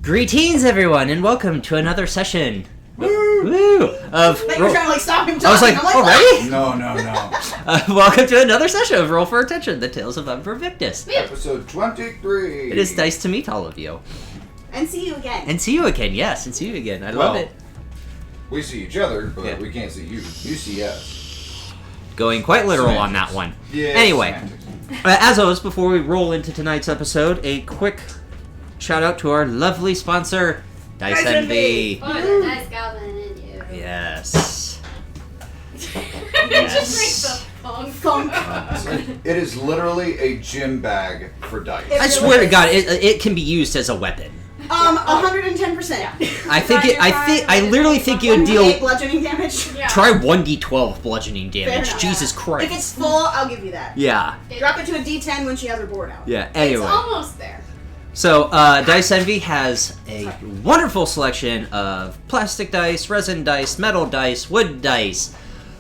Greetings, everyone, and welcome to another session. Woo! Of you were trying to stop him talking. I was like, already? No. Welcome to another session of Roll for Attention, the Tales of Umbra Victus. Episode 23. It is nice to meet all of you. And see you again. And see you again, yes, and see you again. I love it. We see each other, but Yeah. we can't see you. You see us. Going quite literal on that Semantics. one. Yeah. Anyway, semantics. as always, before we roll into tonight's episode, a quick shout out to our lovely sponsor, Dice Envy. Oh, the nice goblin in you. Yes. It just makes the funk. It is literally a gym bag for dice. I swear to God, it can be used as a weapon. 110%. I literally think you would deal. Bludgeoning damage. Yeah. Try 1d12 bludgeoning Fair damage. enough. Jesus If Christ. it's full, I'll give you that. Yeah. Drop it to a D10 when she has her board out. Yeah. Anyway. It's almost there. So, Dice Envy has a wonderful selection of plastic dice, resin dice, metal dice, wood dice.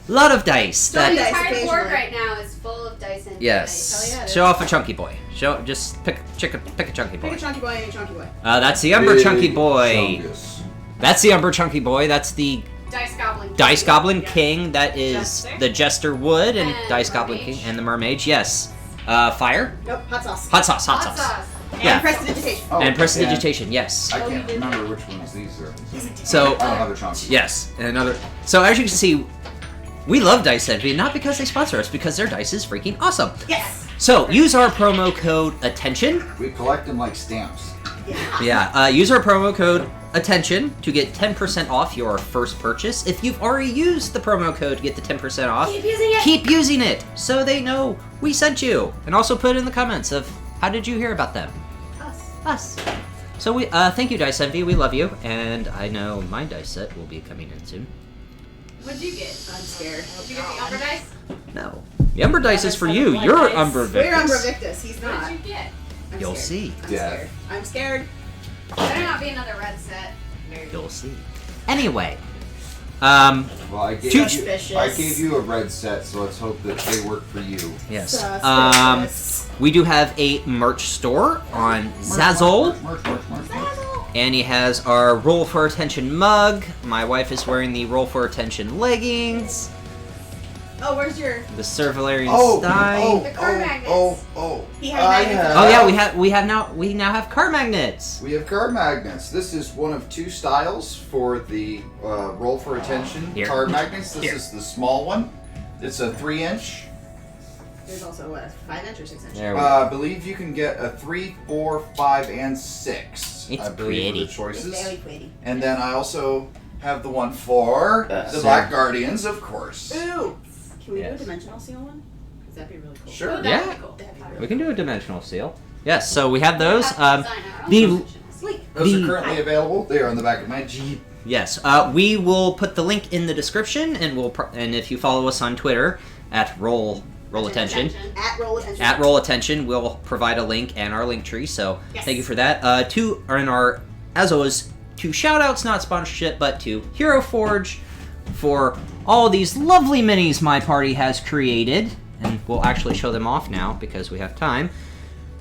A lot of dice. So the dice entire board occasionally. right now is full of dice and Yes. dice. Hell yeah, Show off a chunky boy. Just pick a chunky boy. Pick a chunky boy, any chunky boy. That's the Umbra Chunky Boy. Chungus. That's the Umbra Chunky Boy. That's the Dice Goblin. Dice Goblin Yeah. King. That is Jester. the Jester Wood and And Dice Goblin Mermage. King and the Mermaid. Yes. Fire. Nope, hot sauce. Hot sauce. Hot Hot sauce. sauce. Yeah. And prestidigitation. Oh, And prestidigitation. Yes. I can't remember which ones these are. So. I don't have a chunky. Yes, and another. So as you can see, we love Dice Envy, not because they sponsor us, because their dice is freaking awesome. Yes. So use our promo code ATTENTION. We collect them like stamps. Yeah, use our promo code ATTENTION to get 10% off your first purchase. If you've already used the promo code to get the 10% off, Keep using it. keep using it so they know we sent you. And also put in the comments of how did you hear about them? Us. So we thank you, Dice Envy. We love you, and I know my dice set will be coming in soon. What'd you get? I'm scared. Did you get the Umbra dice? No. The Umbra dice is for you. White You're dice. Umbra Victus. We're Umbra Victus. He's What not. did you get? I'm You'll scared. see. I'm Yeah. scared. I'm scared. Better not be another red set. You'll see. Anyway, Well, I gave Suspicious. you a red set, so let's hope that they work for you. yes. Suspicious. We do have a merch store on Zazzle, Merch. and he has our Roll for Attention mug. My wife is wearing the Roll for Attention leggings. Oh, where's your... The Sir Valerian Oh, style. The card magnets. He has I magnets. Oh yeah, we now have card magnets. We have card magnets. This is one of two styles for the Roll for Attention Here. card magnets. This Here. is the small one. It's a 3-inch. There's also a 5-inch or 6-inch. There we go. I believe you can get a 3, 4, 5, and 6. It's I believe are pretty. the choices. It's very pretty. And then I also have the one for the Sir. Black Guardians, of course. Ooh! Can we Yes. do a dimensional seal one? Because that'd be really cool. Sure. Oh, that'd Yeah. be cool. That'd be We really can do a dimensional seal. Yes, so we have We'll those. have to design our own the- dimensional. Sweet. Those The- are currently available. They are on the back of my Jeep. Yes, we will put the link in the description, and and if you follow us on Twitter at Roll Attention. At roll attention. At Roll Attention, we'll provide a link and our link tree. So Yes. thank you for that. As always, two shout outs, not sponsorship, but to Hero Forge for all these lovely minis my party has created, and we'll actually show them off now because we have time.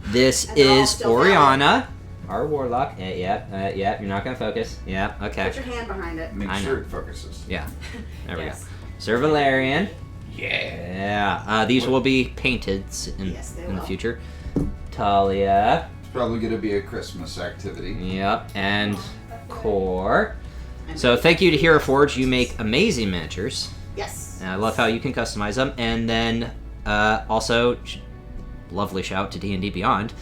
This And they're all is still Orianna, our warlock. Yeah, you're not gonna focus. Yeah, okay. Put your hand behind it. Make I sure know. it focuses. Yeah, there we go. Yes. Sir Valerian. Yeah. Yeah, these will be painted in Yes, they the will. future. Talia. It's probably going to be a Christmas activity. Yep, and Core. So thank you to Hero Forge. You make amazing miniatures. Yes. And I love how you can customize them. And then also, lovely shout to D&D Beyond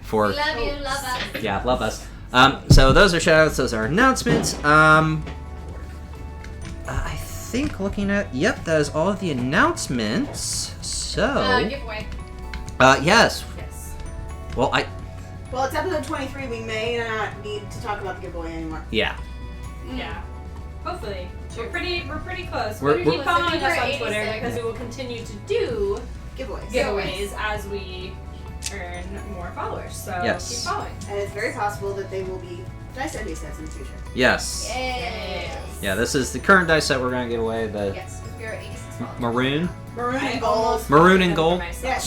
for We love you, love us. yeah, love us. So those are shoutouts. Those are announcements. I think looking at that is all of the announcements. So Giveaway. yes. Yes. Well, Well, it's episode 23. We may not need to talk about the giveaway anymore. yeah. Yeah. Hopefully. We're pretty close. We're- Keep following we're- us on Twitter 86. because we will continue to do Giveaways. giveaways as we earn more followers. So Yes. keep following. And it's very possible that they will be Dice Envy sets in the future. Yes. Yes. Yeah, this is the current dice set we're going to give away. The Yes, if you're 86 followers. maroon. Maroon I and gold. Maroon and gold. Yeah,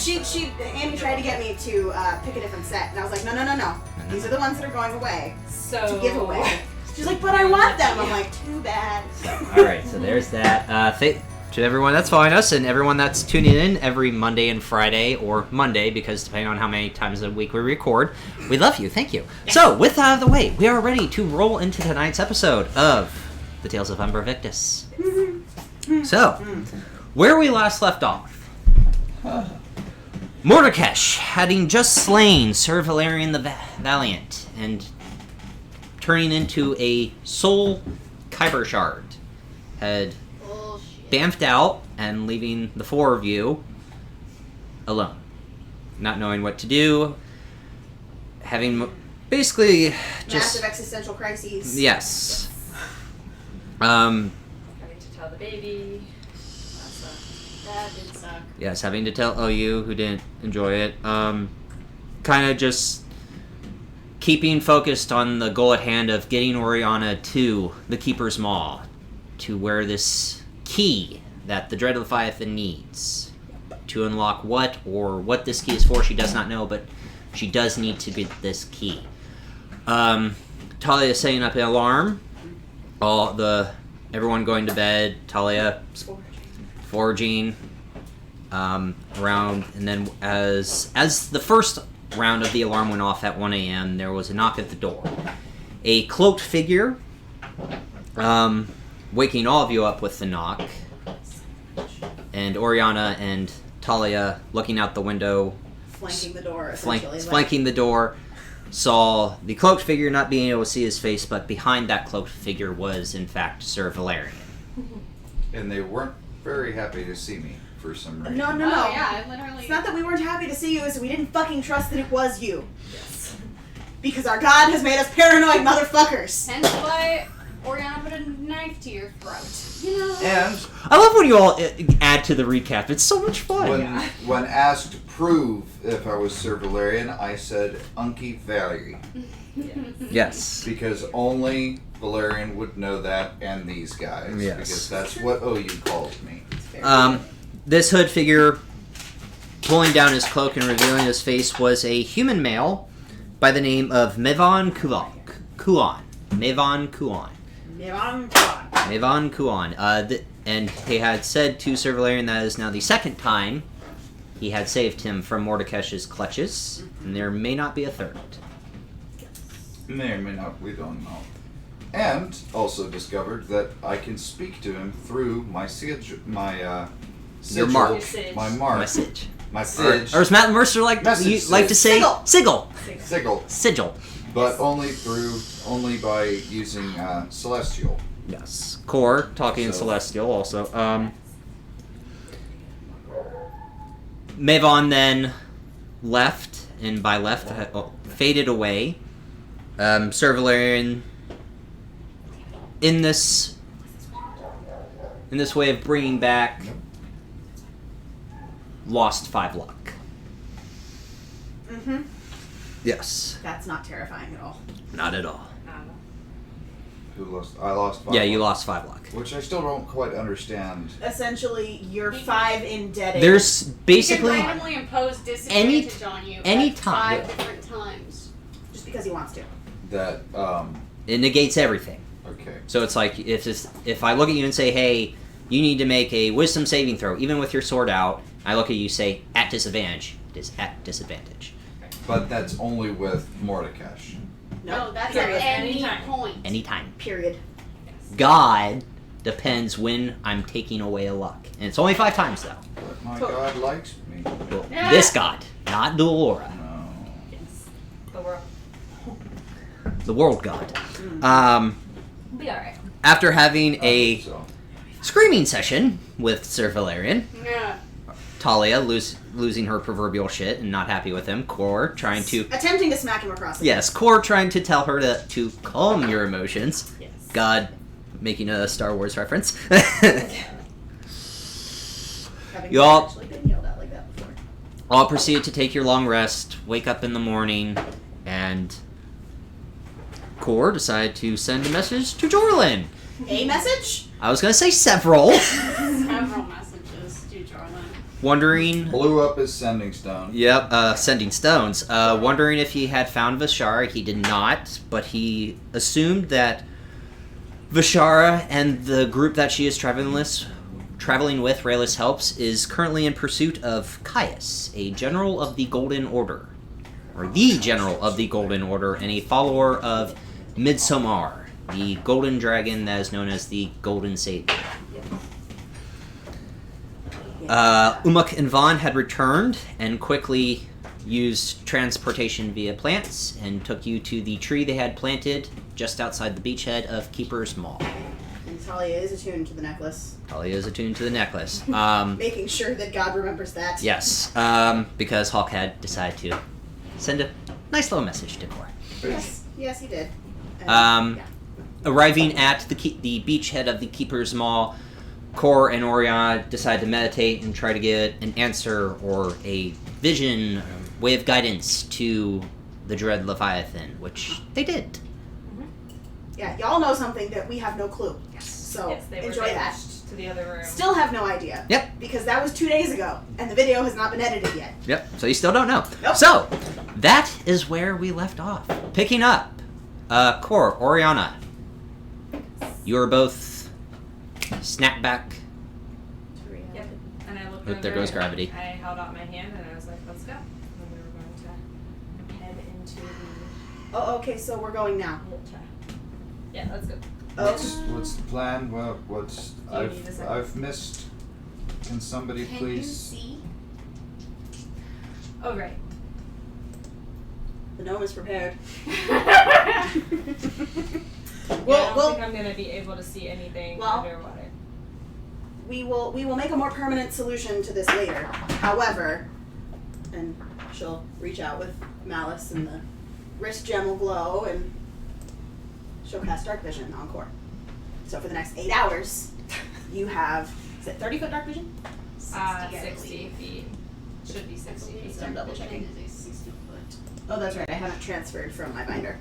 Amy tried to get me to pick a different set, and I was like, no. These are the ones that are going away So to give away. She's like, but I want them. I'm like, too bad. All right, so there's that. To everyone that's following us and everyone that's tuning in every Monday and Friday, or Monday, because depending on how many times a week we record, we love you. Thank you. So, with that out of the way, we are ready to roll into tonight's episode of The Tales of Umbra Victus. So, where we last left off, Mordecai, having just slain Sir Valerian the Valiant and turning into a soul kyber shard, had bamfed out and leaving the four of you alone, not knowing what to do, having basically just Massive existential crises. yes. having to tell the baby. That sucked. That did suck. Yes, having to tell OU who didn't enjoy it. Kind of just keeping focused on the goal at hand of getting Orianna to the Keeper's Maw, to where this key that the Dread Leviathan needs to unlock what this key is for, she does not know, but she does need to get this key. Talia is setting up an alarm. Everyone going to bed. Talia foraging around, and then as the first round of the alarm went off at 1 a.m., there was a knock at the door. A cloaked figure, waking all of you up with the knock, and Orianna and Talia looking out the window, Flanking the door, essentially. flanking the door, saw the cloaked figure, not being able to see his face, but behind that cloaked figure was, in fact, Sir Valerian. And they weren't very happy to see me for some reason. No. Oh, yeah, I literally. It's not that we weren't happy to see you, it's that we didn't fucking trust that it was you. Yes. Because our God has made us paranoid motherfuckers. Hence why Orianna put a knife to your throat. You know? And I love when you all add to the recap. It's so much fun. when asked to prove if I was Sir Valerian, I said Unky Valerie. Yes. Because only Valerian would know that, and these guys. Yes. Because that's what OU calls me. This hood figure, pulling down his cloak and revealing his face, was a human male by the name of Mevon Kuon. Mevon Kuon. Mevon Kuon. And he had said to Sir Valerian that is now the second time he had saved him from Mordecai's clutches, and there may not be a third. May or may not, we don't know. And also discovered that I can speak to him through my sigil, Your mark. my mark, Message. my sig, Or as Matt Mercer like to say, Sigil. sigil. sigil, but only by using celestial. Yes. Core, talking in So- Celestial also. Mavon then left, and by left, faded away. Sir Valerian, in this way of bringing back, lost 5 luck. Mm-hmm. Yes. That's not terrifying at all. Not at all. Who lost? I lost 5. Yeah, you lost 5 luck. Which I still don't quite understand. Essentially, you're 5 indebted. There's He can basically randomly impose disadvantage on you any at time. 5 different times. just because he wants to. That it negates everything. okay. So it's like if I look at you and say, "Hey, you need to make a wisdom saving throw," even with your sword out, I look at you, say, "At disadvantage." It is at disadvantage. But that's only with Mordecai. No, that's Period. at any Anytime. point. Anytime. Period. God depends when I'm taking away a luck, and it's only 5 times though. But my God likes me. Well, Yeah. This God, not Delora, No. Yes. But we're the world God. we'll be alright. After having a So, screaming session with Sir Valerian, Yeah. Talia losing her proverbial shit and not happy with him. Core trying to Attempting to smack him across the Yes, Core trying to tell her to calm your emotions. Yes. God making a Star Wars reference. Having You all- actually been yelled at like that before. All proceed to take your long rest, wake up in the morning, and Core decided to send a message to Jorlin. A message? I was gonna say several. Several messages to Jorlin. wondering. Blew up his sending stone. Yep, sending stones. Wondering if he had found Vishara. He did not, but he assumed that Vishara and the group that she is traveling with, Raylis Helps, is currently in pursuit of Caius, a general of the Golden Order. Or the general of the Golden Order, and a follower of Midsommar, the golden dragon that is known as the Golden Savior. Umuk and Vaughn had returned and quickly used transportation via plants and took you to the tree they had planted just outside the beachhead of Keeper's Mall. And Talia is attuned to the necklace. Talia is attuned to the necklace. Making sure that God remembers that. Yes, because Hawk had decided to send a nice little message to Cor. Yes, he did. Arriving at the beachhead of the Keeper's Mall, Cor and Orianna decide to meditate and try to get an answer or a vision, way of guidance to the dread Leviathan, which they did. Yeah, y'all know something that we have no clue. Yes. So Yes, they were enjoy that. banished to the other room. Still have no idea. Yep. Because that was 2 days ago, and the video has not been edited yet. Yep, so you still don't know. Nope. So, that is where we left off. Picking up, Cor, Orianna, you are both snapback. Yep. And I looked Oh, there over, goes gravity. I held out my hand and I was like, let's go. And we were going to head into the... Oh, okay, so we're going now. Yeah, let's go. What's the plan? Well, Do you need a second? I've missed. Can somebody Can please? you see? Oh, right. The gnome is prepared. I Well, don't think I'm going to be able to see anything Well- underwater. we will make a more permanent solution to this later. However, and she'll reach out with Malice, and the wrist gem will glow, and she'll cast Dark Vision on Cor. So for the next 8 hours, you have, is it 30-foot Dark Vision? 60 feet. Should be 60 feet. So I'm double checking. It is a 60-foot. Oh, that's right. I haven't transferred from my binder.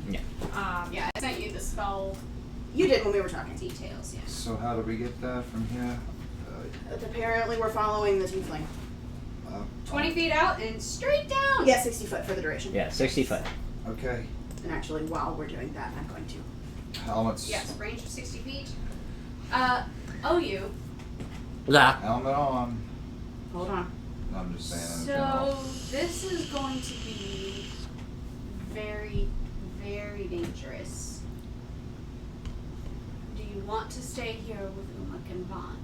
Yeah, I sent you the spell You did when we were talking. details, yeah. So how do we get that from here? Apparently, we're following the tiefling. 20 feet out and straight down! Yeah, 60 foot for the duration. Yeah, 60 foot. Okay. And actually, while we're doing that, I'm going to. Helmets. Yes, range of 60 feet. OU. Yeah. Helmet on. Hold on. I'm just saying. in general. So, this is going to be very, very dangerous. Do you want to stay here with Umuk and Vaughn?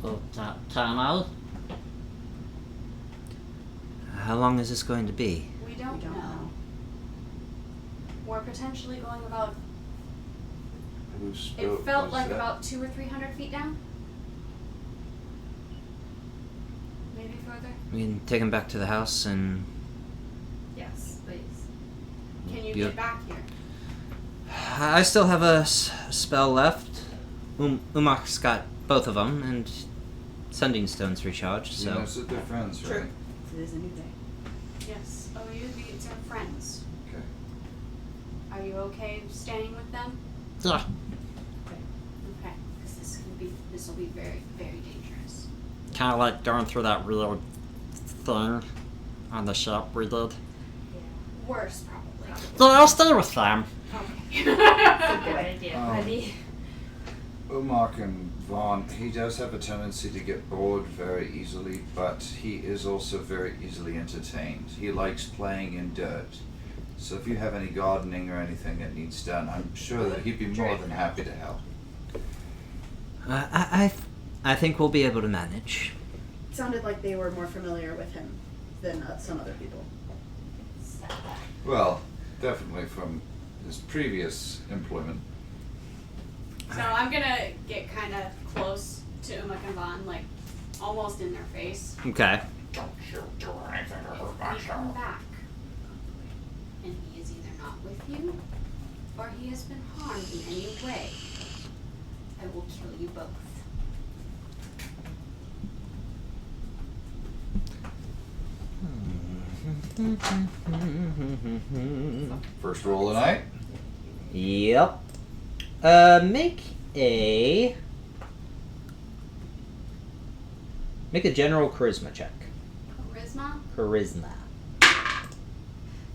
So, time out. How long is this going to be? We don't, We don't know. We're potentially going about, Who's it built- felt was like that? about 200 or 300 feet down? Maybe further? We can take him back to the house and... Yes, please. Can you Yeah. get back here? I still have a spell left. Umak's got both of them, and Sending Stone's recharged, You know, so... so they're friends, True. right? It is a new day. Yes. OU beats our friends. Okay. Are you okay staying with them? Yeah. Okay. Because this will be very, very dangerous. Kind of like going through that weird thing on the ship we did. Worse, probably. So I'll stay with them. Okay. Good idea, Um, buddy. Umak and Vaughn, he does have a tendency to get bored very easily, but he is also very easily entertained. He likes playing in dirt. So if you have any gardening or anything that needs done, I'm sure that he'd be more than happy to help. I think we'll be able to manage. It sounded like they were more familiar with him than some other people. Well, definitely from his previous employment. So I'm gonna get kind of close to Umuk and Vaughn, like almost in their face. Okay. If we come back, and he is either not with you, or he has been harmed in any way, I will kill you both. First roll of the night. Yep. Make a Make a general charisma check. Charisma? Charisma.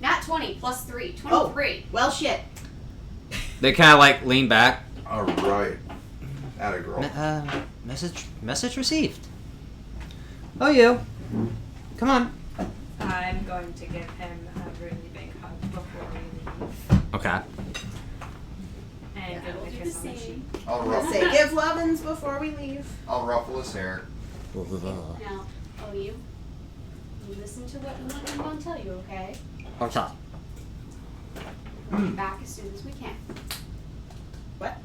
Nat 20 plus 3. 23. Well, shit. They kind of like lean back. All right. Atta girl. Message received. Oh, you. Come on. I'm going to give him a really big hug before we leave. Okay. And give him a We'll do the kiss on the cheek. same. I'll I'm gonna say give lovin's before we leave. I'll ruffle his hair. Now, you listen to what I'm going to tell you, okay? Okay. We'll be back as soon as we can. What?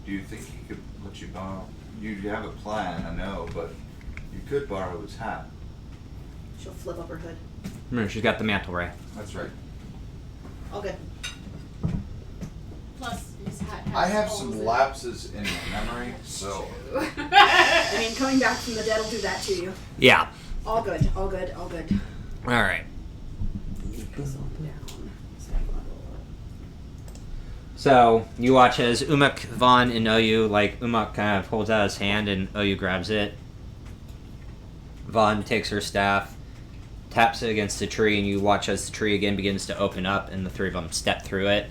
Do you think he could let you borrow? You have a plan, I know, but you could borrow his hat. She'll flip up her hood. Remember, she's got the mantle ray. That's right. All good. Plus, his hat has I have holes some in it. lapses in my memory, so I mean, coming back from the dead will do that to you. Yeah. All good. All good. All good. All right. So you watch as Umak, Vaughn, and Oyu, like Umak kind of holds out his hand and Oyu grabs it. Vaughn takes her staff, taps it against the tree, and you watch as the tree again begins to open up, and the three of them step through it,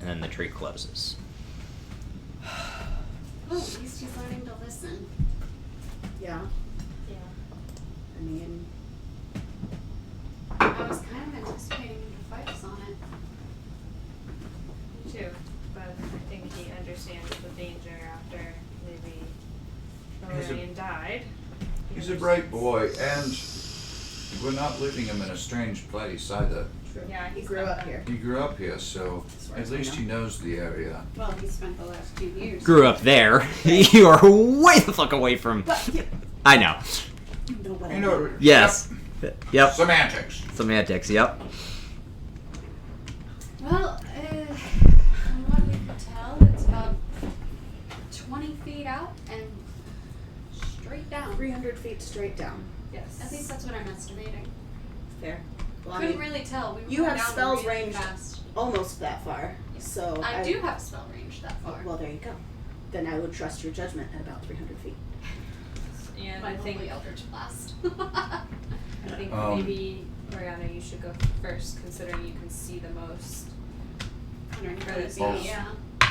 and then the tree closes. Oh, at least he's learning to listen. Yeah. Yeah. I mean, I was kind of anticipating him to fight us on it. Me too. But I think he understands the danger after maybe Valerian died. he's a bright boy, and we're not leaving him in a strange place either. true. Yeah, He he's grew not up bad. here. He grew up here, so As far at as we least know. he knows the area. Well, he spent the last 2 years. Grew up there. You are way the fuck away from. But you I know. know what You I know, mean. Yes. Yep. Semantics. Semantics. Yep. Well, from what we could tell, it's about 20 feet out and straight down. 300 feet straight down. Yes. At least that's what I'm estimating. Fair. Well, I Couldn't mean, really tell. We were you going have down spells really ranged fast. almost that far. Yeah. So I do have a spell range that far. Well, there you go. Then I would trust your judgment at about 300 feet. And My I think holy Eldritch Blast. I think maybe Orianna, you should go first, considering you can see the most. 120 feet, Oh. yeah.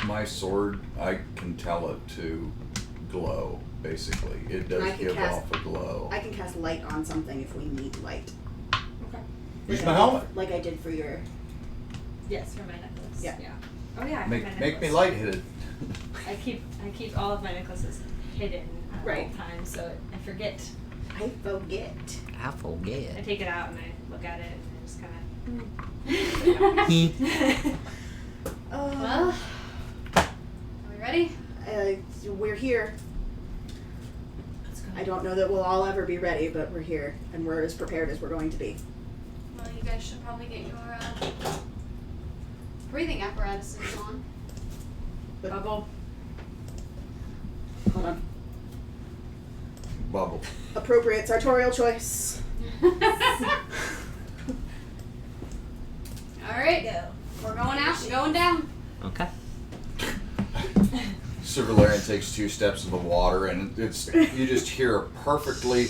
My sword, I can tell it to glow, basically. It And I does can give cast- off a glow. I can cast light on something if we need light. Okay. Use Like my I did- helmet. Like I did for your. Yes, for my necklace. Yeah. Oh yeah. I have my Make necklace. me lightheaded. I keep all of my necklaces hidden at Right. all times, so I forget. I forget. I forget. I take it out and I look at it and I just kind of. Well, are we ready? We're here. I don't know that we'll all ever be ready, but we're here, and we're as prepared as we're going to be. Well, you guys should probably get your breathing apparatuses on. Bubble. Hold on. Bubble. Appropriate sartorial choice. Alright, we're going out, we're going down. Okay. Sir Valerian takes 2 steps in the water, and it's you just hear a perfectly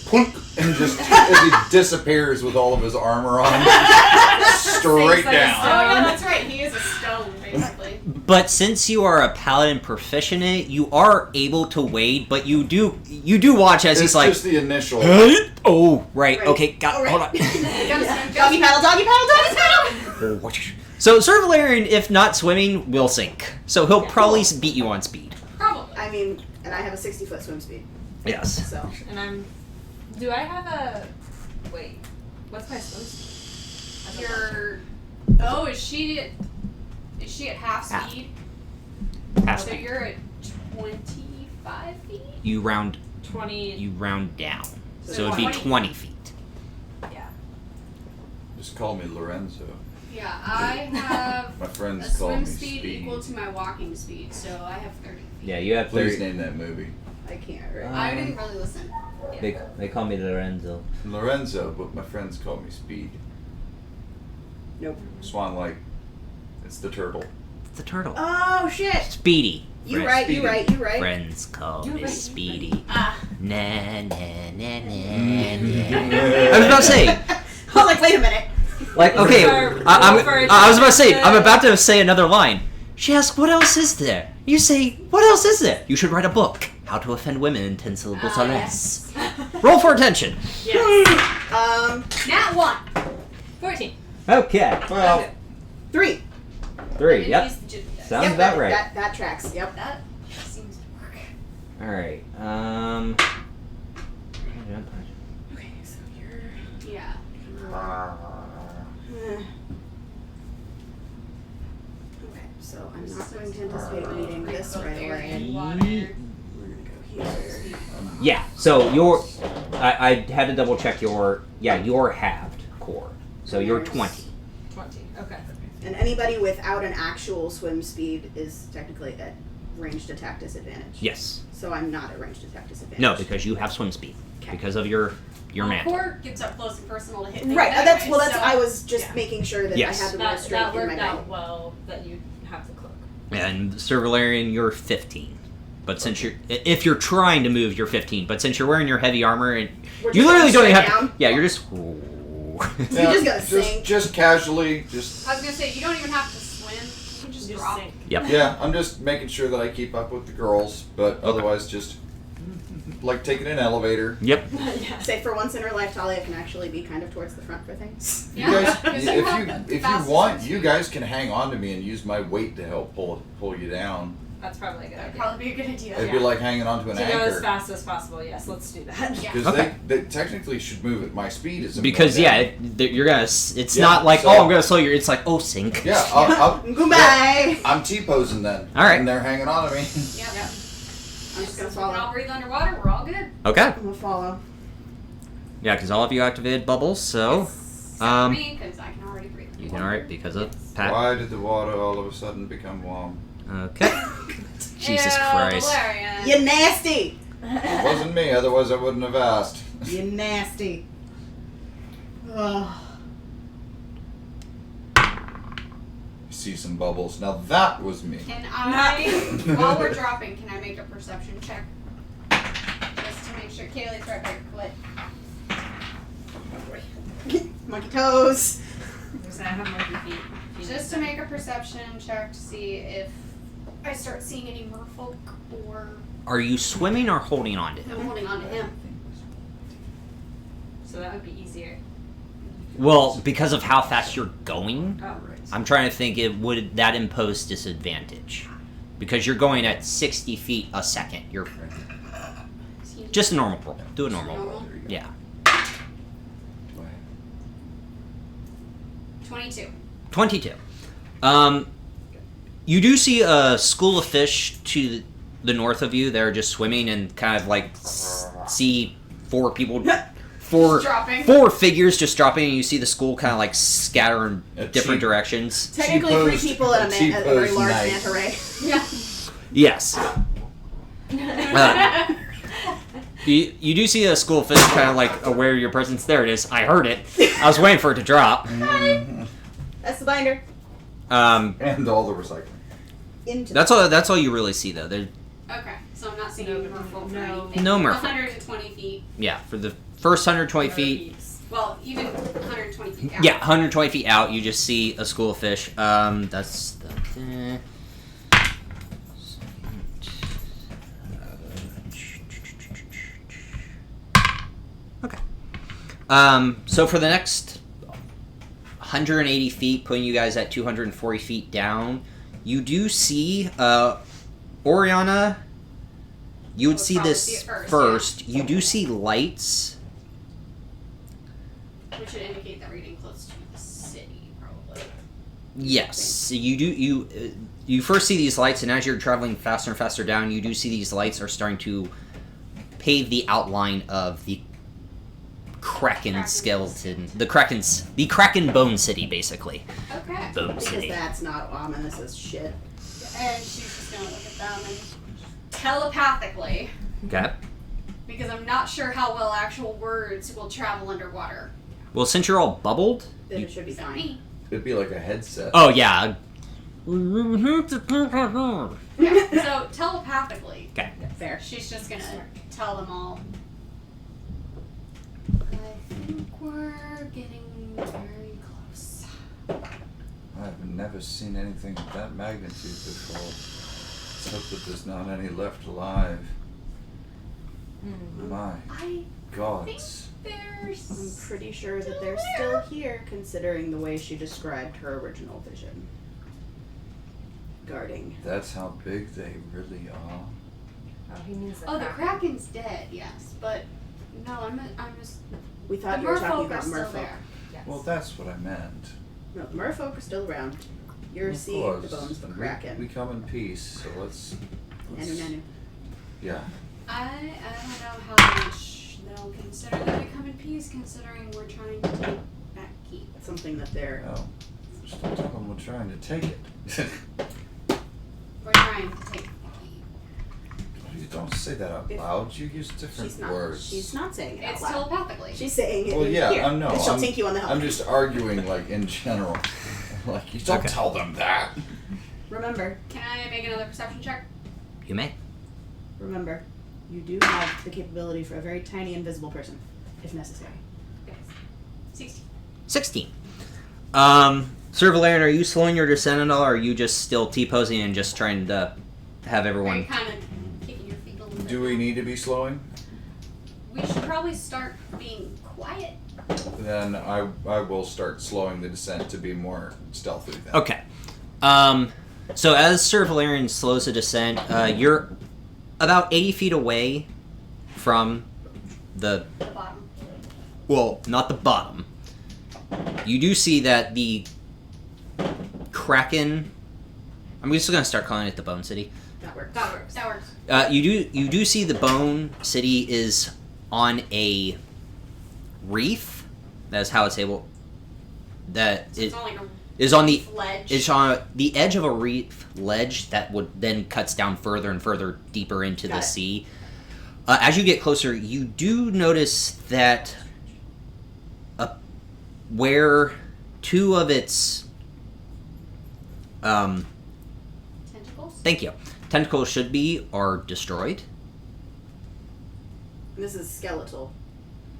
plunk, and just as he disappears with all of his armor on, straight Oh, down. yeah, that's right. He is a stone, basically. But since you are a paladin proficient in it, you are able to wade, but you do watch as It's he's like, just the initial. oh, right, Right. okay, got, All right. hold on. Doggy paddle, doggy paddle, doggy paddle! So Sir Valerian, if not swimming, will sink. So he'll probably beat you on speed. Probably. I mean, and I have a 60-foot swim speed, Yes. so. And do I have a, wait, what's my swim speed? As a Your. Oh, is she at half Half. speed? Half So speed. you're at 25 feet? You round 20. down. So So it'd be 20. 20 feet. Yeah. Just call me Lorenzo. Yeah, I have My a friends call swim me speed Speed. equal to my walking speed, so I have 30 feet. Yeah, you have Please name that movie. I can't, right? I didn't really listen. They call me Lorenzo. Lorenzo, but my friends call me Speed. Nope. Swan Lake. It's the turtle. It's a turtle. Oh, shit! Speedy. You right. Friends call me Speedy. Na na na na na. I was about to say. I was like, wait a minute. Like, okay, I was about to say, I'm about to say another line. She asks, what else is there? You say, what else is there? You should write a book. How to offend women in 10 syllables or less. Roll for attention. Yes. Nat 1. 14. Okay. Well, 3. 3, yep. Use the Jupiter dice. Sounds about right. That tracks. Yep. That seems to work. Alright, Okay, so you're. Yeah. Okay, so I'm not going to anticipate needing this right away. Water. We're gonna go here. yeah, so your... I had to double check your halved core. So you're 20. 20. Okay. And anybody without an actual swim speed is technically at ranged attack disadvantage. Yes. So I'm not at ranged attack disadvantage. No, because you have swim speed. Okay. Because of your mantle. Core gets up close and personal to hit things Right. anyway, That's so- I was just yeah. making sure that Yes. I had the That restraint in my worked out bag. well that you have the cloak. And Sir Valerian, you're 15. But since if you're trying to move, you're 15. But since you're wearing your heavy armor, and We're you just literally don't going even straight have. down? Yeah, you're just. just gotta sink. just casually, just I was gonna say, you don't even have to swim. You can just Just drop. sink. Yep. yeah. I'm just making sure that I keep up with the girls, but otherwise just like taking an elevator. Yep. Yeah. Say for once in her life, Talia can actually be kind of towards the front for things. You Yeah, guys, because if have the you fastest want, swim you speed. guys can hang on to me and use my weight to help pull you down. That's probably a good That'd idea. probably be a good idea. It'd be like hanging onto an To go as anchor. fast as possible, yes, let's do that. Yeah. Because Okay. they technically should move at my speed. As Because you're gonna. It's Yeah, not like so- I'm gonna slow you. It's like sink. Yeah, I'll, Goodbye. I'm T-posing then. All right. And they're hanging on to me. Yep. Yeah. I'm just gonna Since we can follow. all breathe underwater, we're all good. Okay. I'm gonna follow. Yeah, because all of you activated bubbles, so Except me, because I can already breathe. you can alright because of Pat. Why did the water all of a sudden become warm? Okay. Jesus Ew, Christ. Valerian. You nasty. It wasn't me, otherwise I wouldn't have asked. You nasty. Ugh. See some bubbles. Now that was me. Can I, while we're dropping, can I make a perception check? Just to make sure Kaylee's right by your foot. Monkey toes. Because I have monkey feet. Just to make a perception check to see if I start seeing any merfolk or Are you swimming or holding on to him? I'm holding on to him. So that would be easier. Well, because of how fast you're going, Oh. I'm trying to think would that impose disadvantage? Because you're going at 60 feet a second. You're Excuse me. just a normal roll. Do a normal roll. Normal? Yeah. 22. 22. You do see a school of fish to the north of you. They're just swimming and kind of like see four people, Dropping. four figures just dropping, and you see the school kind of like scatter in A different cheap- directions. Technically, 3 T-posed- people and a very T-posed large knife. manta ray. Yeah. Yes. You do see a school of fish kind of like aware of your presence. There it is. I heard it. I was waiting for it to drop. That's the binder. And all the recycling. Into That's all you really see though. There, Okay, so I'm not seeing No, any merfolk or no. anything. No merfolk. 120 feet. yeah, for the first 120 feet. Well, even 120 feet out. Yeah, 120 feet out, you just see a school of fish. That's the. Okay. So for the next 180 feet, putting you guys at 240 feet down, you do see Orianna. You would Would see probably this see it first, first. You do see lights. Which would indicate that we're getting close to the city, probably. Yes, you first see these lights, and as you're traveling faster and faster down, you do see these lights are starting to pave the outline of the Kraken skeleton, the Kraken Bone City, basically. Okay. Bone because City. that's not ominous as shit. And she's just gonna look at them and telepathically, Okay. because I'm not sure how well actual words will travel underwater. Well, since you're all bubbled, Then it should be Is that fine. me? It'd be like a headset. oh yeah, Yeah, so telepathically, Okay. Fair. she's just gonna tell them all. I think we're getting very close. I've never seen anything of that magnitude before. Let's hope that there's not any left alive. My I gods. think there's. I'm pretty sure that they're still here, considering the way she described her original vision. Guarding. That's how big they really are. Oh, he means Oh, the Kraken's dead, yes, but no, I'm just. We The thought you were talking merfolk are about still merfolk. there. Yes. Well, that's what I meant. No, the merfolk are still around. You're Of seeing course. the bones of And the Kraken. we come in peace, so let's Nanu. yeah. I don't know how much they'll consider that we come in peace, considering we're trying to take back keep. That's something that they're. Oh. Just don't tell them we're trying to take it. We're trying to take the keep. You don't say that out If- loud. You use different She's not. words. She's not saying it It's out loud. telepathically. She's saying it. Well, in yeah, here, I know. And she'll I'm- take you on the help. I'm just arguing, like, in general. Like, you don't Okay. tell them that. Remember, Can I make another perception check? You may. remember, you do have the capability for a very tiny invisible person, if necessary. Yes. 16. 16. Sir Valerian, are you slowing your descent at all, or are you just still T-posing and just trying to have Are everyone... you kind of kicking your feet a little bit? Do we need to be slowing? We should probably start being quiet. Then I will start slowing the descent to be more stealthy then. Okay. So as Sir Valerian slows the descent, you're about 80 feet away from the... The bottom. Well, not the bottom. You do see that the Kraken... I'm just going to start calling it the Bone City. That works. That works. That works. You do see the Bone City is on a reef. That's how it's able... That So it it's on like a is on the... ledge. It's on the edge of a reef ledge that would then cuts down further and further deeper into Got the it. sea. As you get closer, you do notice that where two of its Tentacles? thank you, tentacles should be are destroyed. This is skeletal,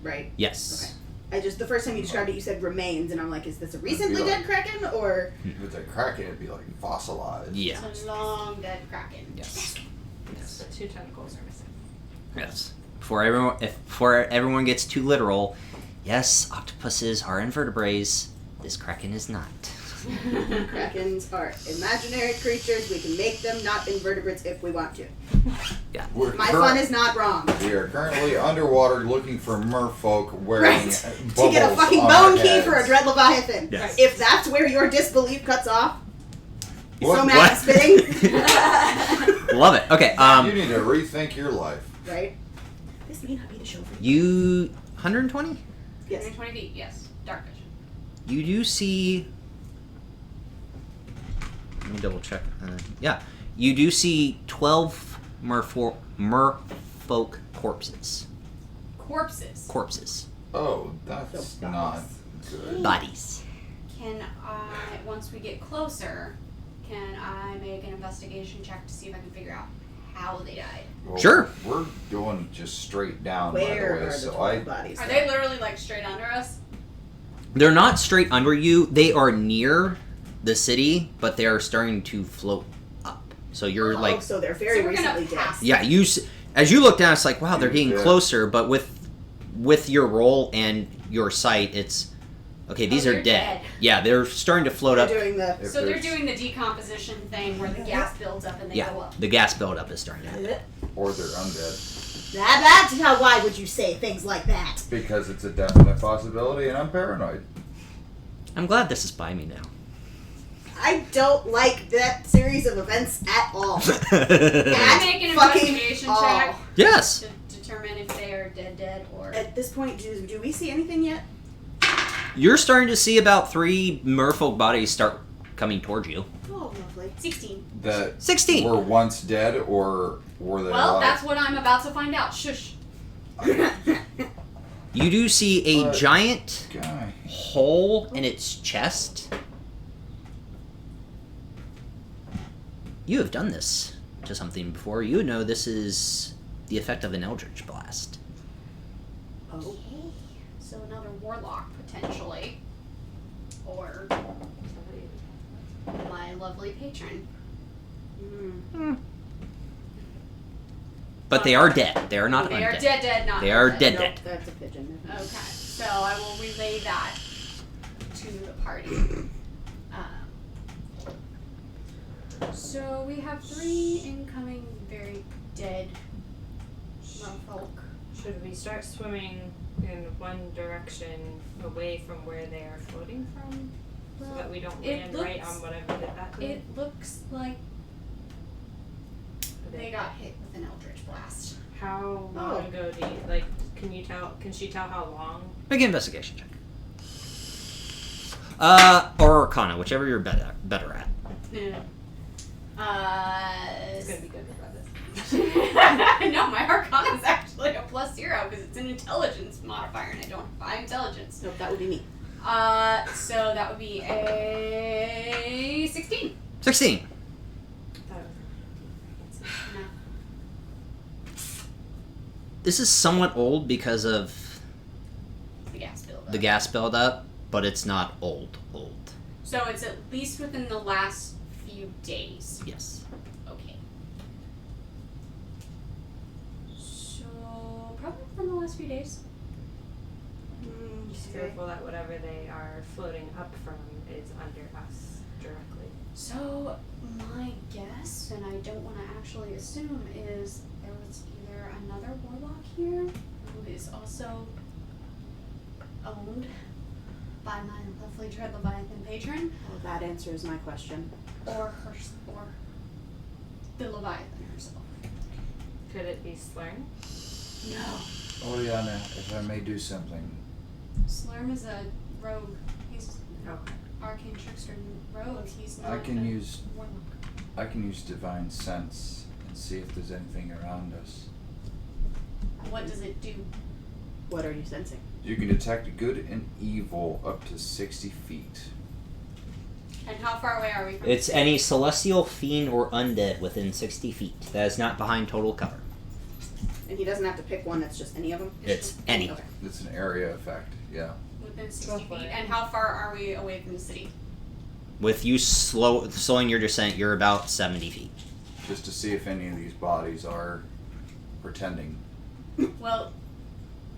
right? Yes. Okay. The first time you described it, you said remains, and I'm like, is this a recently like- dead Kraken, or? If it's a Kraken, it'd be like fossilized. Yeah. It's a long dead Kraken. Yes. The two tentacles are missing. Yes. Before everyone gets too literal, yes, octopuses are invertebrates. This Kraken is not. Krakens are imaginary creatures. We can make them not invertebrates if we want to. We're My fun is not wrong. We are currently underwater looking for merfolk wearing Right. bubbles To get a fucking on bone our key for a heads. dread leviathan. Yes. If that's where your disbelief cuts off, you're so What? mad What? at spitting. Love it. Okay. You need to rethink your life. Right? This may not be the show for you. You 120. Yes. 120 feet, yes. Dark vision. You do see. Let me double check. Yeah, you do see 12 merfolk corpses. Corpses. Oh, that's So not bodies. good. Bodies. Can I, once we get closer, can I make an investigation check to see if I can figure out how they died? Well, Sure. We're going just straight down, Where by the way, are the so 12 bodies? Are they literally like straight under us? They're not straight under you. They are near the city, but they are starting to float up. So you're Oh, like, so they're very So we're gonna recently dead. pass. yeah. As you look down, it's like, wow, they're getting Yeah. closer. But with your roll and your sight, it's okay. These Oh, are they're dead. dead. Yeah, they're starting to float They're up. doing the. If So they're there's- doing the decomposition thing where the gas builds up and they go Yeah, up. the gas buildup is starting to happen. Or they're undead. That's how. Why would you say things like that? Because it's a definite possibility, and I'm paranoid. I'm glad this is by me now. I don't like that series of events at all. Can I make an fucking investigation all. check Yes. to determine if they are dead or... At this point, do we see anything yet? You're starting to see about 3 merfolk bodies start coming towards you. Oh, lovely. 16. That 16. were once dead, or were they Well, alive? that's what I'm about to find out. Shush. You do see a But- giant Guy. hole in its chest. you have done this to something before. You know this is the effect of an Eldritch Blast. Oh. So another warlock, potentially. Or my lovely patron. But they are dead. They are not They undead. are dead, not They are undead. dead, Nope, dead. that's a pigeon. Okay, so I will relay that to the party. So we have 3 incoming very dead merfolk. Should we start swimming in one direction away from where they are floating from? So Well, that we don't it land right looks- on whatever that did? It looks like they got hit with an eldritch blast. How long Oh. ago do you, can she tell how long? Make an investigation check. Or Arcana, whichever you're better at. Yeah. It's gonna be good about this. No, my Arcana is actually a +0 because it's an intelligence modifier and I don't have high intelligence. Nope, that would be me. So that would be a 16. 16. No. This is somewhat old because of The gas buildup. the gas buildup, but it's not old. So it's at least within the last few days. Yes. Okay. So probably within the last few days. Just fearful that whatever they are floating up from is under us directly. So my guess, and I don't want to actually assume, is there was either another warlock here who is also owned by my lovely Dread Leviathan patron, Well, that answers my question. or the Leviathan herself. Could it be Slurm? No. Orianna, if I may do something. Slurm is a rogue. He's Oh. arcane trickster rogue. He's not I can a use warlock. divine sense and see if there's anything around us. What does it do? What are you sensing? You can detect good and evil up to 60 feet. And how far away are we from It's any celestial, fiend, or undead within 60 feet. That is not behind total cover. And he doesn't have to pick one that's just any of them? It's any. Okay. It's an area effect, yeah. within 60 Go feet? for it. And how far are we away from the city? With you slowing your descent, you're about 70 feet. Just to see if any of these bodies are pretending. Well,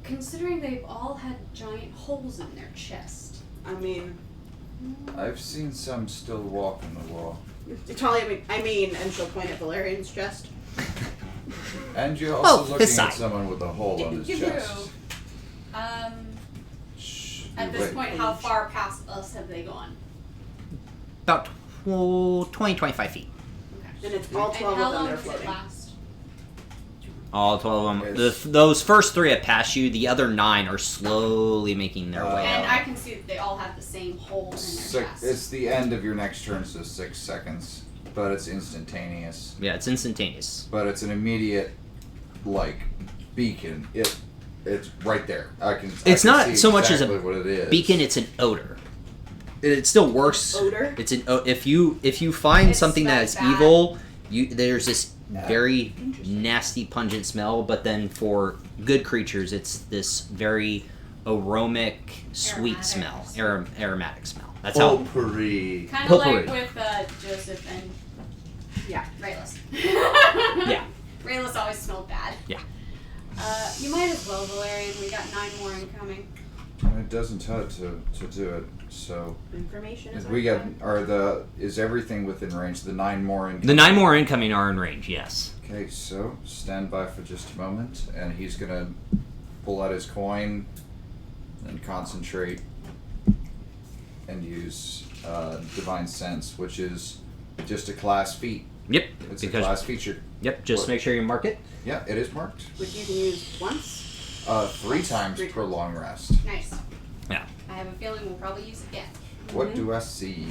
considering they've all had giant holes in their chest. I mean, I've seen some still walking the wall. Talia, and she'll point at Valerian's chest. And you're also looking his at side. someone with a hole on his chest. Shh, At you this wait. point, how far past us have they gone? About 20, 25 feet. Okay. And it's all 12 And how of them long that are does it floating. last? All 12 of them. Yes. Those first 3 have passed you. The other 9 are slowly making their way And out. I can see that they all have the same hole in their chest. It's the end of your next turn, so 6 seconds. But it's instantaneous. Yeah, it's instantaneous. But it's an immediate, beacon. It's right there. I can It's not see so much as a exactly what it is. Beacon, it's an odor. It still works. Odor? It's an if you find It something that is smells bad. evil, there's this Yeah. very Interesting. nasty pungent smell, but then for good creatures it's this very aromatic sweet Aromatic. smell, aromatic smell. That's Oh, how Potpourri. Kind of like Potpourri. with Joseph and Yeah. Rayless. Yeah. Rayless always smelled bad. Yeah. You might as well, Valerian. We got 9 more incoming. It doesn't hurt to do it. So Information is if we our get friend. is everything within range? The 9 more in. the 9 more incoming are in range. Yes. Okay, so stand by for just a moment, and he's gonna pull out his coin and concentrate and use divine sense, which is just a class feat. Yep. It's a because class feature. yep. Just make sure you mark it. Yeah, it is marked. Which you can use once. 3 times per long rest. Nice. Yeah. I have a feeling we'll probably use it again. What do I see?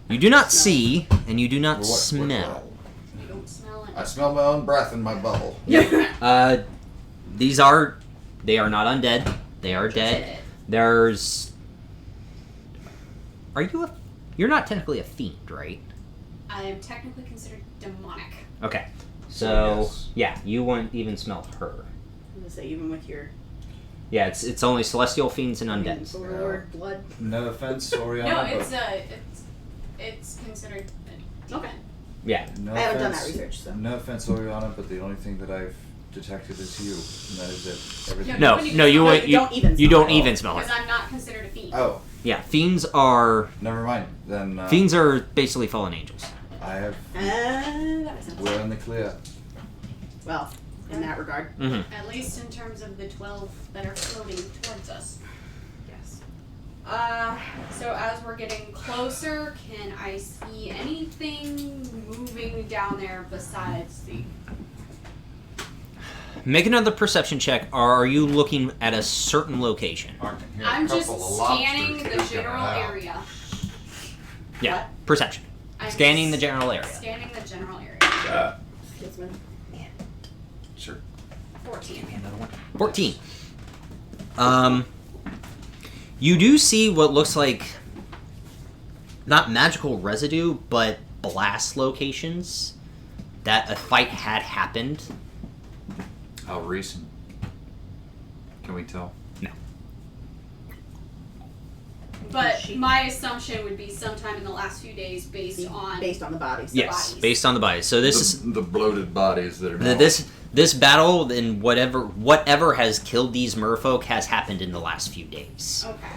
You do not see, and you do not What- smell. You don't smell it. I smell my own breath in my bubble. They are not undead. They are dead. You're not technically a fiend, right? I am technically considered demonic. Okay. So, Yes. yeah, you wouldn't even smell her. I'm gonna say even with your Yeah, it's only celestial fiends and undeads. overlord blood. No offense, Orianna. No, but it's considered a demon. Okay. Yeah. no I haven't done offense- that research, so. No offense, Orianna, but the only thing that I've detected is you, and that is it. Everything. No, wouldn't no, even you smell would. it. You don't even You smell don't it. even smell Because it. I'm not considered a fiend. Oh, Yeah, fiends are never mind. Then fiends are basically fallen angels. I have. That makes sense. We're in the clear. Well, in that regard. Mm-hmm. At least in terms of the 12 that are floating towards us. Yes. So as we're getting closer, can I see anything moving down there besides the... Make another perception check. Are you looking at a certain location? I'm just scanning the general area. Yeah, What? perception. I'm Scanning the general area. Scanning the general area. Excuse me. Sure. 14. 14. You do see what looks like not magical residue, but blast locations that a fight had happened. How recent? Can we tell? No. But my assumption would be sometime in the last few days based on... Based on the bodies. Yes, bodies. based on the bodies. So this is the bloated bodies that are. this battle and whatever has killed these merfolk has happened in the last few days. Okay.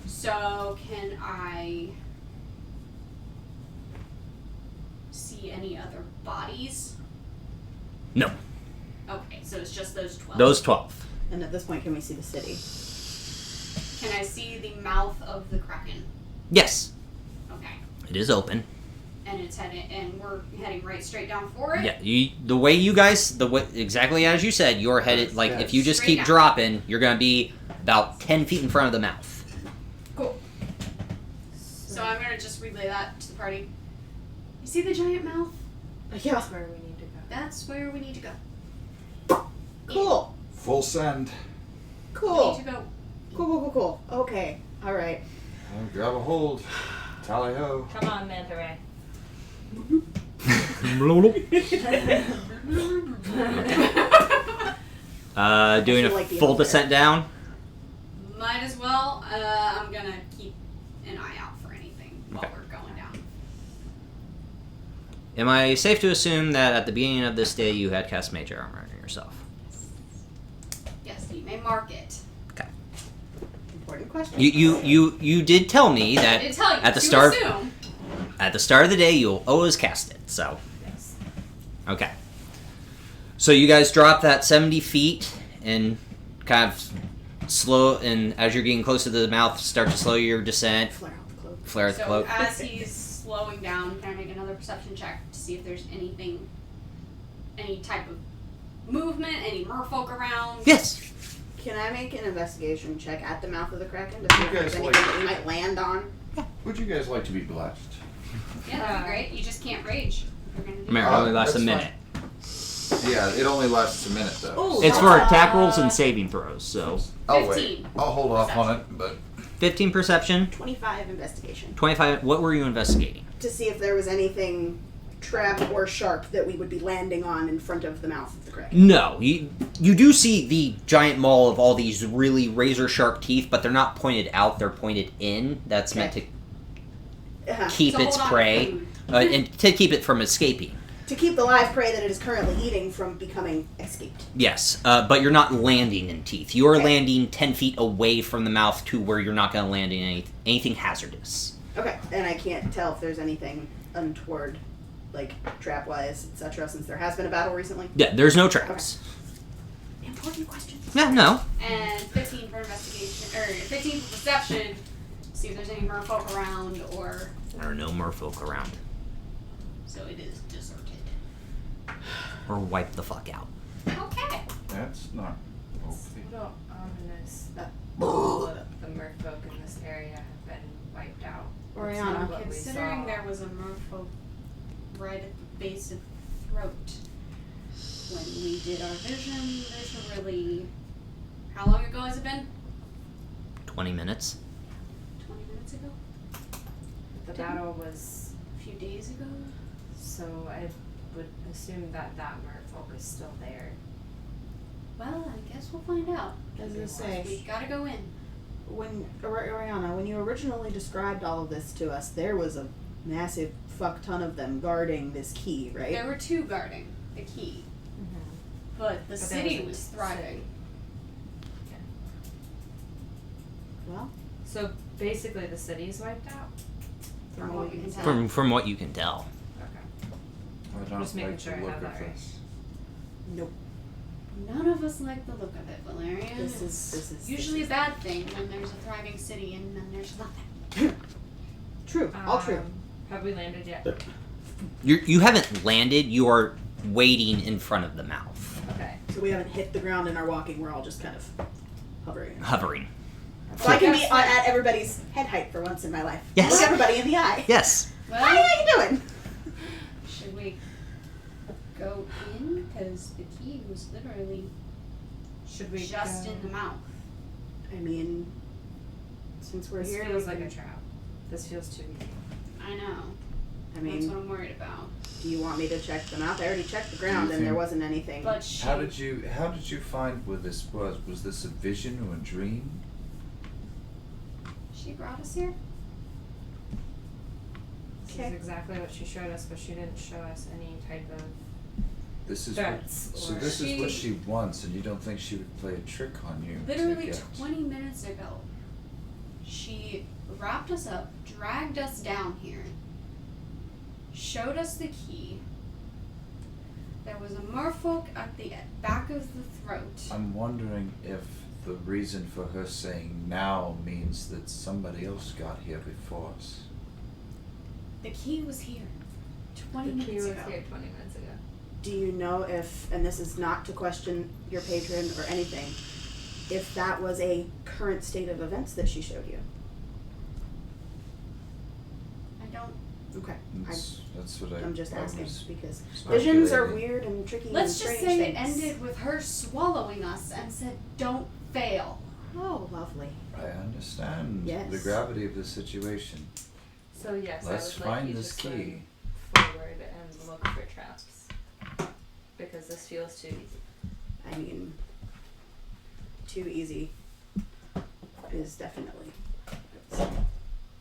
So can I see any other bodies? No, Okay, so it's just those 12. those 12. And at this point, can we see the city? Can I see the mouth of the Kraken? Yes, Okay. it is open. And it's heading, and we're heading right straight down for it? Yeah, the way you guys, exactly as you said, you're headed, like, if you just Straight keep down. dropping, you're going to be about 10 feet in front of the mouth. Cool. So I'm gonna just relay that to the party. You see the giant mouth? Yeah. That's where we need to go. That's where we need to go. Cool. Full send. We Cool. need to go. Cool. Okay. All right. Grab a hold. Tally ho. Come on, Manta Ray. Doing a feel like the full elder. descent down. Might as well. I'm gonna keep an eye out for anything while Okay. we're going down. Am I safe to assume that at the beginning of this day you had cast mage armor on yourself? Yes, you may mark it. Important question. You did tell me I that did tell you at the to start assume. at the start of the day you'll always cast it. So Yes. okay. So you guys drop that 70 feet and kind of slow, and as you're getting closer to the mouth, start to slow your descent. Flare out the cloak. Flare the So cloak. as he's slowing down, can I make another perception check to see if there's anything, any type of movement, any merfolk around? Yes. Can I make an investigation check at the mouth of the Kraken to see if there's guys anything like- that we might land on? Would you guys like to be blessed? Yeah, that'd be great. You just can't rage. If you're gonna do Remember, it that. only lasts a that's minute. Yeah, it only lasts a minute though. Ooh. It's for attack rolls and saving throws. So I'll 15. wait. I'll hold off on it, but 15 perception, 25 investigation 25. What were you investigating? to see if there was anything trap or sharp that we would be landing on in front of the mouth of the Kraken. No, you do see the giant maw of all these really razor sharp teeth, but they're not pointed out; they're pointed in. That's meant to keep So its hold on prey, to food. and to keep it from escaping. To keep the live prey that it is currently eating from becoming escaped. Yes, but you're not landing in teeth. You are Okay. landing 10 feet away from the mouth to where you're not going to land in anything hazardous. Okay, and I can't tell if there's anything untoward, like trap-wise, etc., since there has been a battle recently. Yeah, there's no traps. Important questions. Yeah, no. And 15 for investigation, or 15 for perception. See if there's any merfolk around, or There are no merfolk around. so it is deserted. Or wipe the fuck out. Okay. that's not It's okay. a little ominous that all of the merfolk in this area have been wiped out. That's Orianna. not what we Considering saw. there was a merfolk right at the base of the throat when we did our vision, there's a really. How long ago has it been? 20 minutes. 20 minutes ago? The battle was A few days ago? So I would assume that merfolk is still there. Well, I guess we'll find out. As I say, We gotta go in. when Orianna, when you originally described all of this to us, there was a massive fuck ton of them guarding this key, right? There were 2 guarding the key, but the city was thriving. Well, So basically the city's wiped out? from what you can tell. From what you can tell. Okay. I don't Just making like sure the I look have of that right. this. Nope. None of us like the look of it, Valerian. This is usually a bad thing when there's a thriving city and then there's nothing. True. All true. Have we landed yet? You haven't landed. You are waiting in front of the mouth, Okay. So we haven't hit the ground in our walking. We're all just kind of hovering. hovering. So I can be at everybody's head height for once in my life. Yes. Look everybody in the eye. Yes. Well, Hi, how you doing? should we go in? Because the key was literally Should we just go? in the mouth. I mean, since we're This here, feels we like can- a trap. This feels too easy. I know. I That's mean, what I'm worried about. do you want me to check the mouth? I already checked the ground, and there think- wasn't anything. But she. How did you find where this was? Was this a vision or a dream? She brought us here? This Okay. is exactly what she showed us, but she didn't show us any type of This is threats. so. or- This is what she wants, and you don't think she would play a trick on you? Literally to get. 20 minutes ago, she wrapped us up, dragged us down here, showed us the key. There was a merfolk at the back of the throat. I'm wondering if the reason for her saying now means that somebody else got here before us. The key was here 20 The key minutes was ago. here 20 minutes ago. Do you know if, and this is not to question your patron or anything, if that was a current state of events that she showed you? I don't. Okay. That's what I'm just I asking was because visions are speculating. weird and tricky. Let's and just strange say it things. ended with her swallowing us and said, "Don't fail." Oh, lovely. I understand Yes. the gravity of the situation. So yes, Let's I would like find you this to key. swim forward and look for traps. Because this feels too easy. I mean, too easy is definitely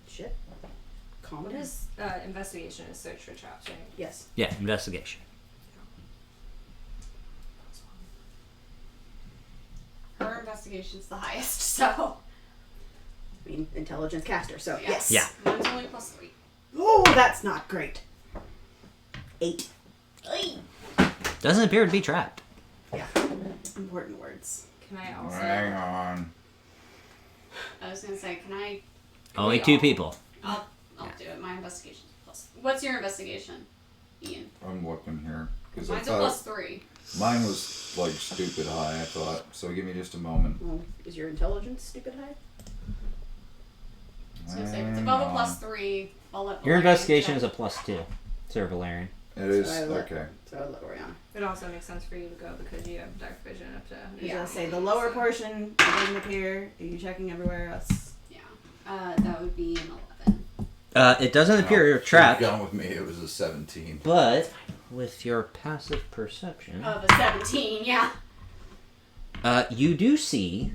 shit. Calm What down. is investigation is search for traps, right? Yes. Yeah. Investigation. Her investigation's the highest, so I mean, intelligence caster. So yeah. yes. Yeah. Mine's only +3. Oh, that's not great. 8. Doesn't appear to be trapped. Yeah. Important words. Can I also Hang on. I was gonna say, can I? Only we 2 all- people. I'll do it. My investigation's plus. What's your investigation, Ian? I'm looking here because I Mine's a thought +3. mine was like stupid high. I thought so. Give me just a moment. Well, is your intelligence stupid high? I was gonna say, if it's above a +3, I'll let. Your Valerian investigation check. is a +2, Sir Valerian. It is So I let- okay. So I'll let Orianna. It also makes sense for you to go because you have dark vision up to. I was Yeah. gonna say the lower portion it doesn't appear. Are you checking everywhere else? Yeah. That would be an 11. It doesn't appear you're Should've trapped, gone with me. It was a 17. but with your passive perception, Of a 17, yeah. you do see.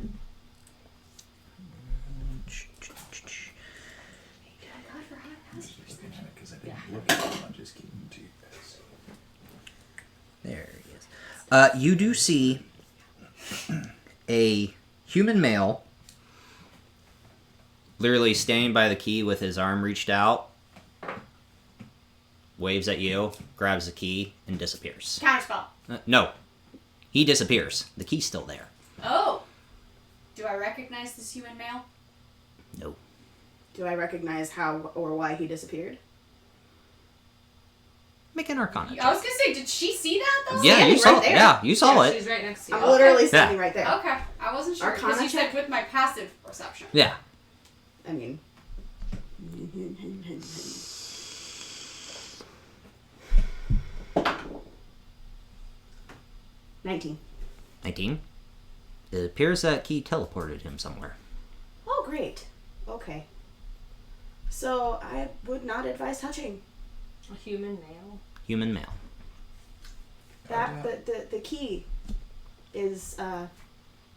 God, for high passive perception. Because I didn't look at them. I'm just keeping them to you guys. There he is. You do see a human male literally standing by the key with his arm reached out, waves at you, grabs the key, and disappears. Counterspell. No. He disappears. The key's still there. Oh. Do I recognize this human male? No. Do I recognize how or why he disappeared? Make an arcana I check. was gonna say, did she see that though? Yeah, you standing saw right it. there. Yeah, you saw it. She's right next to you. I'm literally Yeah. standing right there. Okay, I wasn't sure because Arcana you check? said with my passive perception. Yeah. I mean. 19. 19. It appears that key teleported him somewhere. Oh, great. Okay. So I would not advise touching. A human male. Human male. That the key is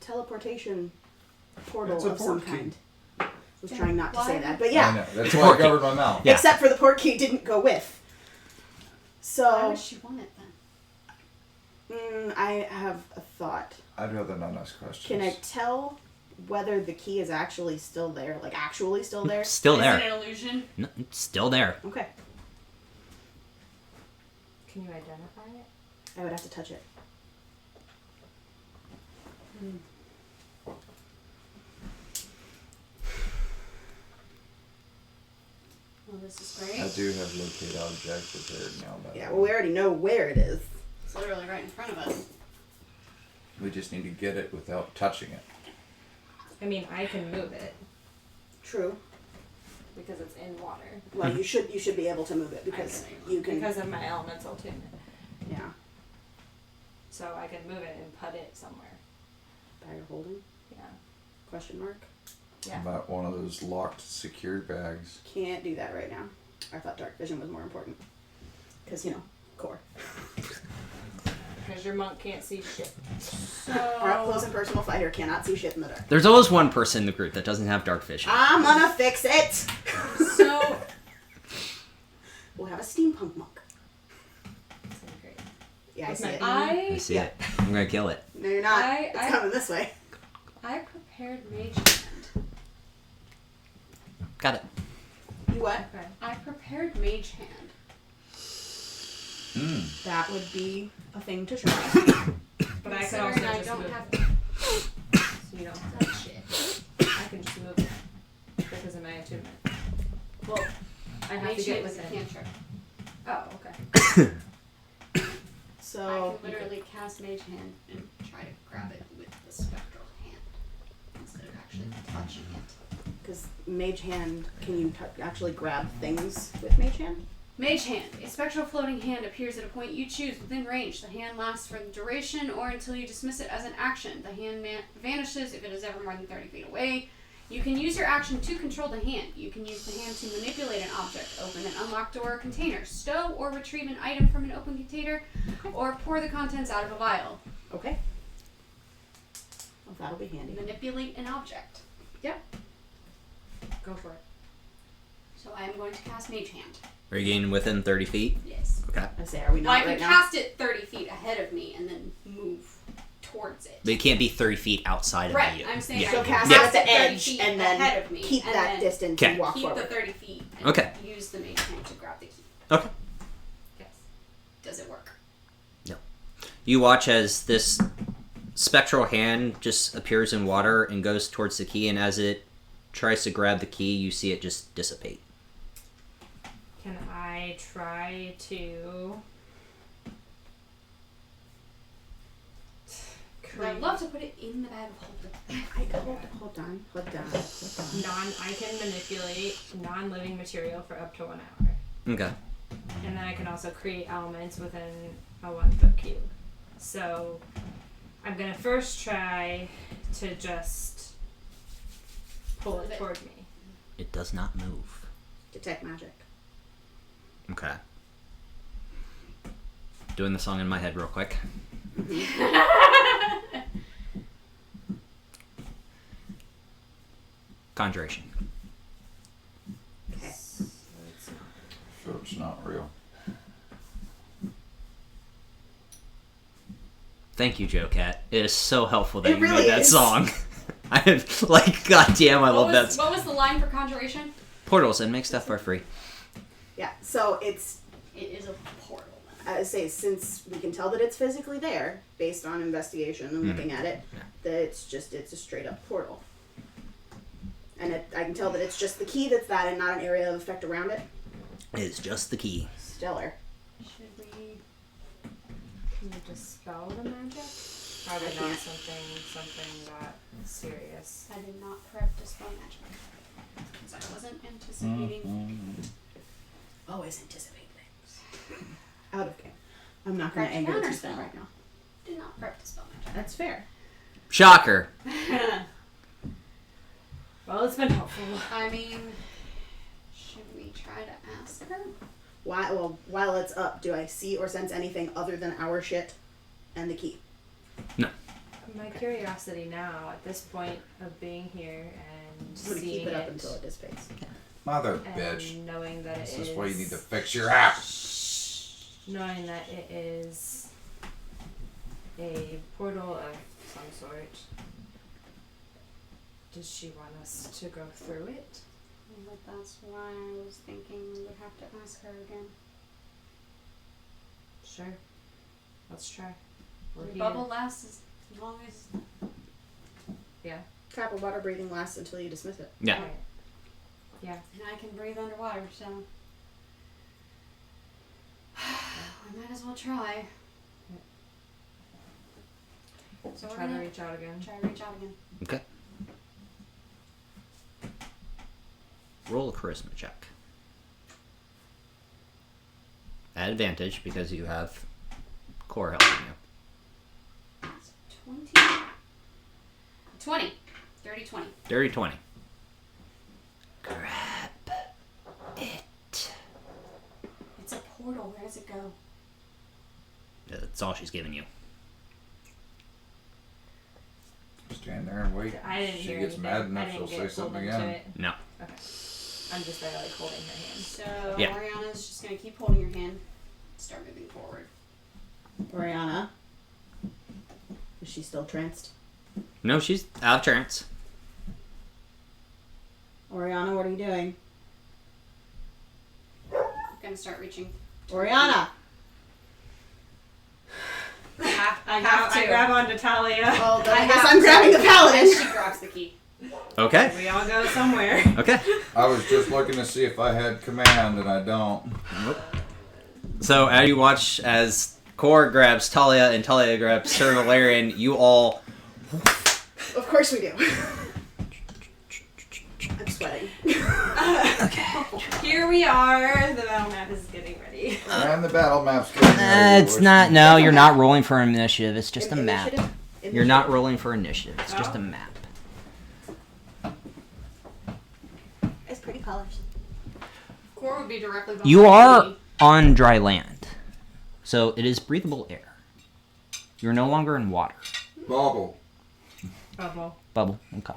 teleportation portal It's a of some port key. kind. I was trying not to say Why? that, but I yeah. know. That's The why I port key. covered my mouth. Yeah. Except for the port key didn't go with. Why So would she want it then? I have a thought. I'd rather not ask questions. Can I tell whether the key is actually still there? Like actually still there? Still Is there. it an illusion? No, it's still there. Okay. Can you identify it? I would have to touch it. Well, this is great. I do have locate object prepared now. By the Yeah, way. well, we already know where it is. It's literally right in front of us. We just need to get it without touching it. I mean, I can move it True. because it's in water. Well, you should be able to move it because you can. Because of my elemental attunement. Yeah. So I can move it and put it somewhere. Bag of holding? Yeah. Question mark. Yeah. About one of those locked, secured bags. Can't do that right now. I thought dark vision was more important. Because, core. Because your monk can't see shit. Our up close and personal fighter cannot see shit in the dark. There's always one person in the group that doesn't have dark vision. I'm gonna fix it! So, We'll have a steampunk monk. It's gonna be great. Yeah, I see it. I I see it. I'm gonna kill it. No, you're not. I- It's I- coming this way. prepared mage hand. Got it. You what? Okay. I prepared mage hand. That would be a thing to try. But I could Considering also I just don't move have it. So you don't touch it. I can just move it because of my attunement. Well, I have mage to get hand is a within. cantrip. Oh, okay. So, I can literally cast mage hand and try to grab it with the spectral hand instead of actually touching it. because mage hand, can you actually grab things with mage hand? Mage hand. A spectral floating hand appears at a point you choose within range. The hand lasts for the duration or until you dismiss it as an action. The hand vanishes if it is ever more than 30 feet away. You can use your action to control the hand. You can use the hand to manipulate an object, open an unlocked door or container, stow or retrieve an item from an open container, or pour the contents out of a vial. Okay. Well, that'll be handy. Manipulate an object. Go for it. So I am going to cast mage hand. Are you getting within 30 feet? Yes. Okay. I say, are we Well, I not can right now? cast it 30 feet ahead of me and then move towards it. But it can't be 30 feet outside of Right, you. I'm saying Yeah. I So can cast Yeah. it at the 30 edge feet and ahead then of me, keep and that then distance Okay. and walk keep forward. the 30 feet and Okay. use the mage hand to grab the key. Okay. Yes. Does it work? You watch as this spectral hand just appears in water and goes towards the key, and as it tries to grab the key, you see it just dissipate. Can I try to I'd love to put it in the bag of holding. Hold on. I can manipulate non-living material for up to 1 hour. Okay. And then I can also create elements within a 1 foot cube. So I'm gonna first try to just pull Move it it. toward me. It does not move. Detect magic. Okay. Doing the song in my head real quick. Conjuration. Okay. So it's not real. Thank you, Joe Cat. It is so helpful that It you really made that is. song. I have, goddamn, I love that song. What was the line for conjuration? Portals and make stuff for free. Yeah, so It is a portal. I would say, since we can tell that it's physically there, based on investigation and looking at it, that it's a straight up portal. And I can tell that it's just the key that's that and not an area of effect around it. It is just the key. Stellar. Should we? Can you dispel the magic? Probably I not can't. something that serious. I did not prep dispel magic because I wasn't anticipating. Always anticipate things. Out of game. I'm not going to Correct anger the counter system spell. right now. Did not prep dispel magic. That's fair. Shocker. Well, it's been helpful. I mean, should we try to ask her? while it's up, do I see or sense anything other than our shit and the key? No. My curiosity now, at this point of being here and I'm gonna seeing keep it up until it dissipates. Mother and bitch. knowing that This it is is why you need to fix your house. knowing that it is a portal of some sort. Does she want us to go through it? But that's why I was thinking we would have to ask her again. Sure. Let's try. We're The here. bubble lasts as long as. Yeah. Trap of water breathing lasts until you dismiss it. Yeah. Right. Yeah. And I can breathe underwater, so. I might as well try. So we're Try to gonna reach out again. try to reach out again. Okay. Roll a charisma check. At advantage because you have core helping you. 20. 30, 20. Dirty 20. Grab it. It's a portal. Where does it go? That's all she's giving you. Stand there and wait. I didn't She hear gets anything. mad I enough, didn't she'll get say pulled something into again. it. No. Okay. I'm just there, like, holding her hand. So Yeah. Orianna's just gonna keep holding your hand. Start moving forward. Orianna, is she still tranced? No, she's out of trance. Orianna, what are you doing? I'm gonna start reaching. Orianna! I have to. grab onto Talia. Well, then I I guess have I'm to. grabbing the And paladin. she grabs the key. Okay. We all go somewhere. Okay. I was just looking to see if I had command, and I don't. So as you watch as Core grabs Talia and Talia grabs Sir Valerian, you all Of course we do. I'm sweating. Here we are. The battle map is getting ready. And the battle map's getting ready, it's boys. not. No, you're not rolling for initiative. It's just a map. Initiative? You're not rolling for initiative. It's just a map. It's pretty polished. Core would be directly behind You are me. on dry land, so it is breathable air. You're no longer in water. Bobble. Bubble. Bubble. Okay.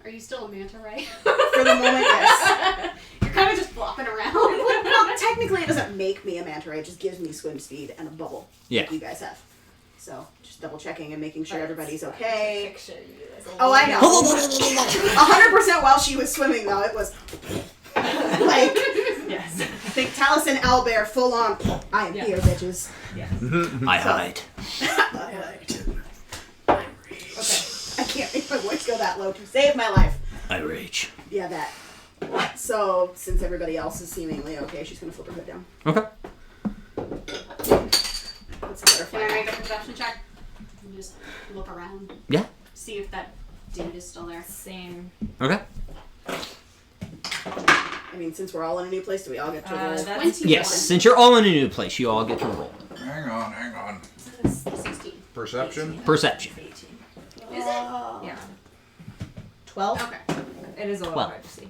Are you still a manta ray? For the moment, yes. You're kind of just flopping around. Well, technically it doesn't make me a manta ray, it just gives me swim speed and a bubble. Yeah. Like you guys have. So, just double checking and making sure But everybody's it's okay. picture you as a Oh, I know. little- 100% while she was swimming, though, it was like, Yes. I think Taliesin Owlbear full on, I am Yeah. here, bitches. Yes. I hide. Okay. I can't make my voice go that low to save my life. I rage. Yeah, that. So, since everybody else is seemingly okay, she's gonna flip her hood down. Okay. That's a better Can I fight. make a perception check? And just look around. Yeah. See if that dude is still there. Same. Okay. I mean, since we're all in a new place, do we all get to roll? That's 21. Yes. Since you're all in a new place, you all get to roll. Hang on. 16. Perception? Perception. Is it? Yeah. 12? Okay. It is a little Well. hard to see.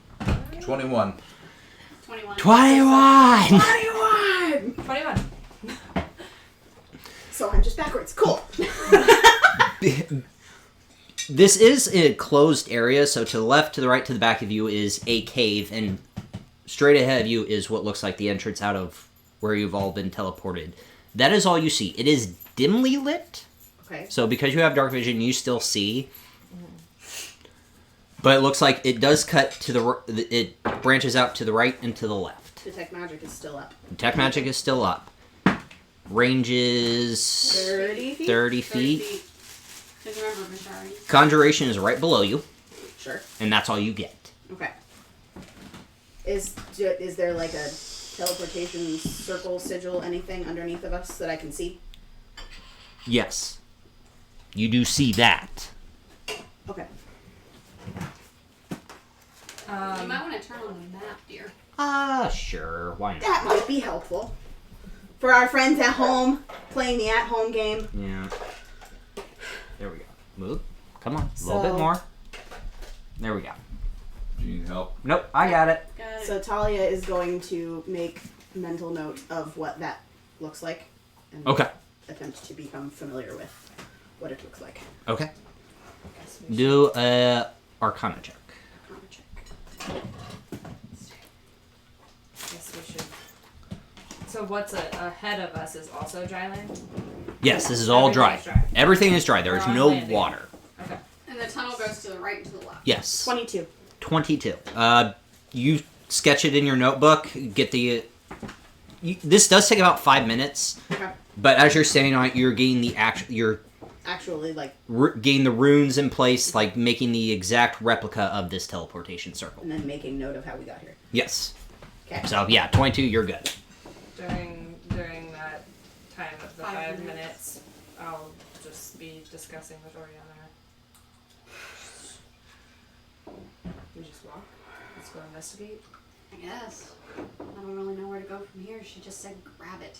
21. 21. 21! 21. So I'm just backwards. Cool. This is a closed area, so to the left, to the right, to the back of you is a cave, and straight ahead of you is what looks like the entrance out of where you've all been teleported. That is all you see. It is dimly lit, Okay. so because you have dark vision, you still see. But it looks like it does cut to it branches out to the right and to the left. Detect magic is still up. Tech magic is still up. Range is 30 feet? 30 feet. Because remember, Mishari. Conjuration is right below you, Sure. and that's all you get. Okay. Is there like a teleportation circle, sigil, anything underneath of us that I can see? Yes. You do see that. Okay. You might want to turn on the map, dear. Sure. Why not? That might be helpful. For our friends at home, playing the at-home game. Yeah. There we go. Move. Come on. A little bit So- more. There we go. Do you need help? Nope. I got it. Got it. So Talia is going to make mental note of what that looks like. And Okay. attempt to become familiar with what it looks like. Okay. Guess we Do a Arcana check. should check. Guess we should. So what's ahead of us is also dry land? Yes, this is all dry. Everything's dry. Everything is dry. There is We're on no land again. water. Okay. And the tunnel goes to the right and to the left. Yes. 22. 22. You sketch it in your notebook. Get the. This does take about 5 minutes, Okay. but as you're standing on it, you're getting the Actually, like, getting the runes in place, like making the exact replica of this teleportation circle. and then making note of how we got here. Yes. Okay. So yeah, 22. You're good. During that time of the 5 5 minutes, I'll just be discussing with Orianna. We just walk. Let's go investigate. I guess. I don't really know where to go from here. She just said grab it.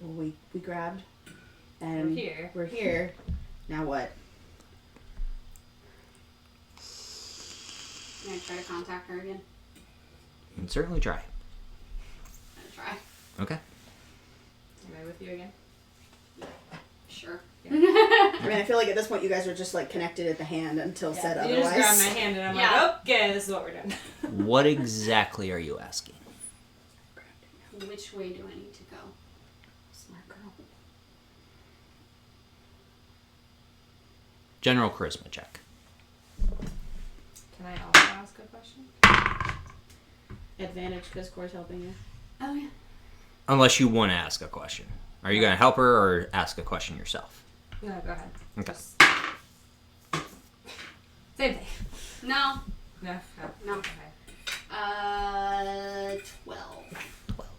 Well, we grabbed. And We're here. We're here. Now what? Can I try to contact her again? You can certainly try. I'm gonna try. Okay. Am I with you again? Sure. I mean, I feel like at this point you guys are just like connected at the hand until said You otherwise. just grab my hand and I'm Yeah. like, okay, this is what we're doing. What exactly are you asking? Which way do I need to go? Smart girl. General charisma check. Can I also ask a question? Advantage because Core's helping you. Oh yeah. Unless you want to ask a question. Are you going to help her or ask a question yourself? No, go ahead. Okay. Just... Same thing. No. No. No. Okay. 12. 12.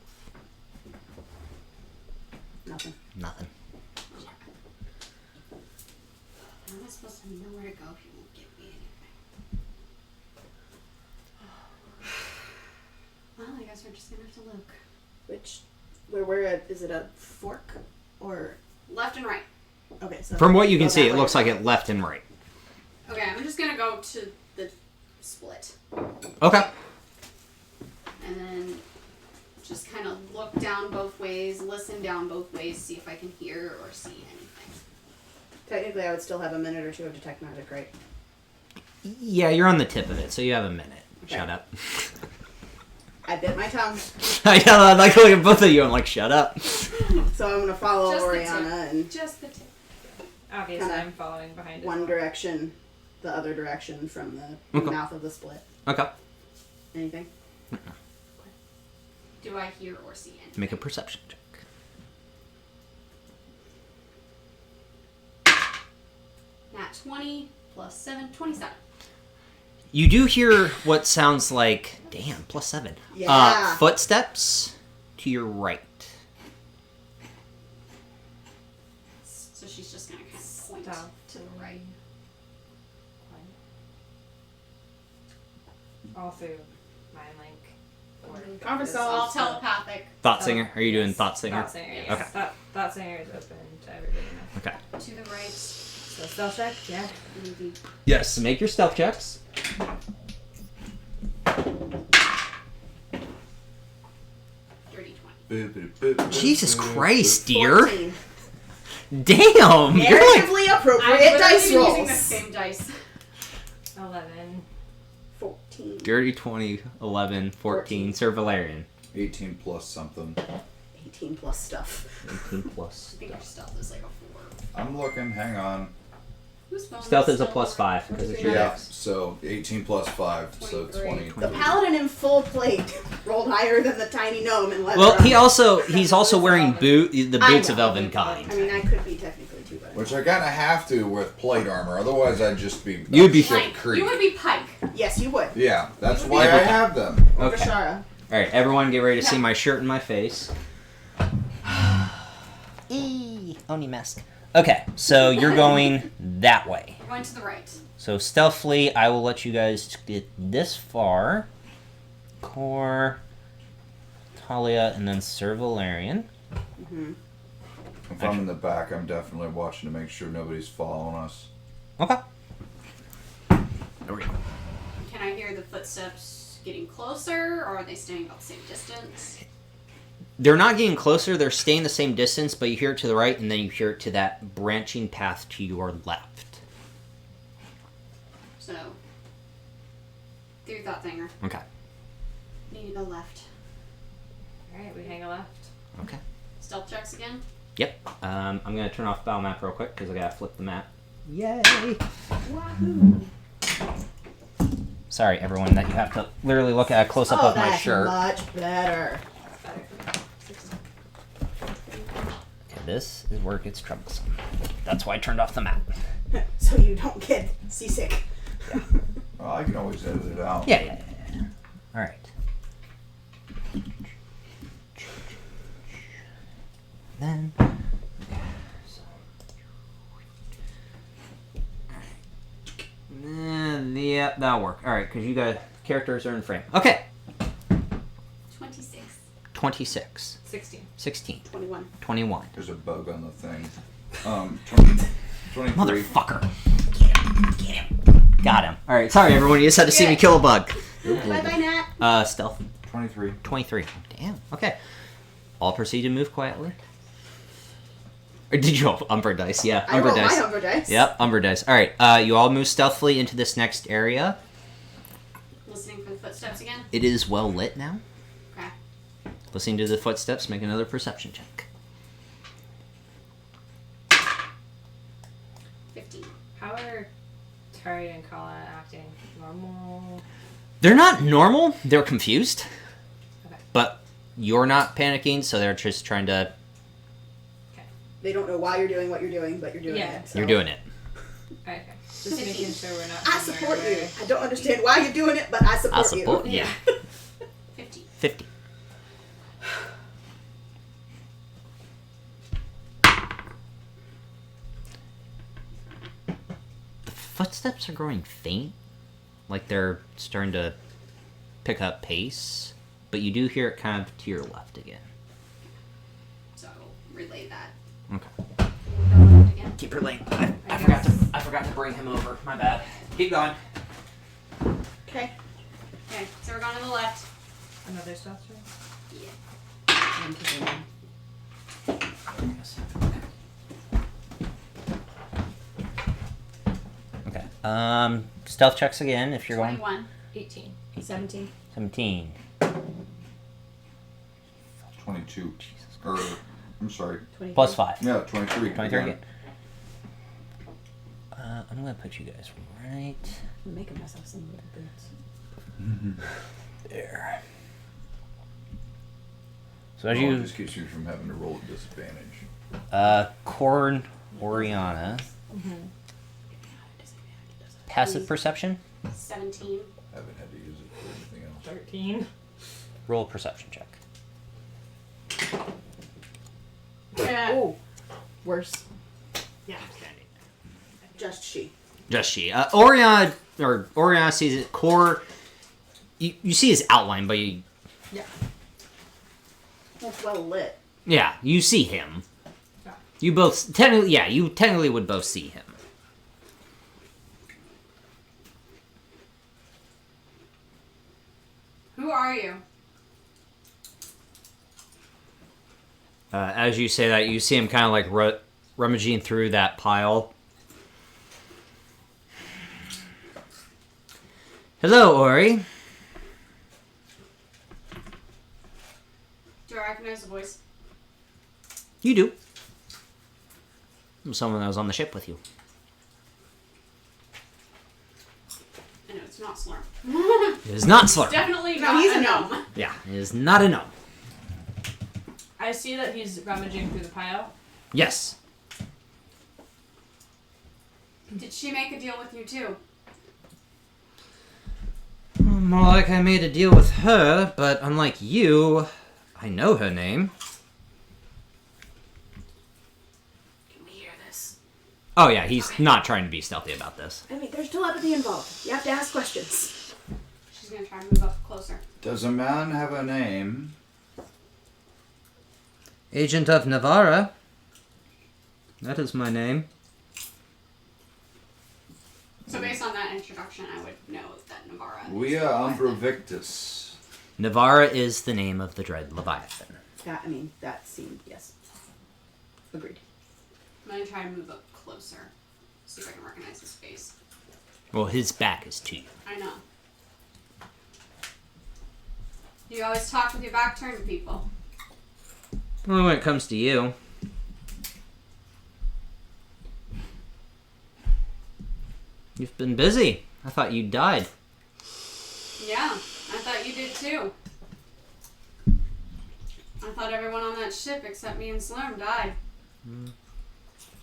Nothing. Nothing. How am I supposed to know where to go if you won't give me anything? Well, I guess we're just gonna have to look. Which, where we're at, is it a fork or? Left and right. Okay, so. From what you can go see, that it way. looks like it left and right. Okay, I'm just gonna go to the split. Okay. And then just kind of look down both ways, listen down both ways, see if I can hear or see anything. Technically, I would still have a minute or two of detect magic, right? Yeah, you're on the tip of it, so you have a minute. Okay. Shut up. I bit my tongue, I like to look at both of you and like, shut up. so I'm gonna follow Just the Orianna and Just the tip. Obviously, Kinda I'm following behind it. one direction, the other direction from the Okay. mouth of the split. Okay. Anything? Do I hear or see anything? Make a perception check. Nat 20 plus 7, 27. You do hear what sounds like, damn, +7. Yeah. Footsteps to your right. So she's just gonna kind of point Stop. to the right. All through mind link. Or Converse this- call. All telepathic Thought singer? Are you doing Yes. thought singer? Thought singer, yes. Okay. Thought singer is open to everybody now. Okay. to the right. So stealth check? Yeah. Maybe. Yes, make your stealth checks. Dirty 20. Jesus Christ, dear. 14. Damn! You're like Narratively appropriate dice using the rolls. same dice. 11. 14. dirty 20, 11, 14. Sir Valerian. 18 plus something. 18 plus stuff. 18 plus. I think your stealth is like a 4. I'm looking, hang on. Whose phone Stealth is a still +5 because it's your Yeah, dex. so 18 plus 5, so 23. 20. The paladin in full plate rolled higher than the tiny gnome in leather. Well, he's armor. also wearing the I boots of know. elven kind. I mean, I could be technically too, but Which I kinda have to with plate armor, otherwise I'd just be You'd be shit Pike. creep. You would be Pike. yes, you would. Yeah, that's You would why be I able to- have them. Over Okay. Shara. All right, everyone, get ready to see my shirt and my face. Oni mask. Okay, so you're going that way. We're going to the right. So stealthily, I will let you guys get this far. Core, Talia, and then Sir Valerian. Mm-hmm. If I'm in the back, I'm definitely watching to make sure nobody's following us. Okay. There we go. Can I hear the footsteps getting closer, or are they staying about the same distance? They're not getting closer, they're staying the same distance, but you hear it to the right, and then you hear it to that branching path to your left. So, through thought thinger. Okay. Need to go left. Alright, we hang a left. Okay. Stealth checks again. Yep. I'm going to turn off battle map real quick, because I got to flip the map. Yay! Wahoo! Sorry, everyone, that you have to literally look at a close-up of my that's shirt. much better. Better for me. 16. Okay, this is where it gets troublesome. That's why I turned off the map. So you don't get seasick. Well, I can always edit it out. Yeah. All right. Then. Yeah, that'll work. All right, because you guys characters are in frame. Okay. 26. 26. 16. 16. 21. 21. There's a bug on the thing. 20, 23. Motherfucker. Get him. Got him. All right. Sorry, everyone. You just had to see me kill a bug. Bye-bye, Nat. Stealth. 23. 23. Damn. Okay. All proceed to move quietly. Or did you roll Umbra dice? Yeah, I Umbra rolled dice. my Umbra dice. Yep, Umbra dice. All right. You all move stealthily into this next area. Listening for the footsteps again. It is well lit now. Okay. Listening to the footsteps, make another perception check. 15. How are Tari and Kala acting? Normal? They're not normal. They're confused. Okay. But you're not panicking, so they're just trying to... They don't know why you're doing what you're doing, but you're doing Yeah. it. So. You're doing it. Okay. Just making sure we're not I somewhere support you. where- I don't understand why you're doing it, but I support, I support you. yeah. 50. 50. The footsteps are growing faint. Like they're starting to pick up pace. But you do hear it kind of to your left again. So I will relay that. Okay. We'll go left again. Keep relaying. I I forgot to bring him over. My bad. Keep going. Okay. Okay, so we're going to the left. Another stealth check? Yeah. Okay. Stealth checks again if you're going. 21. 18. 17. 17. 22. Or, I'm sorry. 20. Plus 5. Yeah, 23. 23 again. again. I'm gonna put you guys right I'm making myself some little boots. there. So as It you, just keeps you from having to roll at disadvantage. Corn, Orianna, passive perception, 17. Haven't had to use it for anything else. 13. roll a perception check. Oh, worse. Yeah. Just she. Just she. Orianna sees it. Core, you see his outline, but you, Yeah. That's well lit. yeah, you see him. Yeah. You both technically would both see him. Who are you? As you say that, you see him kind of like rummaging through that pile. Hello, Ori. Do I recognize the voice? You do. I'm someone that was on the ship with you. I know it's not Slurm. It is not Slurm. Definitely No, not he's a gnome. Yeah, it is not a gnome. I see that he's rummaging through the pile. Yes. Did she make a deal with you too? More like I made a deal with her, but unlike you, I know her name. Can we hear this? Oh yeah, he's not trying to be stealthy about this. I mean, there's telepathy involved. You have to ask questions. She's gonna try to move up closer. Does a man have a name? Agent of Navarra. That is my name. So based on that introduction, I would know that Navarra. We are Umbra Victus. Navarra is the name of the Dread Leviathan. That seemed, yes. Agreed. I'm gonna try to move up closer, see if I can recognize his face. Well, his back is to you. I know. You always talk with your back turned to people. Only when it comes to you. You've been busy. I thought you died. Yeah, I thought you did too. I thought everyone on that ship except me and Slurm died.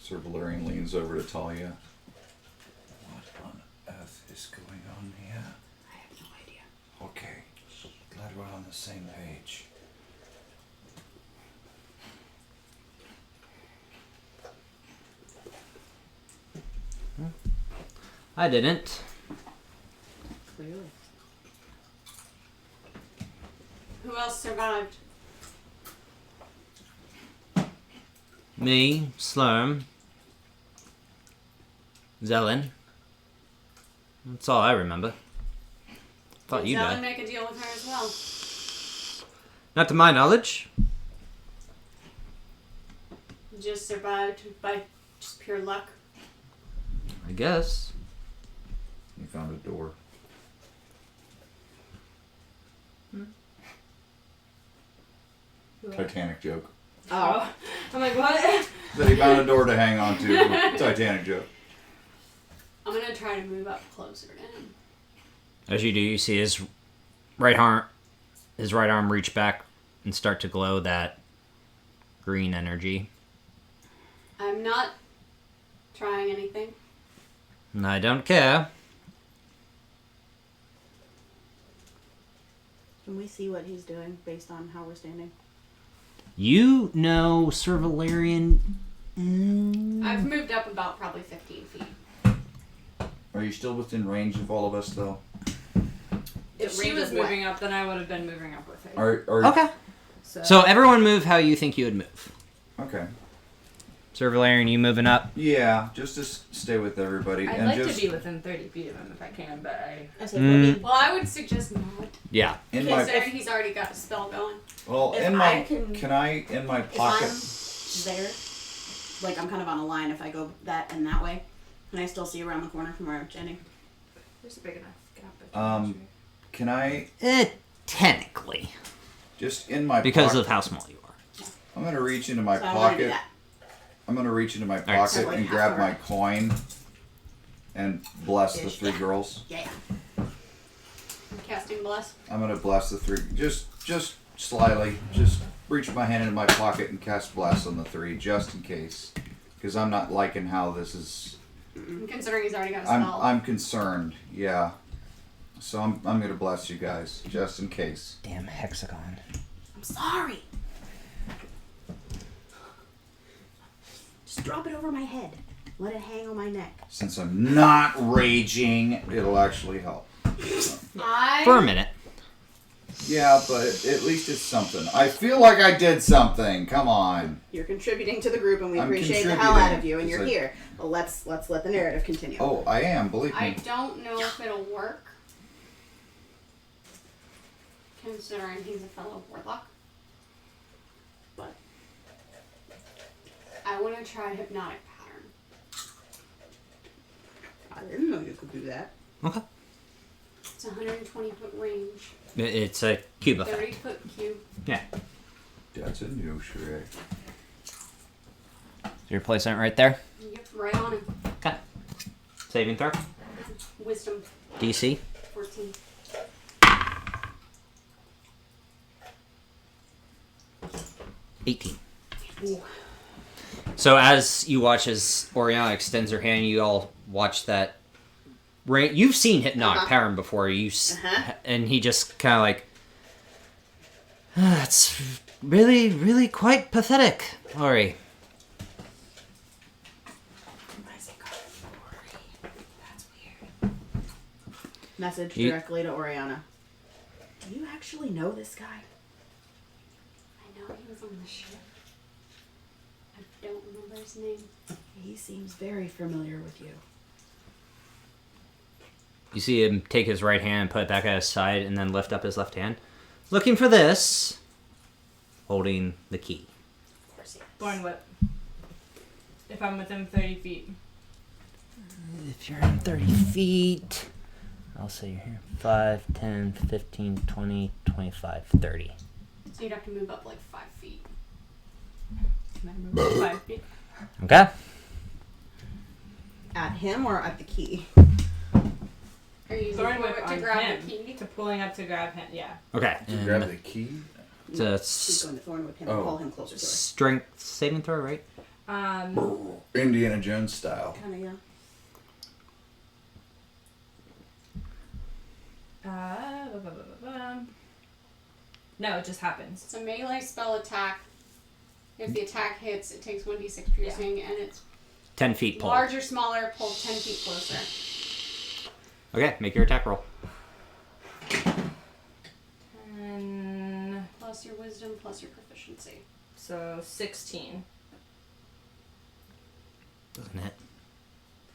Sir Valerian leans over to Talia. What on earth is going on here? I have no idea. Okay, glad we're on the same page. I didn't. Clearly. Who else survived? Me, Slurm, Zelen. That's all I remember. Thought Did you Zelen died. make a deal with her as well? Not to my knowledge. Just survived by just pure luck. I guess. You found a door. Titanic joke. Oh. I'm like, what? That he found a door to hang on to. Titanic joke. I'm gonna try to move up closer to him. As you do, you see his right arm reach back and start to glow that green energy. I'm not trying anything. And I don't care. Can we see what he's doing based on how we're standing? You know Sir Valerian. I've moved up about probably 15 feet. Are you still within range of all of us, though? If she was moving up, then I would have been moving up with her. Okay. So everyone move how you think you would move. Okay. Sir Valerian, you moving up? Yeah, just to stay with everybody. I'd and like just to be within 30 feet of him if I can, but I said, Well, I would suggest not. Yeah. in my Considering he's already got a spell going. well, If in my I can- I in my if pocket? I'm there, like I'm kind of on a line if I go that and that way, can I still see around the corner from where I'm standing? there's a big enough gap between us. Can I Technically. just in my Because pocket, of how small you are. I'm gonna reach into my So I want to do pocket. that. I'm gonna reach into my right, pocket so like and half grab my around. coin and bless the Ish, three yeah. girls. Yeah. I'm casting bless. I'm gonna bless the three. Just slyly. Just reach my hand into my pocket and cast bless on the three, just in case. Because I'm not liking how this is. Considering he's already got a spell. I'm concerned. Yeah. So I'm gonna bless you guys, just in case. Damn hexagon. I'm sorry. Just drop it over my head. Let it hang on my neck. Since I'm not raging, it'll actually help. For a minute. Yeah, but at least it's something. I feel like I did something. Come on. You're contributing to the group, and we I'm appreciate the hell out of contributing. you, and It's you're like- here. But let's let the narrative continue. Oh, I am. Believe I me. don't know if it'll work. Considering he's a fellow warlock. But I want to try hypnotic pattern. I didn't know you could do that. Okay. It's 120 foot range. It's a cube effect. 30 foot cube. Yeah. That's a new trick. So you're placing it right there? Yep, right on him. Okay. Saving throw. Wisdom DC. 14. Ooh. So as you watch as Orianna extends her hand, you all watch that. You've seen hypnotic pattern before. And he just kind of like, it's really, really quite pathetic, Ori. That's weird. Message directly to Orianna. Do you actually know this guy? I know he was on the ship. I don't remember his name. He seems very familiar with you. You see him take his right hand, put it back at his side, and then lift up his left hand. Looking for this. Holding the key. Of course, yes. Thorn whip. If I'm within 30 feet. If you're in 30 feet, I'll say you're here. 5, 10, 15, 20, 25, 30. So you'd have to move up like 5 feet. Can I move 5 feet? Okay. At him or at the key? Are you using Thorn Thorn whip whip on to grab him. the key? To pulling up to grab him, yeah. Okay. To grab the key? She's It's going to thorn whip him Oh. and pull him closer to her. strength saving throw, right? Indiana Jones style. Kinda, yeah. No, it just happens. It's a melee spell attack. If the attack hits, it takes 1d6 piercing, and it's 10 feet pull. large or smaller, pulled 10 feet closer. Okay, make your attack roll. 10, Plus your wisdom, plus your proficiency. so 16. Doesn't hit.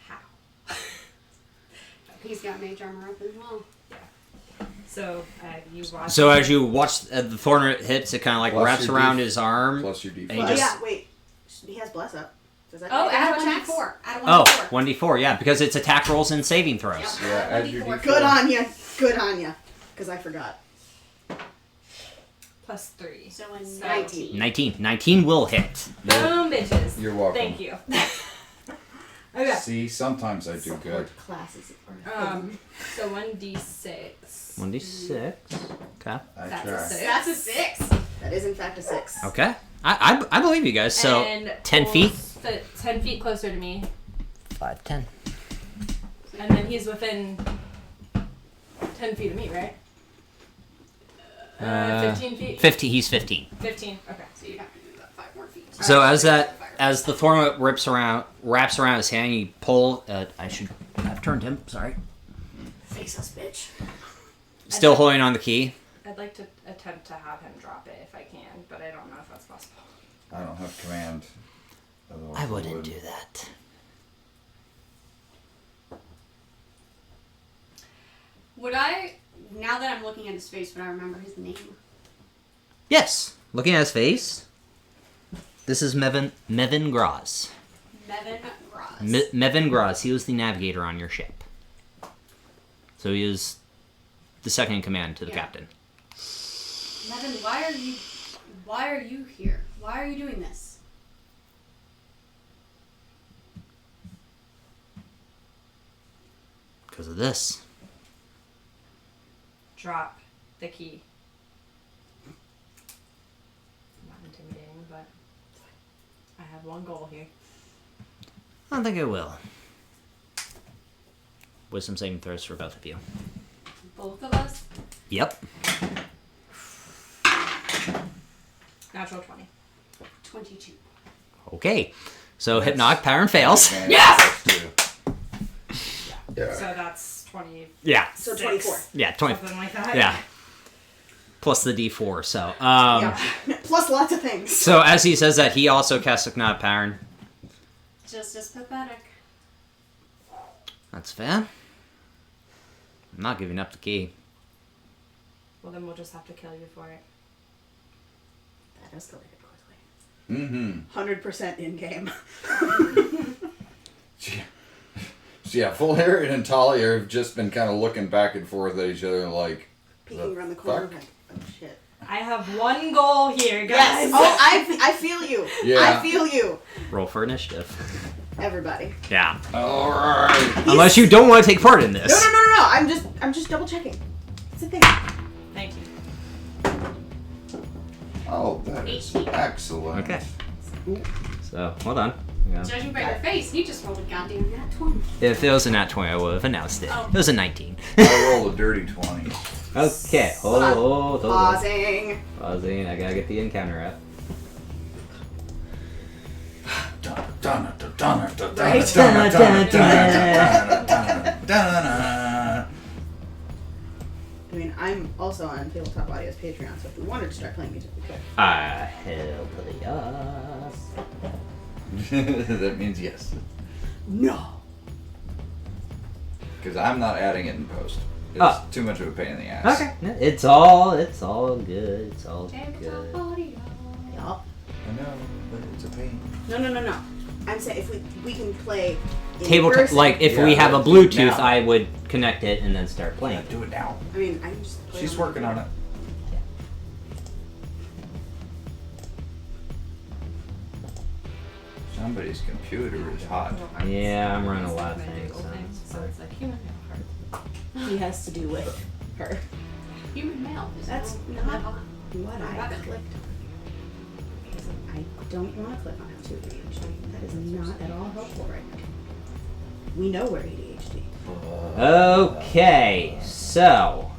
How? He's got mage armor up as well. So you watch. So as you watch the thorn hits, it kind of like Plus wraps your around D- his arm. Plus your D4. And Well, just- yeah, wait. He has bless up. Does that Oh, count add as a attacks? 1d4. Add a Oh, 1d4. 1d4, yeah, because it's attack rolls and saving throws. Yep. Yeah, add your 1d4. D4. Good on ya. Good on ya. Because I forgot. Plus 3. So a So- 19. 19. 19 will hit. Boom, bitches. You're welcome. Thank you. Okay. See, sometimes I do good. Support classes are So 1d6. 1d6. Okay. I That's try. a 6. That's a 6. That is in fact a 6. Okay. I believe you guys. So, and 10 feet? 10 feet closer to me. 5, 10. And then he's within 10 feet of me, right? 15 feet? 50, he's 15. 15, okay. So you'd have to move up 5 more feet. So as the thorn wraps around his hand, you pull. I should have turned him. Sorry. Face us, bitch. Still holding on the key. I'd like to attempt to have him drop it if I can, but I don't know if that's possible. I don't have command. Otherwise I wouldn't would. do that. Would I, now that I'm looking at his face, would I remember his name? Yes. Looking at his face. This is Mevin Graz. Mevin Graz. Mevin Graz. He was the navigator on your ship. So he is the second in command to the Yeah. captain. Mevin, why are you here? Why are you doing this? Because of this. Drop the key. Not intimidating, but I have one goal here. I don't think I will. Wisdom saving throws for both of you. Both of us? Yep. Natural 20. 22. Okay. So hypnotic pattern fails. Command Yes! plus 2. Yeah. So that's 20. Yeah. So 24. Yeah, 20. Something like that. Yeah. Plus the D4. So, Yeah. Plus lots of things. So as he says that, he also casts hypnotic pattern. Just as pathetic. That's fair. I'm not giving up the key. Well, then we'll just have to kill you for it. That escalated quickly. Mm-hmm. 100% in game. So yeah, Full Harriet and Talia have just been kind of looking back and forth at each other like... Peeking around the corner. fuck? Like, oh shit. I have one goal here, guys. Yes. Oh, I feel you. Yeah. I feel you. Roll for initiative. Everybody. Yeah. Alright. Unless you don't want to take part in this. No. I'm just double checking. It's a thing. Thank you. Oh, that is 18. excellent. Okay. So, hold on. Yeah. Judging by your face, he just rolled a goddamn nat 20. If it was a nat 20, I would have announced it. Oh. It was a 19. I rolled a dirty 20. Okay. Hold on. Pausing. Pausing. I gotta get the encounter up. I mean, I'm also on Tabletop Audio's Patreon, so if we wanted to start playing music, we could. Hell to the yes. That means yes. No. Because I'm not adding it in post. It's Oh. too much of a pain in the ass. Okay. It's all good. It's all Tabletop good. audio. Yup. I know, but it's a pain. No. I'm saying if we can play in Tabletop, person. like if Yeah, we have a but Bluetooth, now. I would connect it and then start playing. Do it now. I mean, I can just play She's my working on it. Somebody's computer is hot. Yeah, I'm running a lot of Magical things. So it's like human male heart. He has to do with her. Human male. Is That's no- not no- what I Rabbit. clicked on. Because I don't want to click on have 2 ADHD. That is not at all helpful right now. We know we're ADHD. Okay, so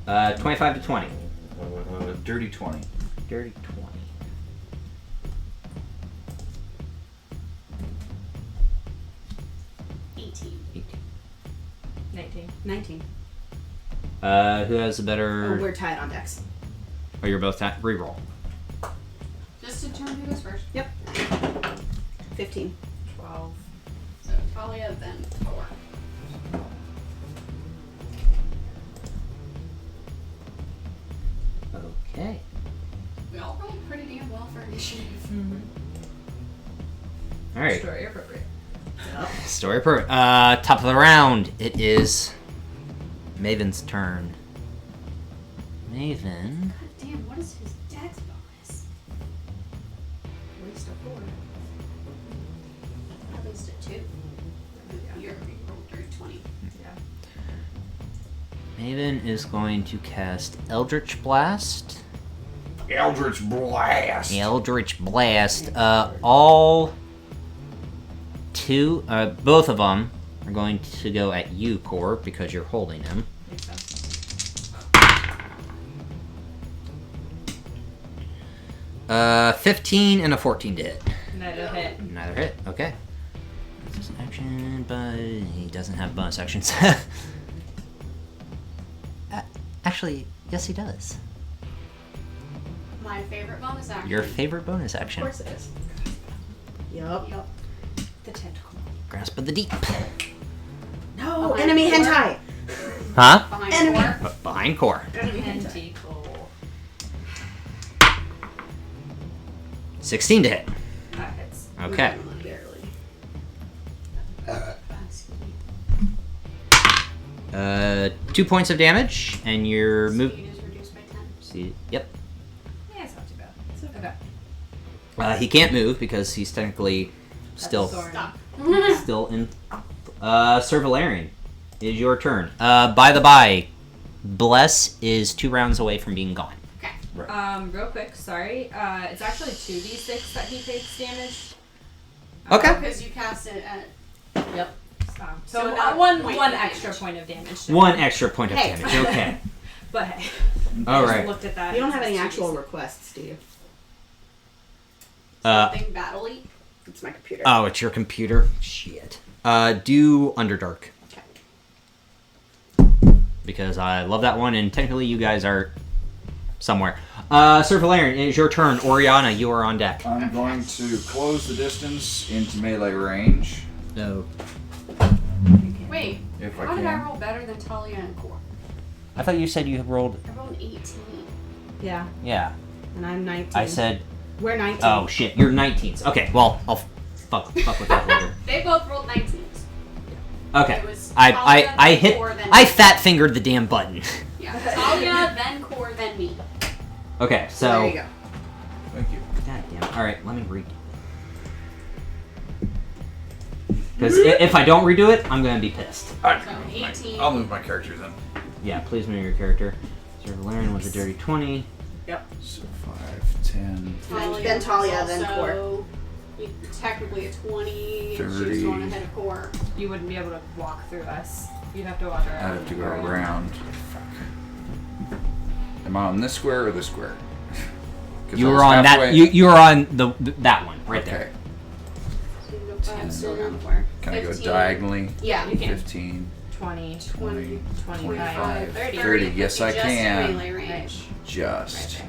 25 to 20. Dirty 20. Dirty 20. 18. 19. 19. Who has a Oh, better? we're tied on decks. Oh, you're both reroll. Just to determine who goes first. 15. 12. So Talia, then 4. Okay. We all rolled pretty damn well for initiative. All right. Story appropriate. Story per. Top of the round. It is Maven's turn. Maven. God damn, what is his dex bonus? At least a 4. At least a 2. You're rolled through 20. Yeah. Maven is going to cast Eldritch Blast. Eldritch Blast! Eldritch Blast. All two, both of them are going to go at you, Core, because you're holding him. Makes sense. 15 and a 14 to hit. Neither hit. Neither hit. Okay. That's his action, but he doesn't have bonus actions. Actually, yes, he does. My favorite bonus action. Your favorite bonus Of action. course it is. Yup. Yup. The tentacle. Grasp of the Deep. No! Behind Enemy the door. hentai! Huh? Behind Enemy. four. Behind Core. Enemy hentai. Tentacle. 16 to hit. That hits. Okay. Barely. Excuse me. 2 points of damage, and your move. Speed is reduced by 10. See, yep. Yeah, it's not too bad. Okay. He can't move because he's technically still That's Stop. still in. Sir Valerian, it is your turn. By the by, Bless is 2 rounds away from being gone. Real quick, sorry. It's actually 2d6 that he takes damage. Okay. Because you cast it at. Yep. So So not one point extra damage. point of damage. to One him. extra point of Hey. damage. Okay. But hey. All I just right. looked at that. You don't and have it any says actual 2d6. requests, do you? Something battle-y. It's my computer. Oh, it's your computer. Shit. Do Underdark. Okay. Because I love that one, and technically you guys are somewhere. Sir Valerian, it is your turn. Orianna, you are on deck. I'm going to close the distance into melee range. No. Wait, If how I did I can. roll better than Talia and Core? I thought you said you had rolled. I rolled an 18. Yeah, Yeah. and I'm 19. I said. We're 19. Oh shit, you're 19s. Okay, well I'll fuck with that later. They both rolled 19s. Okay. It was I Talia, hit. Core, then I me. fat fingered the damn button. Yeah, Talia, then Core, then me. Okay, so. There you go. Thank you. God damn. All right, let me redo. Because if I don't redo it, I'm gonna be pissed. Alright, So 18. I'll move my characters then. Yeah, please move your character. Sir Valerian with a dirty 20. So 5, 10, Then Talia, was then also technically a 20. and She was 30. going ahead of Core. You wouldn't be able to walk through us. You'd have to walk around. I'd have to go around. Fuck. Am I on this square or this square? 'Cause You I were was on that. halfway- You were on that one right Okay. there. So you can go 10. 5, still around the corner. Can I go 15. diagonally? Yeah, You can. 15, 20, 20, 25, 30. 30. Yes, I just can. melee range. Right. Just. Right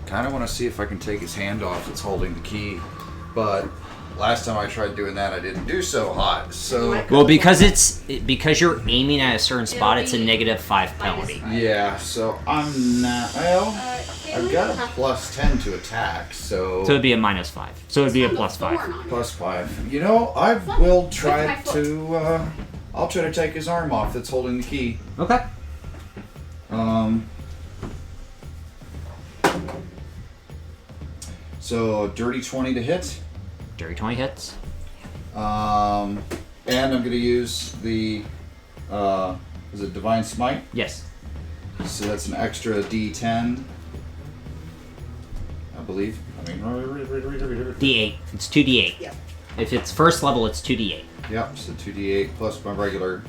Kind of want to see if I can take his hand off that's holding the key, but last time I tried doing that, I didn't do so hot. So Well, because you're aiming at a certain spot, it's a -5 penalty. yeah, so I'm not. Well, I've got a +10 to attack, so. So it'd be a -5. So it'd be a +5. +5. You know, I will try to. I'll try to take his arm off that's holding the key. Okay. So dirty 20 to hit. Dirty 20 hits. And I'm gonna use the. Is it Divine Smite? Yes. So that's an extra D10. I believe. D8. It's 2d8. Yep. If it's first level, it's 2d8. Yep. So 2d8 plus my regular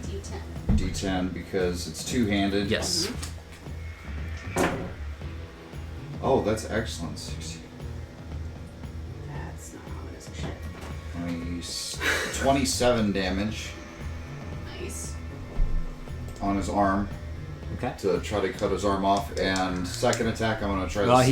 D10. D10 because it's two-handed. Yes. Oh, that's excellent. That's not ominous shit. 27 damage Nice. on his arm Okay. to try to cut his arm off. And second attack, I'm gonna try. Well, this.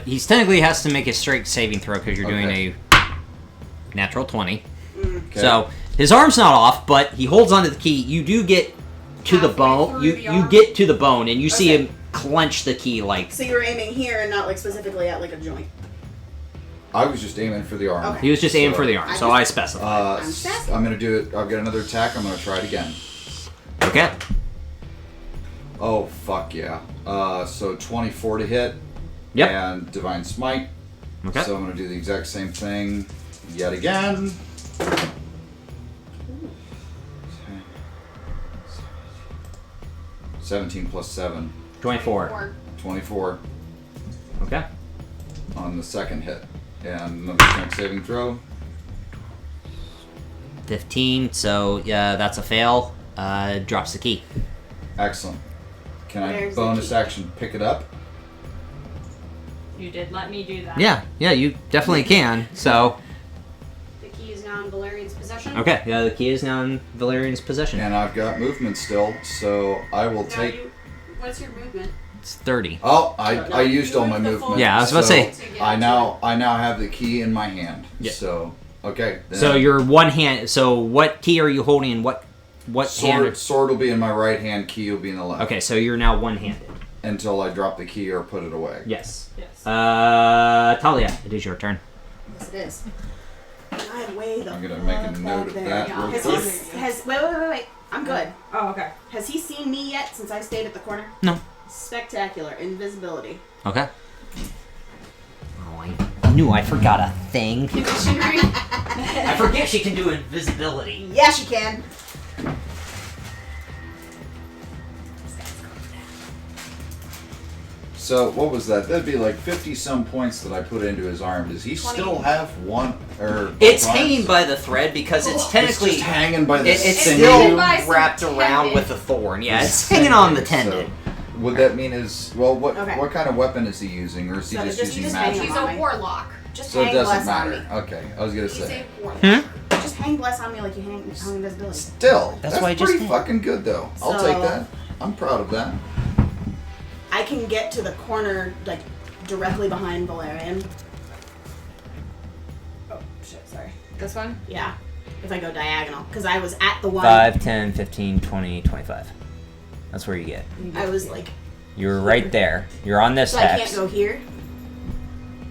he's technically has to make a straight saving throw because you're doing Okay. a natural 20. Okay. So his arm's not off, but he holds onto the key. You do get to the Halfway bone. through You the you arm? get to the bone, and you see Okay. him clench the key like So you were aiming here and not like specifically at like a joint. I was just aiming for the arm. Okay. he was just aiming So, for the arm. So I specified. I'm gonna do it. I've got another attack. I'm gonna try it again. Okay. Oh fuck yeah! So 24 to hit. Yep. And Divine Smite. Okay. So I'm gonna do the exact same thing yet again. 17 plus 7. 24. 24 Okay. on the second hit. And another strength saving throw. 15. So yeah, that's a fail. Drops the key. Excellent. Can I Where's the bonus key? action pick it up? You did let me do that. Yeah. Yeah. You definitely can. So The key is now in Valerian's possession. okay. Yeah. The key is now in Valerian's possession. And I've got movement still, so I will Now take. what's your movement? It's 30. Oh, No, I used all my You have the movement. full Yeah, I was about to say. to get I to now have the key in my hand. Yeah. So okay. then So you're one hand. So what key are you holding? And what hand? sword will be in my right hand. Key will be in the left. Okay. So you're now one-handed. Until I drop the key or put it away. Yes. Yes. Talia, it is your turn. Yes, it is. I way the I'm gonna make a fuck note back of there. that Yeah. real Has quick. he has wait. I'm good. Oh, okay. Has he seen me yet since I stayed at the corner? No. Spectacular invisibility. Okay. Oh, I knew I forgot a thing. Dictionary. I forget she can do invisibility. Yes, you can. So what was that? That'd be like 50 some points that I put into his arm. Does he 20. still have one or? It's both hanging arms? by the thread because it's technically It's just hanging by the. it's sinew. still hanging by some wrapped around tendon. with a thorn. Yeah, it's hanging on the So, tendon. would that mean is what Okay. what kind of weapon is he using, or is he So just just- using just magic? hang He's on. a warlock. Just So it hang doesn't bless on matter. me. Okay, I was gonna He's say. a warlock. Hmm? Just hang bless on me like you hang invisibility. Still, That's that's why I just pretty did. fucking good though. I'll So- take that. I'm proud of that. I can get to the corner like directly behind Valerian. Oh shit! Sorry. This one? Yeah. If I go diagonal, because I was at the one. 5, 10, 15, 20, 25. That's where you get. I was like, You're right there. You're on this so I can't hex. go here.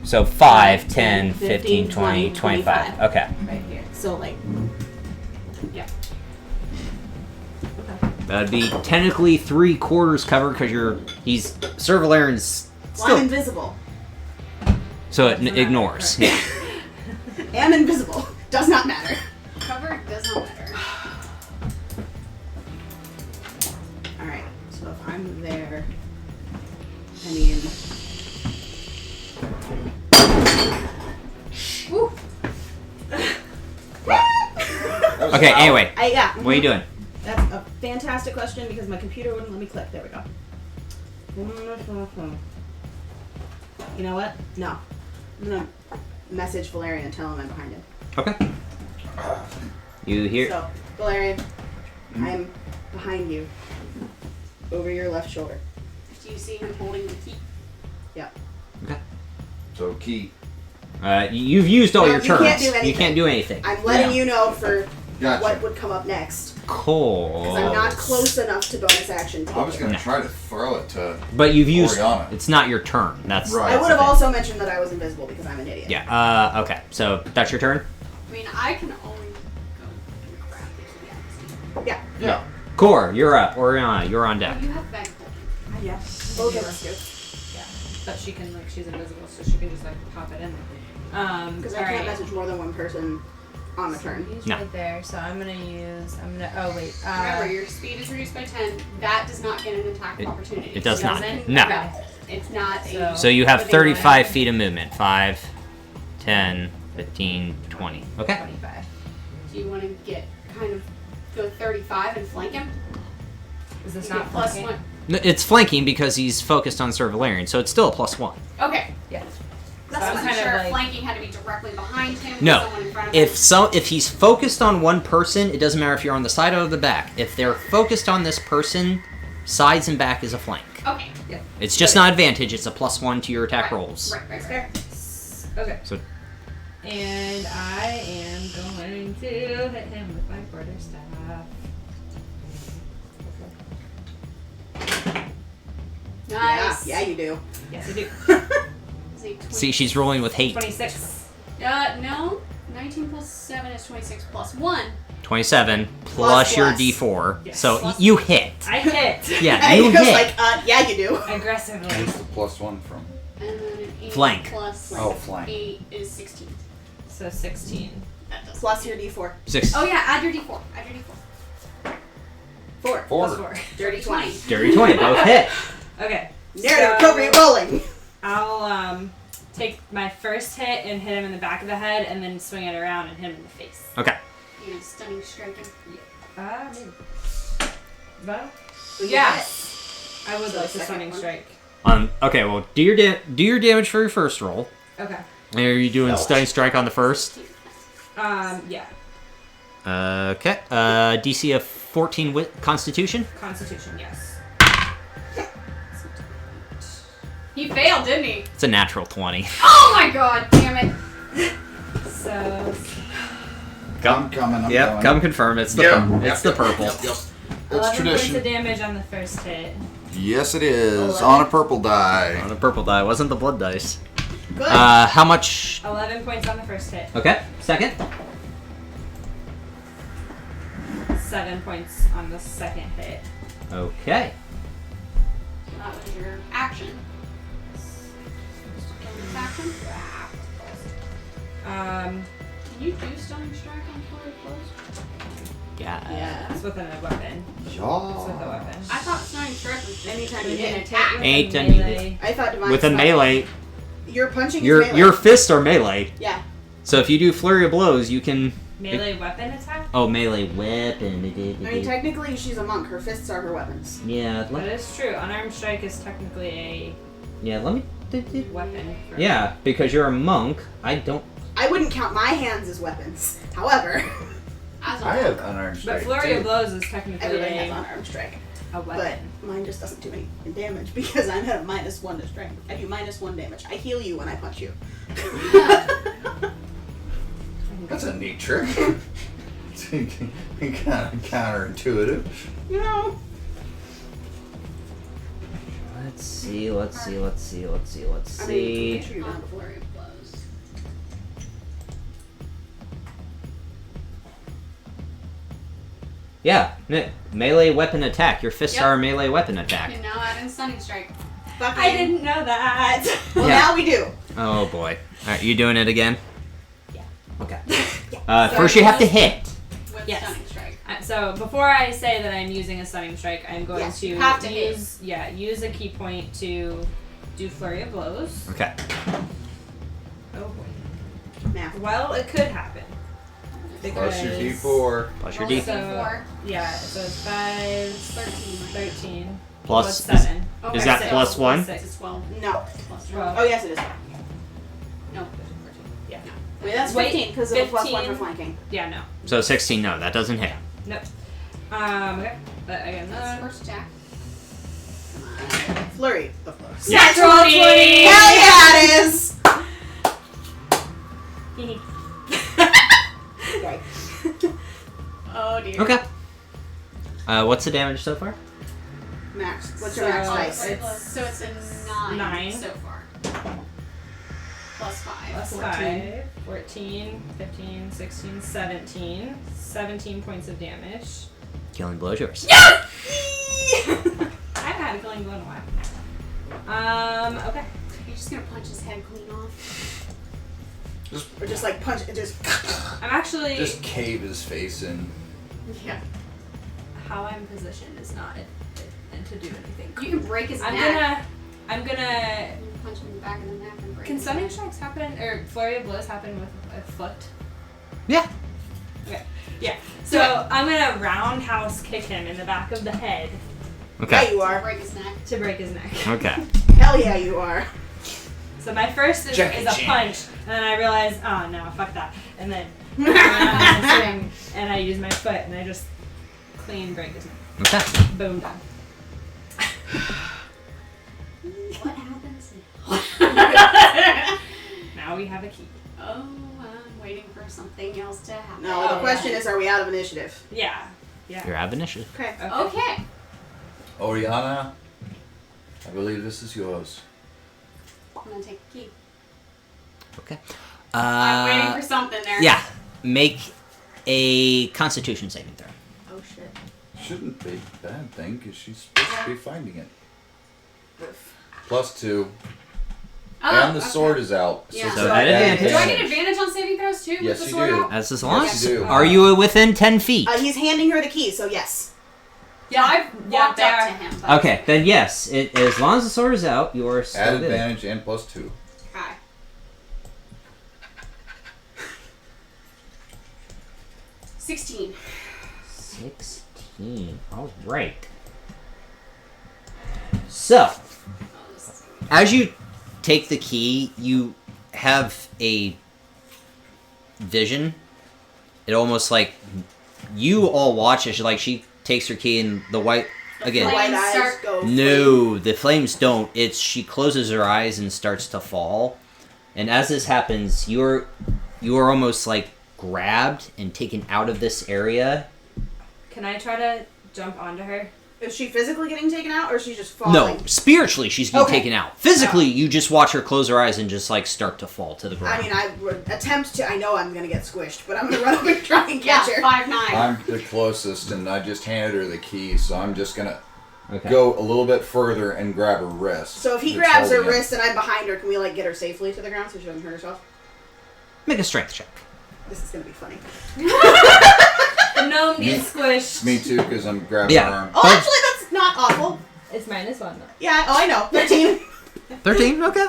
So 5, 10, 15, 20, 25. Okay. Right here. So like, Yeah. That'd be technically 3/4 cover because he's Sir Valerian's well, still, I'm invisible. so it Doesn't matter. ignores. Yeah. Am invisible. Does not matter. Cover does not matter. All right. So if I'm there, I mean. Woo. Okay. Anyway, Yeah. what are you doing? That's a fantastic question because my computer wouldn't let me click. There we go. You know what? No. I'm gonna message Valerian and tell him I'm behind him. Okay. You hear? So, Valerian, I'm behind you. Over your left shoulder. Do you see him holding the key? Yeah. Okay. So key. You've used all No, your you turns. can't do You anything. can't do anything. I'm letting you know for Gotcha. what would come up next. Cool. Because I'm not close enough to bonus action. To I was going No. to try to throw it to. But you've used. Orianna. It's not your turn. That's Right. I that's would the have thing. also mentioned that I was invisible because I'm an idiot. Yeah. Okay. So that's your turn. I mean, I can only go and grab the key. Yeah. Yeah. Core, you're up. Orianna, you're on deck. Oh, you have bag holding. Yeah. Both of us do. Yeah, but she can she's invisible, so she can just pop it in. Because I can't message more than one person on a turn. He's No. right there, so I'm gonna. Oh wait. Remember, your speed is reduced by 10. That does not get an attack It- opportunity. it does not. Doesn't? No. Okay. It's not a. So you have But they 35 want- feet of movement. 5, 10, 15, 20. Okay. 25. Do you want to get kind of go 35 and flank him? Is this You not get plus flanking? 1. No, it's flanking because he's focused on Sir Valerian, so it's still a +1. Okay. Yeah. That's So what I'm I'm kind of sure. like- Flanking had to be directly behind him. with No. Someone in front of him. If he's focused on one person, it doesn't matter if you're on the side or the back. If they're focused on this person, sides and back is a flank. Okay. It's just not advantage. It's a +1 to your attack Right. rolls. Right. Fair. Okay. So And I am going to hit him with my quarterstaff. Nice. Yeah, you do. Yes, I do. Is he 20? see, she's rolling with hate. 26. No. 19 plus 7 is 26 plus 1. 27 plus your plus. D4. Yes. So Plus- you hit. I hit. Yeah, And you he goes hit. like, yeah, you do. Aggressively. Where's the +1 from? And then an 8 Flank. plus Oh, flank. 8 is 16. So 16. That does. Plus your D4. 6. Oh yeah, add your D4. Add your D4. 4. Plus 4. Dirty 20. Dirty 20. Both hit. Okay. Narrative appropriate rolling. I'll take my first hit and hit him in the back of the head, and then swing it around and hit him in the face. Okay. You know, stunning striking. Maybe. Well, So you yes. I would So like the a second stunning one? strike. Okay. Well, do your damage for your first roll. Okay. Are you doing No. stunning strike on the first? Yeah. Okay. DC of 14 Constitution. Constitution, yes. He failed, didn't he? It's a natural 20. Oh my god, damn it. So I'm coming. I'm Yep. coming. Come confirm. It's the it's the purple. Yep. It's 11 points of tradition. damage on the first hit. Yes, it is 11. on a purple die. On a purple die. Wasn't the blood dice. Good. How much? 11 points on the first hit. Okay. Second. 7 points on the second hit. Okay. That was your action. Bonus action. Can you do stunning strike on fluid blows? Yeah. yeah. It's with a weapon. It's with a Yeah. weapon. I thought stunning strike was just Anytime when you hit an an attack. With Ain't a done you- melee. I thought divine With a Strike- melee, Your punching your is melee. your fists are melee. Yeah. So if you do flurry of blows, you can. Melee weapon attack? Oh, melee weapon. I mean, technically, she's a monk. Her fists are her weapons. Yeah. That is true. Unarmed strike is technically Yeah. Let me. a weapon. For Yeah, because you're a monk. I don't. I wouldn't count my hands as weapons. However, As a I have unarmed But strike flurry too. of blows is technically everybody has a unarmed strike. But weapon. mine just doesn't do any damage because I'm at a -1 to strength. I do -1 damage. I heal you when I punch you. That's a neat trick. Kind of counterintuitive. You know. Let's see. Let's see. Let's see. Let's see. Let's I mean, see. I'm sure you don't. flurry of blows. Yeah. Melee weapon attack. Your fists Yep. are a melee weapon You attack. can now add in stunning strike. Fucking. I didn't know that. Well, Yeah. now we do. Oh boy. All right, you doing it again? Yeah. Okay. Yeah. First, you have to hit. With Yes. stunning strike. So before I say that I'm using a stunning strike, I'm going Yes, to you have to hit. use a key point to do flurry of blows. Okay. Oh boy. Math. Well, it could happen. Plus your Because- D4. Plus your Roll D. a D4. Yeah, so it's 5, 13. 13. Plus- 7. Oh, Is that six. plus one? 6. It's 12. No. Plus 12. Oh yes, it is. No. Yeah. Wait, that's Wait, 15 because of a +1 for 15. flanking. Yeah, no. So 16. No, that doesn't hit. Nope. Okay. But again, That's first attack. Flurry of blows. Natural 20! Hell yeah, it is. Okay. Oh dear. Okay. What's the damage so far? Max. What's your max dice? It's a 9 so far. Plus 5. Plus 5. 14, 15, 16, 17. 17 points of damage. Killing blow is yours. I haven't had a killing blow in a while. Okay. You're just gonna punch his head clean off. Or just like punch it, just. I'm actually... Just cave his face in. Yeah. How I'm positioned is not and to do anything. You can break his I'm neck. gonna You can punch him in the back of the neck and break Can his stunning neck. strikes happen, or flurry of blows happen with a foot? Yeah. Okay. Yeah. So I'm gonna roundhouse kick him in the back of the head Yeah, Okay. you are. Break his neck. to break his neck. Okay. Hell yeah, you are. So my first is Jackie a Chan. punch, and then I realize, oh no, fuck that. And then I swing, and I use my foot, and I just clean break his neck. Okay. Boom, done. What happens Now we have a key. Oh, I'm waiting for something else to happen. No, the question is, are we out of initiative? Yeah. Yeah. You're ab initiative. Okay. Okay. Orianna, I believe this is yours. I'm gonna take the key. Okay. I'm waiting for something there. Yeah. Make a Constitution saving throw. Oh shit. Shouldn't be a bad thing because she's supposed to be finding it. +2. Oh, And the okay. sword is out. Yeah. So at advantage. Do I get advantage on saving throws too? Yes, with the you sword do. out? As long Yes, as you do. are you within 10 feet? He's handing her the key, so yes. Yeah, I've walked up there. to him. But Okay, then yes. As long as the sword is out, you are still Add good. advantage and +2. Okay. $16. 16. All right. So, Oh, this is as you take the key, you have a vision. It almost like you all watch as she takes her key and the white again. The white Flames eyes start- go. No, the flames don't. It's she closes her eyes and starts to fall. And as this happens, you are almost like grabbed and taken out of this area. Can I try to jump onto her? Is she physically getting taken out, or is she just falling? No, spiritually she's being Okay. taken out. Physically, you just watch her close her eyes and just start to fall to the ground. I mean, I would attempt to. I know I'm gonna get squished, but I'm gonna run up and try and Yeah, catch her. 5'9". I'm the closest, and I just handed her the key, so I'm just gonna Okay. go a little bit further and grab her wrist. So if he That's grabs her holding it. wrist and I'm behind her, can we get her safely to the ground so she doesn't hurt herself? Make a strength check. This is gonna be funny. The gnome gets squished. Me too, because I'm grabbing Yeah. her arm. Oh, But- actually, that's not awful. It's -1 though. Yeah. Oh, I know. 13. 13. Okay.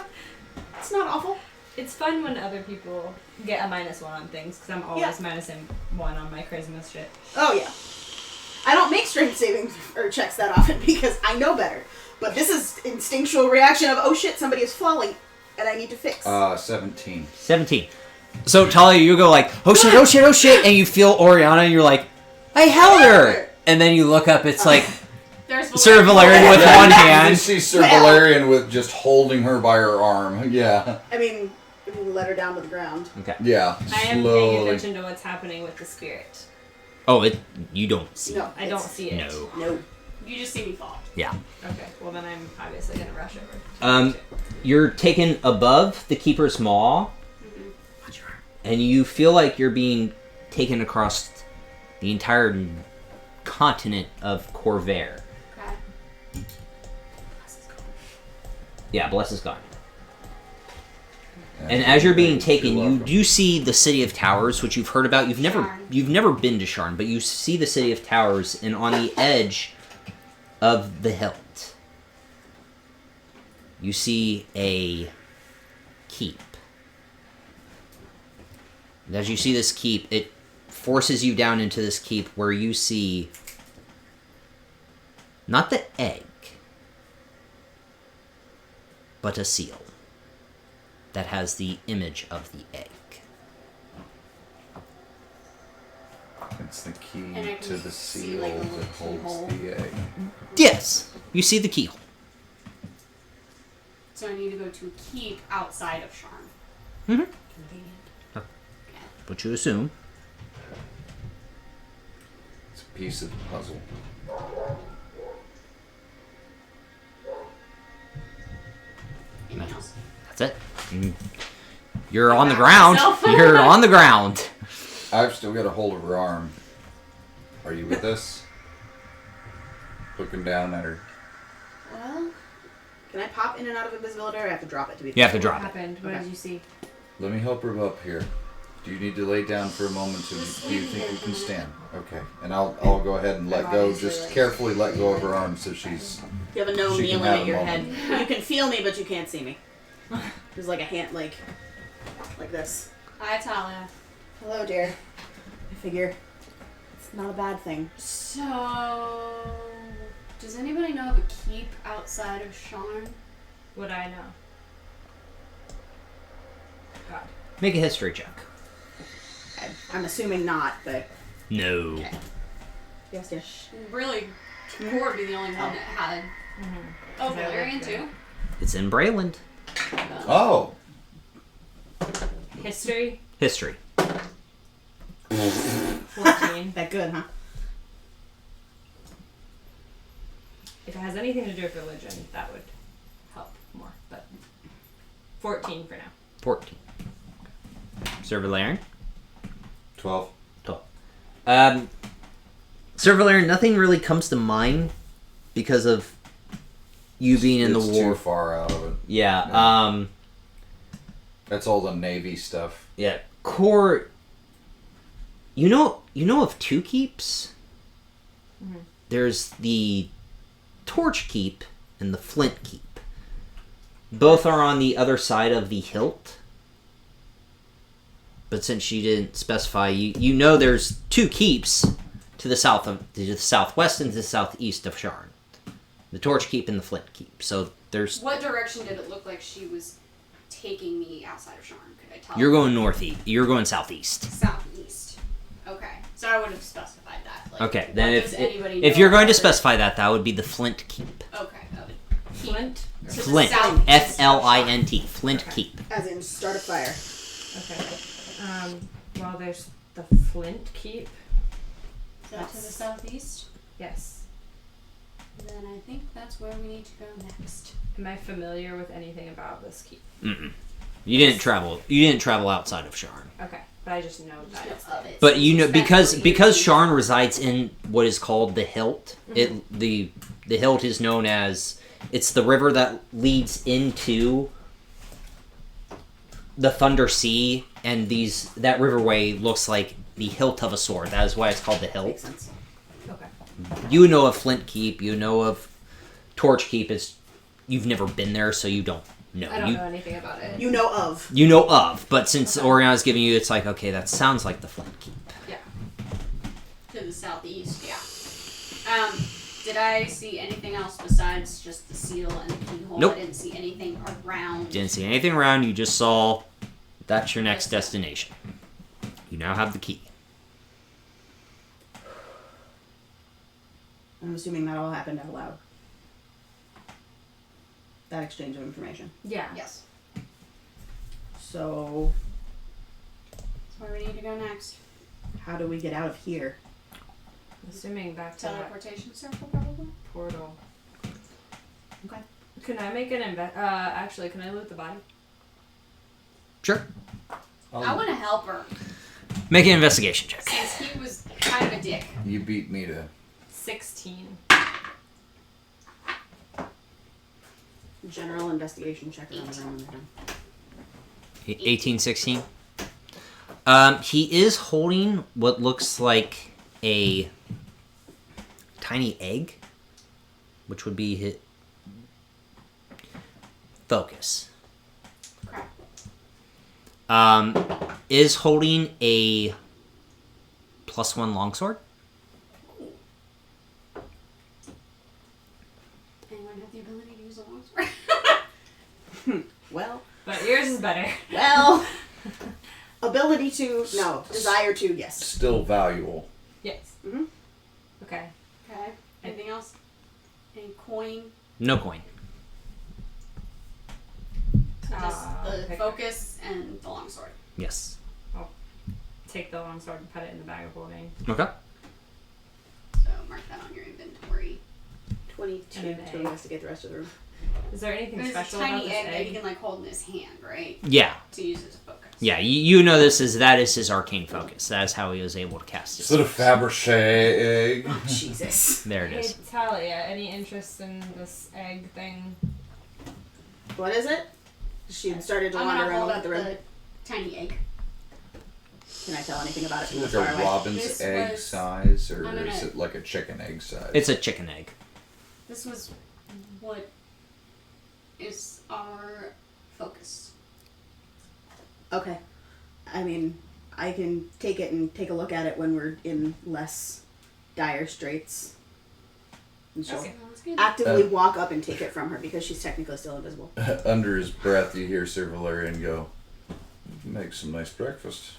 It's not awful. It's fun when other people get a -1 on things because I'm always Yeah. -1 on my charisma shit. Oh yeah. I don't make strength saving or checks that often because I know better. But this is instinctual reaction of oh shit, somebody is falling, and I need to fix. 17. 17. So Talia, you go oh shit, oh shit, oh shit, and you feel Orianna, and you're like, I held her. And then you look up, it's like There's Sir Valerian with Yeah, one You hand. see Sir Well. Valerian with just holding her by her arm. Yeah. I mean, we let her down to the ground. Okay. Yeah. I am paying Slowly. attention to what's happening with the spirit. Oh, you don't see. No, I don't it's- see it. No. No. You just see me fall. Yeah. Okay, well then I'm obviously gonna rush over. You're taken above the keeper's maw, and you feel like you're being taken across the entire continent of Corvair. Okay. Yeah, Bless is gone. And as you're being taken, you do see the City of Towers, which you've heard about. You've never been to Sharn, but you see the City of Towers, and on the edge of the hilt, you see a keep. And as you see this keep, it forces you down into this keep where you see not the egg, but a seal that has the image of the egg. It's the key And I can to the see, seal like, a that little holds keyhole. the egg. Yes, you see the keyhole. So I need to go to a keep outside of Sharn. Mm-hmm. what you assume. It's a piece of the puzzle. Anything else? That's it. You're I on the back ground. myself. You're on the ground. I've still got a hold of her arm. Are you with us? Looking down at her. Well, can I pop in and out of invisibility, or I have to drop it to be? You have to What drop it. happened? What Okay. did you see? Let me help her up here. Do you need to lay down for a moment? Do you think you can stand? Okay. And I'll go ahead and let go. Just carefully let go of her arm so she's... You have a gnome She can kneeling have at a your moment. head. You can feel me, but you can't see me. There's like a hand, like this. Hi, Talia. Hello, dear. I figure it's not a bad thing. So, does anybody know of a keep outside of Sharn? Would I know? God. Make a history check. I'm assuming not, but No. okay. Yes. Really, Core would be the only one that had. Oh, Is that Valerian what- too? It's in Brayland. Oh! History? History. 14. That good, huh? If it has anything to do with religion, that would help more. But 14 for now. 14. Sir Valerian? 12. 12. Sir Valerian, nothing really comes to mind because of you being in It's the war. too far out of it. Yeah. No. That's all the Navy stuff. Yeah. Core. You know of two keeps? Mhm. There's the Torch Keep and the Flint Keep. Both are on the other side of the hilt. But since you didn't specify, you know there's two keeps to the southwest and to the southeast of Sharn. The Torch Keep and the Flint Keep. So there's What direction did it look like she was taking me outside of Sharn? Could I tell? you're going northeast. You're going southeast. Southeast. Okay. So I would have specified that. Like, Okay, what then does anybody if know you're going to about specify that, that would be the Flint Keep. it? Okay. Flint? To the Flint. southeast of F-L-I-N-T. Flint Okay. Keep. As in start a fire. Okay. Well, there's the Flint Keep. Is that to the southeast? Yes. Then I think that's where we need to go next. Am I familiar with anything about this keep? Mm-mm. You didn't travel outside of Sharn. Okay. But I just know that it's Of it. But you know Spent because 40 because years. Sharn resides in what is called the Hilt. The Hilt is known as it's the river that leads into the Thunder Sea, and that riverway looks like the hilt of a sword. That is why it's called the Hilt. Makes sense. Okay. You know of Flint Keep. You know of Torch Keep. You've never been there, so you don't know. I don't know anything about it. You know of. You know of, but since Orianna's giving you, it's like, okay, that sounds like the Flint Keep. To the southeast, yeah. Did I see anything else besides just the seal and the keyhole? Nope. I didn't see anything around. Didn't see anything around. You just saw that's your next destination. You now have the key. I'm assuming that all happened out loud. That exchange of information. Yeah. Yes. So, That's where we need to go next. how do we get out of here? Assuming back to that Teleportation circle, probably? portal. Okay. Can I make an actually, can I loot the body? Sure. I want to help her, Make an investigation check. since he was kind of a dick. You beat me to... 16. General investigation check around the room. 1816. He is holding what looks like a tiny egg, which would be his focus. Crap. Is holding a +1 longsword. Anyone have the ability to use a longsword? Well, But yours is better. well, ability to, no, desire to, yes. Still valuable. Yes. Mhm. Okay. Okay. Anything else? Any coin? No coin. So just the okay. focus and the longsword. Yes. take the longsword and put it in the bag of holding. Okay. So mark that on your inventory. 22 And an to egg. investigate the rest of the room. Is there anything There's a special about tiny this egg that he egg? can like hold in his hand, right? Yeah. To use as a focus. Yeah, you know that is his arcane focus. That is how he was able to cast his Sort of spells. Fabergé egg. Oh, Jesus. There it Hey, is. Talia, any interest in this egg thing? What is it? She started to I'm wander gonna around hold with up the room. the tiny egg. Can I tell anything about it from Like this far a away? robin's This egg was- size, or I'm gonna- is it like a chicken egg size? It's a chicken egg. This was what is our focus. Okay. I mean, I can take it and take a look at it when we're in less dire straits. And she'll Okay, that's good. actively walk up and take it from her because she's technically still invisible. Under his breath, you hear Sir Valerian go, "Make some nice breakfast."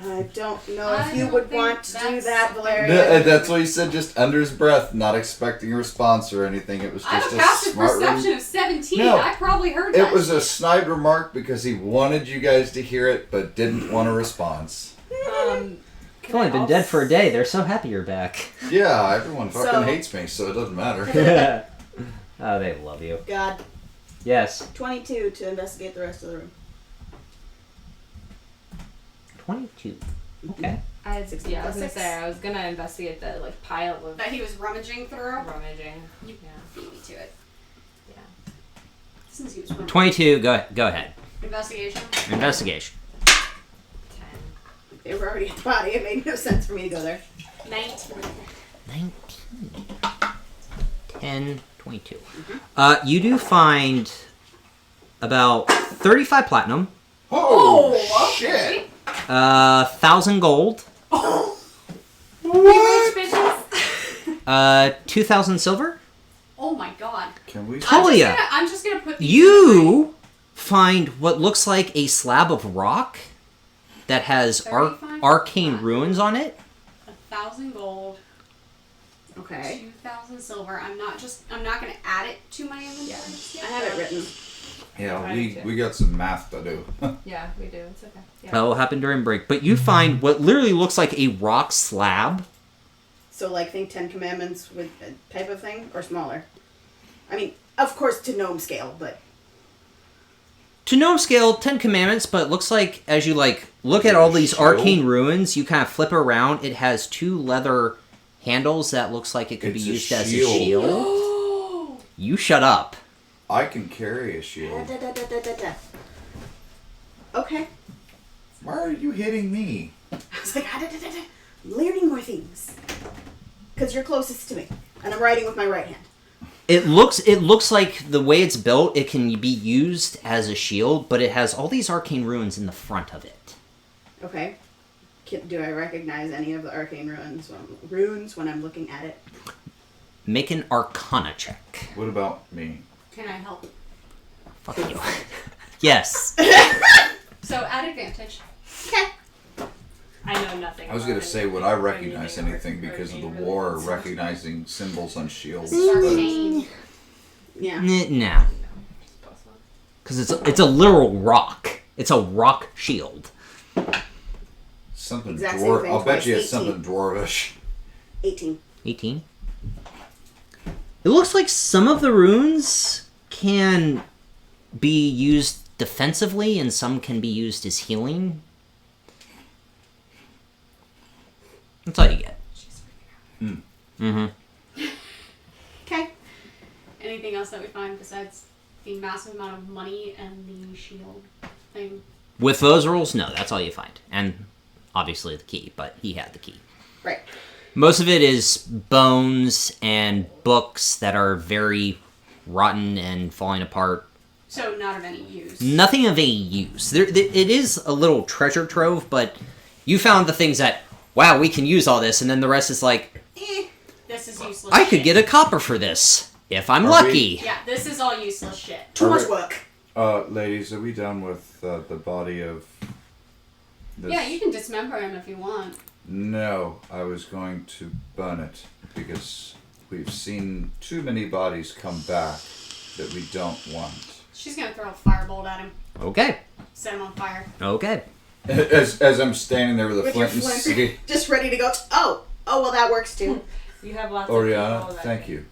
I don't know I if you don't would think want to do that's that, something- Valerian. That's what he said, just under his breath, not expecting a response or anything. It was I just have a a passive smart perception of 17. No. I probably heard that. It was a snide remark because he wanted you guys to hear it, but didn't want a response. I've only been dead for a day. They're so happy you're back. Yeah, everyone fucking So- hates me, so it doesn't matter. Oh, they love you. God. Yes. 22 to investigate the rest of the room. 22. Okay. I 16 yeah, I was plus gonna 6. say I was gonna investigate the like pile of that he was rummaging through. rummaging. Yeah. Beat me to it. Yeah. Since he was rummaging. 22. Go ahead. Investigation. Investigation. 10. They were already at the body. It made no sense for me to go there. 19. 19. 10, 22. You do find about 35 platinum, Oh, okay. shit! 1,000 gold, What? Rich bitches. 2,000 silver. Oh my god. Can we... Talia, I'm just gonna put these you find what looks like a slab of rock that has 35 arcane platinum. ruins on it. 1,000 gold. Okay. 2,000 silver. I'm not gonna add it to my inventory. I have it written. Yeah, I we do too. we got some math to do. Yeah, we do. It's okay. Yeah. That will happen during break. But you find what literally looks like a rock slab. So, like, think 10 Commandments with a type of thing, or smaller. I mean, of course, to gnome scale, but To gnome scale, 10 Commandments, but it looks like as you look at all these Shield? arcane ruins, you kind of flip it around. It has 2 leather handles that looks like it could It's be a used as a shield. shield. You shut up. I can carry a shield. Okay. Why are you hitting me? I was like, I'm learning more things. Because you're closest to me. And I'm writing with my right hand. It looks like the way it's built, it can be used as a shield, but it has all these arcane ruins in the front of it. Okay. Do I recognize any of the arcane runes when I'm looking at it? Make an Arcana check. What about me? Can I help? Fuck you. Yes. So at advantage. Okay. I know nothing. I was about gonna say, anything would I or recognize anything or because of the arcane war, ruins. recognizing symbols on shields? This is but- arcane. Yeah. Nah. Because it's a literal rock. It's a rock shield. Something Exact same dwarf. thing I'll bet twice, you it's 18. something dwarvish. 18. 18. It looks like some of the runes can be used defensively and some can be used as healing. That's all you get. Mm-hmm. Okay. Anything else that we find besides the massive amount of money and the shield thing? With those rules, no, that's all you find. And obviously the key, but he had the key. Right. Most of it is bones and books that are very rotten and falling apart. So not of any use. Nothing of any use. It is a little treasure trove, but you found the things that, wow, we can use all this, and then the rest is like, This is useless I could shit. get a copper for this, if I'm Are lucky. Yeah, this is all useless shit. Too All much right. work. Ladies, are we done with the body of this? Yeah, you can dismember him if you want. No, I was going to burn it because we've seen too many bodies come back that we don't want. She's gonna throw a firebolt at him. Okay, Set him on fire. okay. As I'm standing there with a With your flint and flint, stick. just ready to go. Oh, well, that works too. You have lots Orianna, of people. thank you.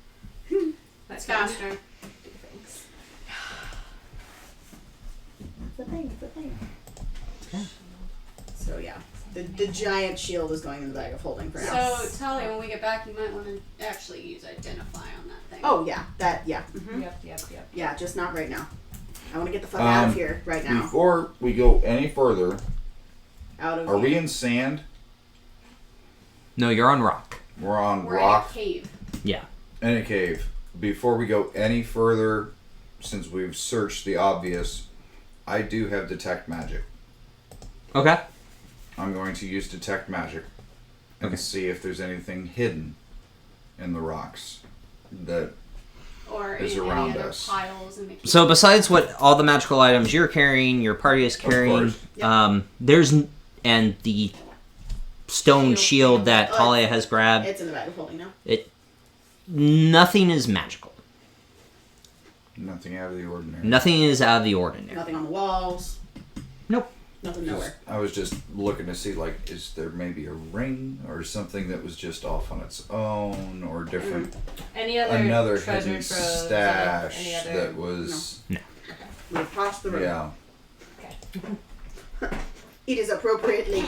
It's faster. Thanks. It's a thing. So yeah, the giant shield is going in the bag of holding for now. So, Talia, when we get back, you might want to actually use Identify on that thing. Oh yeah, yeah. Mhm. Yep. Yeah, just not right now. I want to get the fuck out of here right now. Before we go any further, Out of are we here. in sand? No, you're on rock. We're on We're rock in a cave. Yeah. in a cave. Before we go any further, since we've searched the obvious, I do have Detect Magic. Okay. I'm going to use Detect Magic and Okay. see if there's anything hidden in the rocks that Or Is in around any other us. piles in the cave. So besides what all the magical items you're carrying, your party is carrying, course. and the stone shield that Talia has grabbed, It's in the bag of holding now. nothing is magical. nothing out of the ordinary. Nothing is out of the ordinary. Nothing on the walls. Nope. Nothing nowhere. I was just looking to see, like, is there maybe a ring or something that was just off on its own or different? Any other Another treasure hidden troves? stash Any other? that was, We've crossed the room. yeah. Okay. It is appropriately.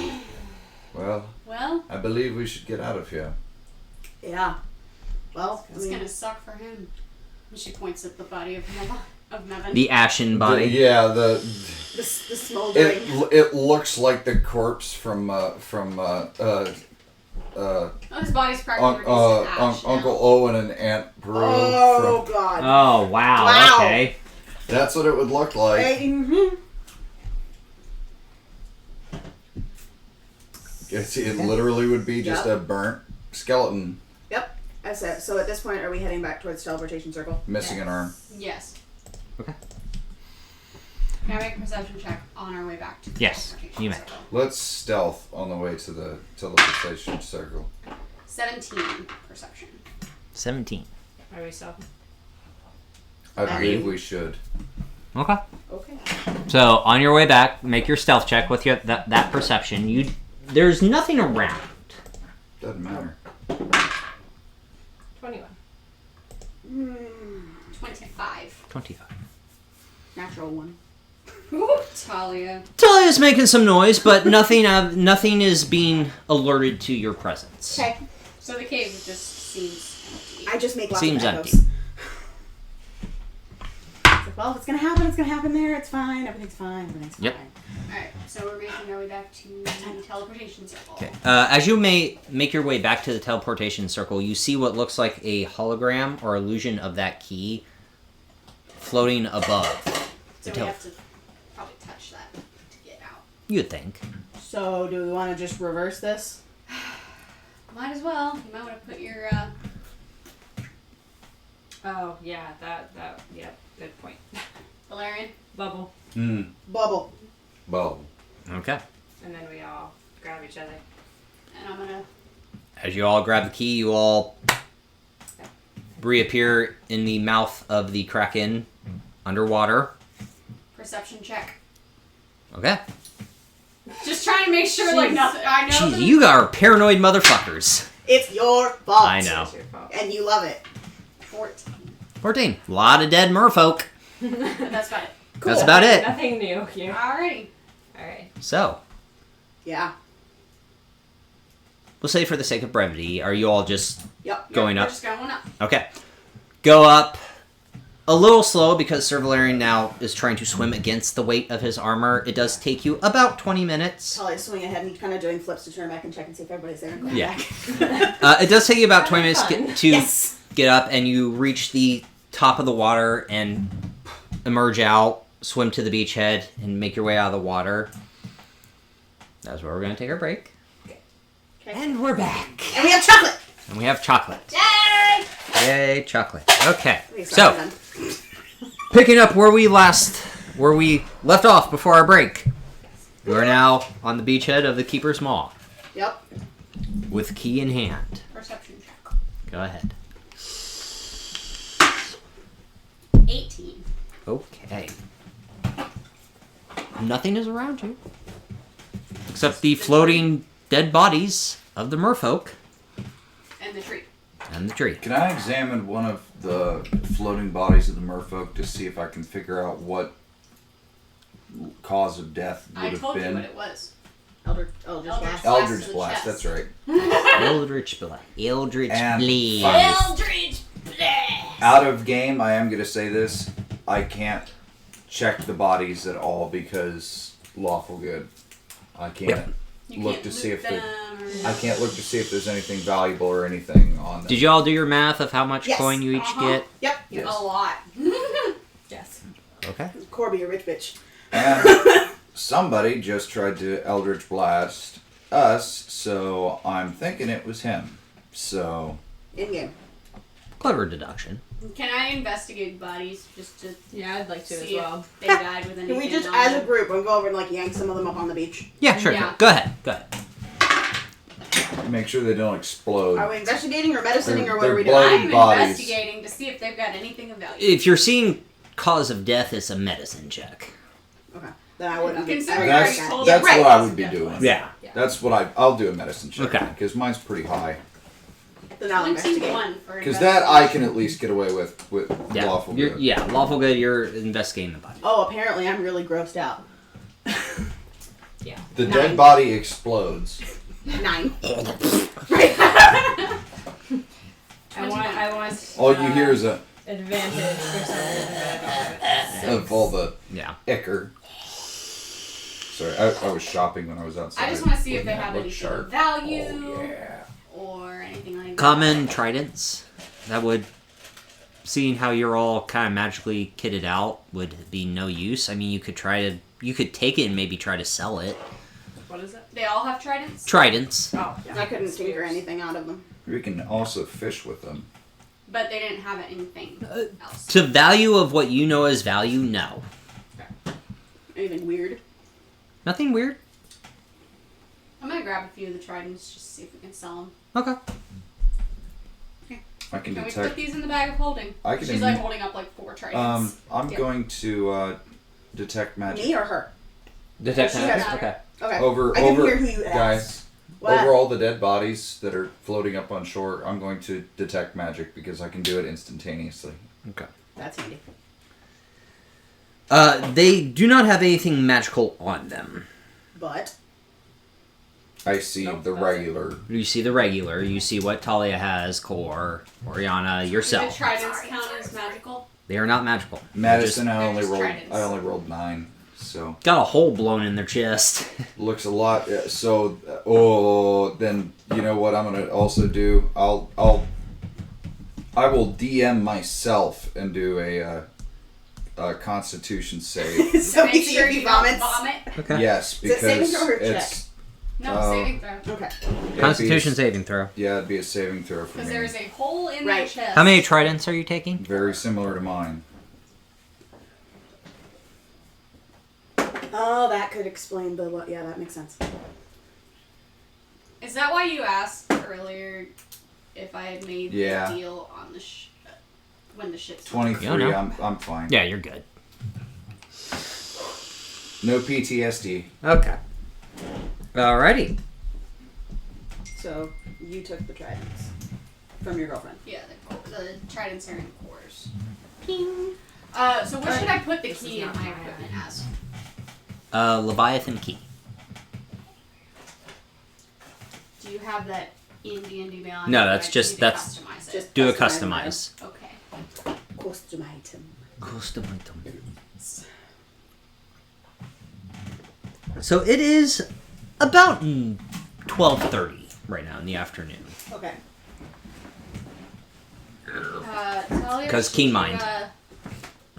Well, Well, I believe we should get out of here. Yeah. Well, I it's mean, gonna suck for him. And she points at the body of Mevin. The ashen body. the smoldering. It looks like the corpse from Oh, his body's practically reduced to ash now. Uncle Owen and Aunt Prue. Oh God. Oh, wow. Wow. Okay. That's what it would look like. Mhm. It literally would be just Yep. a burnt skeleton Yep. That's it. So at this point, are we heading back towards the teleportation circle? missing an arm. Yes. Okay. Can I make a perception check on our way back to the Yes, teleportation you may. circle? Let's stealth on the way to the teleportation circle. 17 perception. 17. Are we still? I believe you? we should. Okay. Okay. So on your way back, make your stealth check with your that perception. There's nothing around. Doesn't matter. 21. 25. 25. Natural one. Ooh, Talia. Talia's making some noise, but nothing is being alerted to your presence. Okay. So the cave just seems empty. I just make lots Seems of echoes. empty. It's like, well, if it's gonna happen, it's gonna happen there. It's fine. Everything's fine. Everything's fine. Yep. Alright, so we're making our way back to the teleportation circle. Okay. As you may make your way back to the teleportation circle, you see what looks like a hologram or illusion of that key floating above. So we have to probably touch that to get out. You'd think. So, do we want to just reverse this? Might as well. You might want to put your, Oh, yeah, yep, good point. Valerian. Bubble. Bubble. Well, Okay. And then we all grab each other. And I'm gonna... As you all grab the key, you all reappear in the mouth of the Kraken underwater. Perception check. Okay. Just trying to make sure, like, Jeez. nothing... I know Jeez, that- you are paranoid motherfuckers. It's your fault. I know. It's your fault. And you love it. 14. 14. A lot of dead merfolk. That's about it. Cool. That's about it. Nothing new here. Alrighty. Alright. So, Yeah. we'll say for the sake of brevity, are you all just Yep. going We're up? just going up. Okay. Go up a little slow because Sir Valerian now is trying to swim against the weight of his armor. It does take you about 20 minutes. Probably swing ahead and kind of doing flips to turn back and check and see if everybody's there and going Yeah. back. It does take you about 20 minutes Fun. to Yes. get up, and you reach the top of the water and emerge out, swim to the beachhead, and make your way out of the water. That's where we're going to take our break. Okay. And we're back. And we have chocolate. And we have chocolate. Yay! Yay, chocolate. Okay. Okay, So, done. picking up where we left off before our break. We're now on the beachhead of the Keeper's Maw Yep. with key in hand. Perception check. Go ahead. 18. Okay. Nothing is around you. Except the floating dead bodies of the merfolk And the tree. and the tree. Can I examine one of the floating bodies of the merfolk to see if I can figure out what cause of death would I have told you been? what it was. Eldritch Eldritch Blast. Eldritch to the Blast, chest. that's right. Eldritch Blade. Eldritch And Blade. Eldritch Blast! Out of game, I am going to say this. I can't check the bodies at all because lawful good. I can't You look can't to see loot if they. them I can't look to see if there's anything valuable or anything on them. Did you all do your math of how much Yes. coin you each get? Yep. Yes. A lot. Yes. Okay. Corby, a rich bitch. And somebody just tried to Eldritch Blast us, so I'm thinking it was him. So In game. Clever deduction. Can I investigate bodies just to Yeah, I'd like to as see well. if they died with anything Can we just, on as a them? group, and go over and like yank some of them up on the beach? Yeah, sure. Yeah. Go ahead. Go ahead. make sure they don't explode. Are we investigating or medicining or what They're are we bloated doing? I'm bodies. investigating to see if they've got anything of value. If you're seeing cause of death, it's a medicine check. Okay. Then I wouldn't. Considering I I wouldn't That's already do told that. that's Yeah, right. what I would be doing. Yeah. That's what I'll do a medicine check. Okay. Because mine's pretty high. Then I'll investigate. 21 for Because that I can investigation. at least get away with Yeah. lawful You're- good. Yeah, lawful good. You're investigating the body. Oh, apparently I'm really grossed out. The 9. dead body explodes. 9. I want. All you hear is a advantage for some reason. But I of all the Yeah. ichor. Sorry, I was shopping when I was outside. I just want to see if they Wouldn't have that look anything sharp? of value Oh, yeah. or anything like that. Common tridents. That would, seeing how you're all kind of magically kitted out, would be no use. I mean, you could take it and maybe try to sell it. what is it? They all have tridents? Tridents. Oh, yeah. I couldn't tinker Spears. anything out of them. We can also fish with them. But they didn't have anything else. To value of what you know as value, no. Anything weird? Nothing weird. I'm going to grab a few of the tridents just to see if we can sell them. Okay. I can Can we put detect. these in the bag of holding? I can. She's like holding up like 4 tridents. I'm Yeah. going to detect magic. Me or her? Detect She has- magic. Okay. Okay. Over I didn't over hear who you asked. guys. What? Over all the dead bodies that are floating up on shore, I'm going to detect magic because I can do it instantaneously. Okay. That's handy. They do not have anything magical on them. But I see Nope, the that's it. regular. You see the regular. You see what Talia has, Core, Orianna, Do the yourself. tridents count as magical? They are not magical. They're Medicine, I they're only just rolled. tridents. I only rolled 9, so just got a hole blown in their chest. looks a lot. So, then you know what I'm gonna also do? I will DM myself and do a Constitution save. so we Make see sure if he you don't vomits. vomit. Okay. Yes, Is it saving because throw or it's No, saving throw. Okay. it'd be Constitution a- saving throw. Yeah, it'd be a saving throw for Because me. there is a hole in Right. their chest. How many tridents are you taking? Very similar to mine. Oh, that could explain the. Yeah, that makes sense. Is that why you asked earlier if I had made Yeah. the deal on the when the shit's 23. Yeah, no. I'm fine. Yeah, you're good. No PTSD. Okay. Alrighty. So you took the tridents from your girlfriend. Yeah, the tridents are in cores. So what should I put the This key is in not my mine. equipment as? Leviathan key. Do you have that in D&D Beyond? No, Or do that's I just- need to that's- customize it? Just Do a customize customize. Okay. Custom item. So it is about 12:30 right now in the afternoon. Okay. Talia, 'Cause should keen you, mind.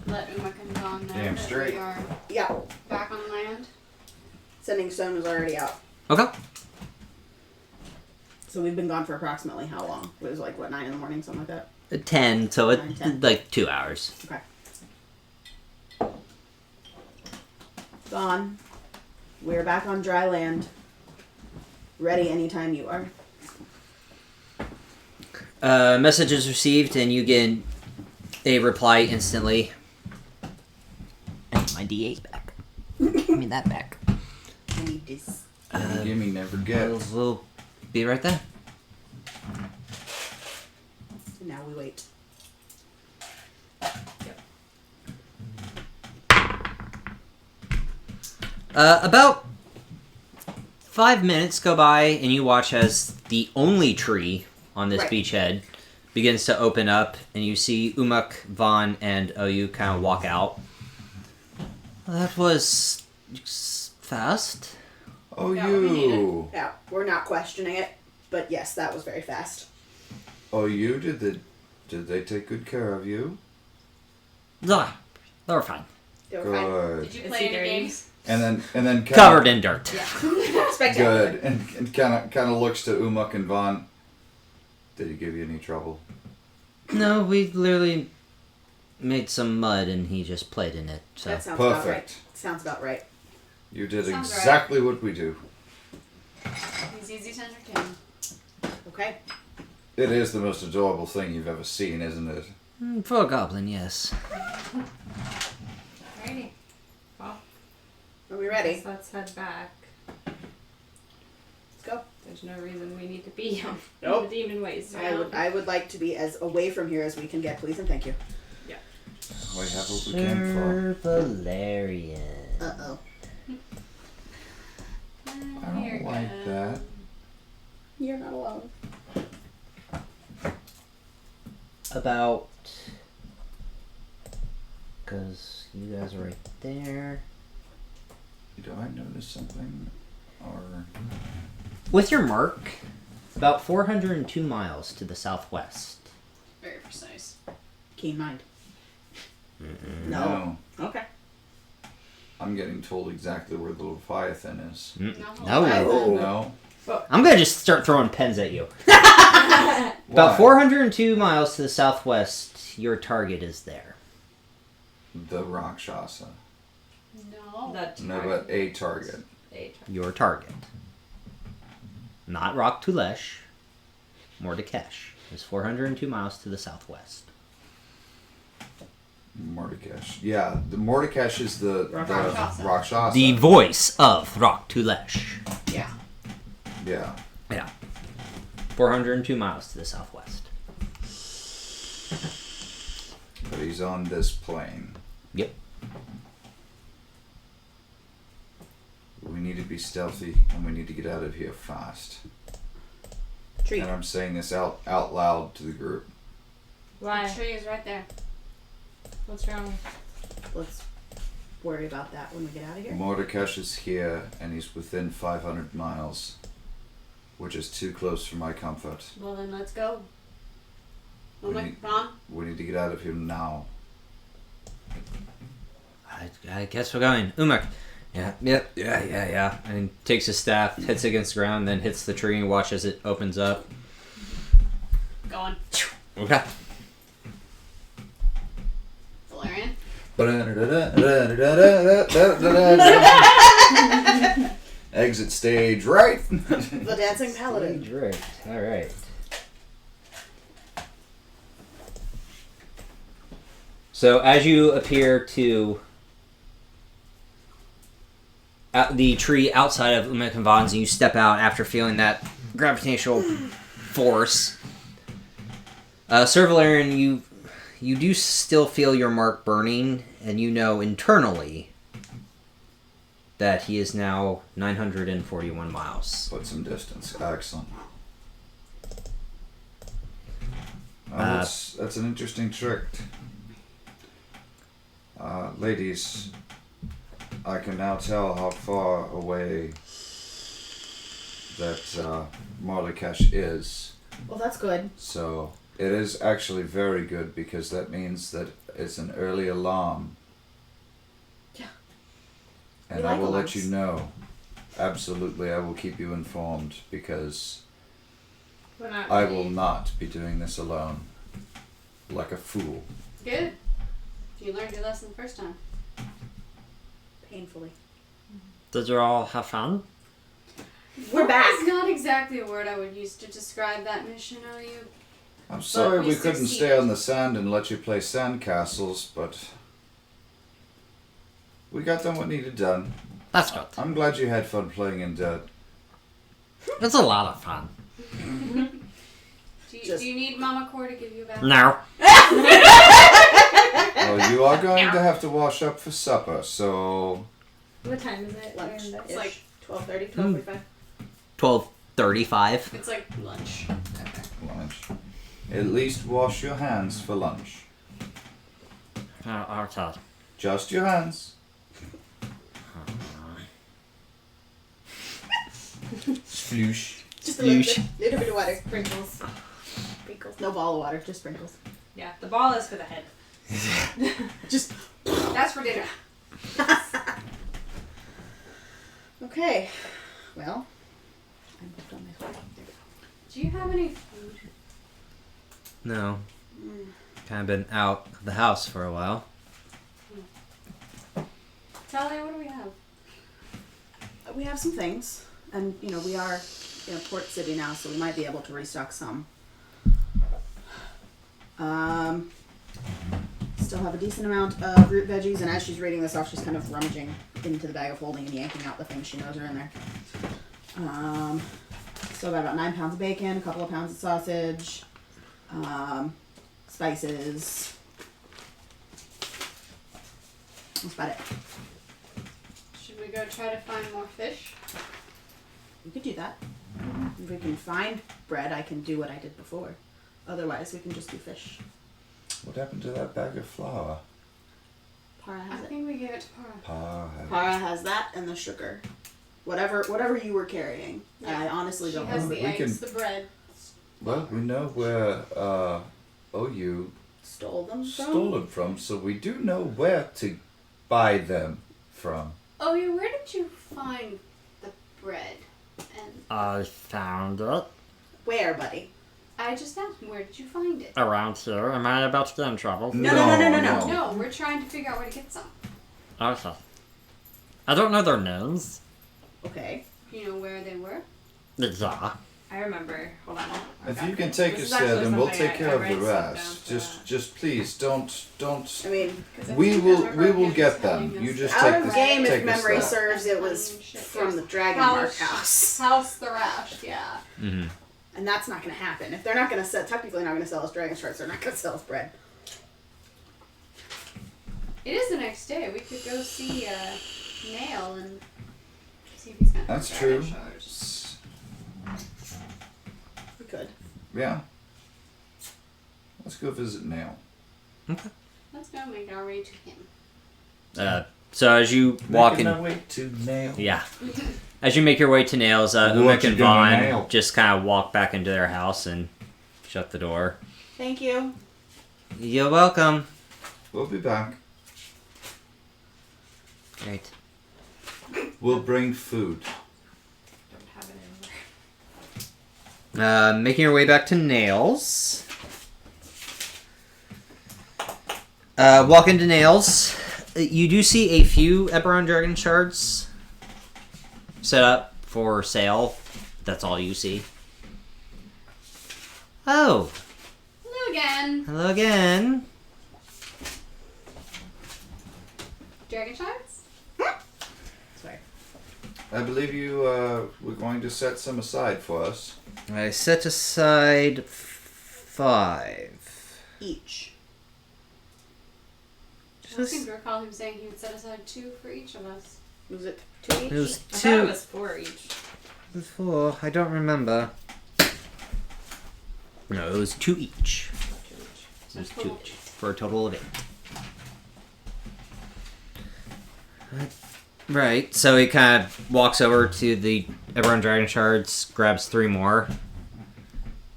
Let Umakandong know Damn that straight. we are Yeah. back on land. Sending stone was already out. Okay. So we've been gone for approximately how long? It was like what, 9 in the morning, something like that. 10, so it's 10. like 2 hours. Okay. Gone. We're back on dry land. Ready anytime you are. Message is received, and you get a reply instantly. I need my D8 back. Give me that back. I need this. Gimme never get. We'll be right there. And now we wait. About 5 minutes go by, and you watch as the only tree on this Right. beachhead begins to open up, and you see Umuk, Vaughn, and OU kind of walk out. That was fast. Oh, Got what we you. Yeah, we're not questioning it, but yes, that was very fast. Oh, you. Did they take good care of you? They were fine. They were fine. Good. Did you Is play he any dirty? games? And then kinda, Covered in dirt. Yeah. Spectacular. Good. And kind of looks to Umuk and Vaughn. Did he give you any trouble? No, we literally made some mud, and he just played in it. So That sounds about right. Perfect. Sounds about right. You did Sounds right. exactly what we do. He's easy to entertain. Okay. It is the most adorable thing you've ever seen, isn't it? For a goblin, yes. Alrighty. Well, Are we ready? guess let's head back. Let's go. There's no reason we need to be on Nope. the demon ways. I would like to be as away from here as we can get, please and thank you. We have what we came for. Sir Valerian. Uh-oh. I don't like that. You're not alone. About... Because you guys are right there. Do I notice something? Or... With your mark, about 402 miles to the southwest. Very precise. Keen mind. No. Okay. I'm getting told exactly where the Leviathan is. No. No. No? I'm gonna just start throwing pens at you. About Why? 402 miles to the southwest, your target is there. The Rakshasa. No. No, but a target. Your target. Not Rock Tulesh. Mordekash is 402 miles to the southwest. Mordekash. Yeah, the Mordekash is the Rakshasa. Rakshasa. The voice of Rock Tulesh. Yeah. Yeah. Yeah. 402 miles to the southwest. But he's on this plane. Yep. We need to be stealthy and we need to get out of here fast. Tree. And I'm saying this out loud to the group. The Why? tree is right there. What's wrong? Let's worry about that when we get out of here. Mordekash is here and he's within 500 miles, which is too close for my comfort. Well, then let's go. We Mom, need- Mom? We need to get out of here now. I guess we're going. Umuk. Yeah. And he takes his staff, hits it against the ground, then hits the tree and watches it opens up. Going. Okay. Valerian? Exit stage right. The dancing paladin. Right. All right. So as you appear to at the tree outside of Umuk and Vaughn's, and you step out after feeling that gravitational force, Sir Valerian, you do still feel your mark burning, and you know internally that he is now 941 miles. Put some distance. Excellent. Well, that's an interesting trick. Ladies, I can now tell how far away that Mordekash is. Well, that's good. So it is actually very good because that means that it's an early alarm. Yeah. And We I like will alarms. let you know. Absolutely, I will keep you informed because We're not I ready. will not be doing this alone. Like a fool. Good. You learned your lesson the first time. Painfully. Did you all have fun? We're back. That's not exactly a word I would use to describe that mission, are you? I'm sorry we we couldn't stay succeeded. on the sand and let you play sandcastles, but we got done what needed done. That's good. I'm glad you had fun playing in dirt. It's a lot of fun. Do you need Mama Core to give you a bath? No. Well, you are going to have to wash up for supper, so... What time is it? Lunch. It's It's like like 12:30, 12:45. 12:35. It's like lunch. Okay. Lunch. At least wash your hands for lunch. Okay. Just your hands. Sploosh. Just a little Sploosh. bit of water. sprinkles. No ball of water, just sprinkles. Yeah, the ball is for the head. Just. That's for dinner. Okay. Well, I'm hooked on my phone. Do you have any food? No. Kind of been out of the house for a while. Talia, what do we have? We have some things, and you know we are in a port city now, so we might be able to restock some. Still have a decent amount of root veggies, and as she's reading this off, she's kind of rummaging into the bag of holding and yanking out the things she knows are in there. Still got about 9 pounds of bacon, a couple of pounds of sausage, spices. That's about it. Should we go try to find more fish? We could do that. If we can find bread, I can do what I did before. Otherwise, we can just do fish. What happened to that bag of flour? Para I has it. think we gave it to Para. Para has that and the sugar. Whatever you were carrying. Yeah. I honestly She don't has know. the We eggs, can- the bread. Well, we know where OU Stole them from? stole them from, so we do know where to buy them from. Oh, yeah, where did you find the bread? And I found it Where, buddy? I just asked, where did you find it? around here. Am I about to get in trouble? No. No, we're trying to figure out where to get some. Okay. I don't know their names. Okay. You know where they were? Yeah. I remember. Hold on. If you can take This us is there, actually then we'll something take I care of write the stuff rest. down for Just please don't. I mean, We will get them. You just out take of us. game, take if us memory there. serves, it was from the Dragon Mark house. House Thrash, yeah. Mm-hmm. And that's not going to happen. If they're not going to sell, technically not going to sell us dragon shards, they're not going to sell us bread. It is the next day. We could go see Nail and see if he's got That's dragon true. shards. We could. Yeah. Let's go visit Nail. Let's go make our way to him. So as you walk Making in, our way to Nail. yeah, as you make your way to Nails, What Umek you and doing, Vaughn Nail? just kind of walk back into their house and shut the door. Thank you. You're welcome. We'll be back. Great. We'll bring food. Don't have it anymore. Making your way back to Nails. Walk into Nails. You do see a few Eberron Dragon Shards set up for sale. That's all you see. Oh, Hello again. hello again. Dragon shards? Sorry. I believe you were going to set some aside for us. I set aside 5. Each. I seem to recall him saying he would set aside 2 for each of us. Was it 2 each? It was I thought it 2. was 4 each. 4. I don't remember. No, it was 2 each. It was 2 each for a total of 8. Right. So he kind of walks over to the Eberron Dragon Shards, grabs 3 more.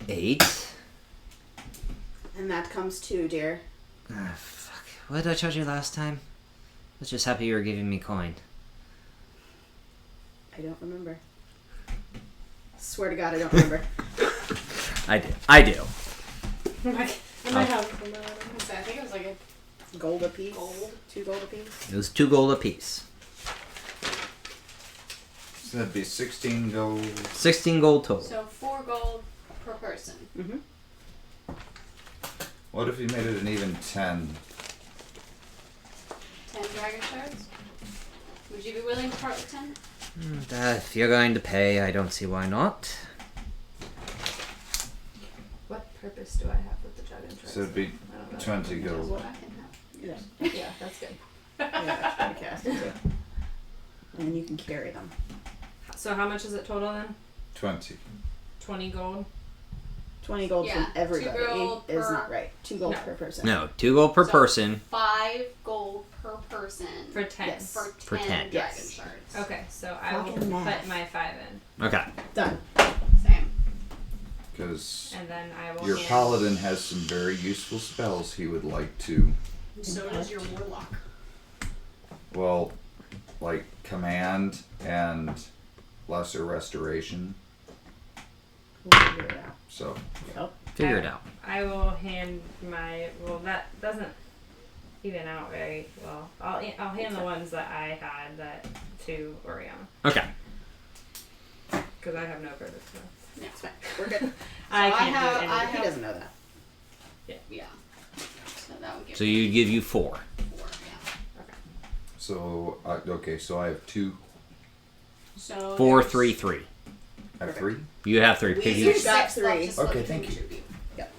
8. And that comes 2, dear. Ah, fuck. What did I charge you last time? I was just happy you were giving me coin. I don't remember. Swear to God, I don't remember. I do. I do. I might have them. I think it was like a Gold a piece. gold. 2 gold a piece. It was 2 gold apiece. So that'd be 16 gold. 16 gold total. So 4 gold per person. Mm-hmm. What if you made it an even 10? 10 dragon shards. Would you be willing to part with 10? If you're going to pay, I don't see why not. What purpose do I have with the dragon shards? So it'd be I don't know. 20 gold. What I can have. Yeah. Yeah, that's good. Yeah, you cast it too. And you can carry them. So how much is it total then? 20. 20 gold? 20 gold Yeah, from everybody 2 gold is per- not right. 2 gold No. per person. No, 2 gold per So- person. 5 gold per person. For 10. Yes. For 10 For 10. dragon Yes. shards. Okay, so I will Fucking math. put my 5 in. Okay. Done. Same. Because And then I will your hand- paladin has some very useful spells he would like to, So does your warlock. well, like command and lesser restoration. We'll figure it out. So, Yep. Figure it out. I will hand my. Well, that doesn't even out very well. I'll hand the ones that I had that to Orianna Okay. because I have no purpose. Yeah, it's fine. We're good. I I can't have- do I anything. He doesn't know that. Yeah. So that would give So me you give you 4. 4, yeah. so okay, so I have 2. So 4, there's- 3, 3. I have 3. You have 3. We Piggy. each There's got 6 left 3. to split Okay, between thank each you. of Yep.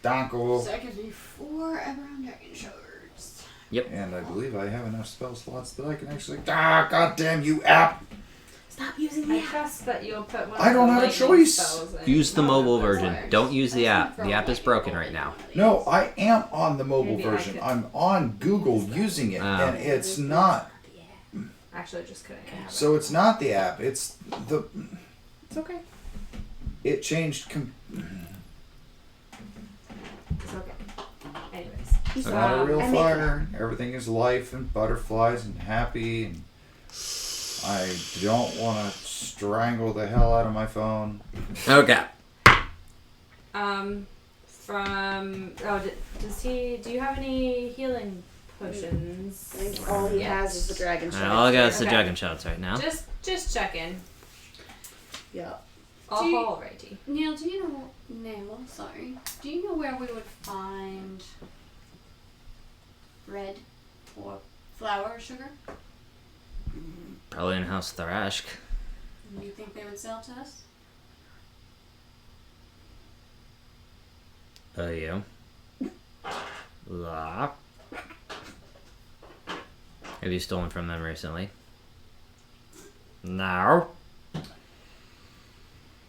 Danko. So that gives me 4 Eberron dragon shards. And I believe I have enough spell slots that I can actually. Ah, goddamn you app! Stop using I the app. trust that you'll put one. I of don't the have a lightning choice. spells in. Use the mobile that's version. why. Don't use the I app. can throw The app is lightning broken bolt right in now. one of these. No, I am on the mobile Maybe I version. could- I'm on Google using it, Oh. and it's not. Actually, just kidding. I have it. So it's not the app. It's the. It's okay. It changed. It's okay. Anyways, He's It's not a real I make fire. Everything is life and butterflies and happy. And I don't want to strangle the hell out of my phone. Okay. Does he? Do you have any healing potions? I think all he has is the dragon shard. All I got is the Okay. dragon shots right now. Just checking. Yeah. Alrighty. Neil, do you know? Neil, sorry. Do you know where we would find bread or flour or sugar? Probably in House Thrashk. Do you think they would sell to us? You. La. Have you stolen from them recently? No.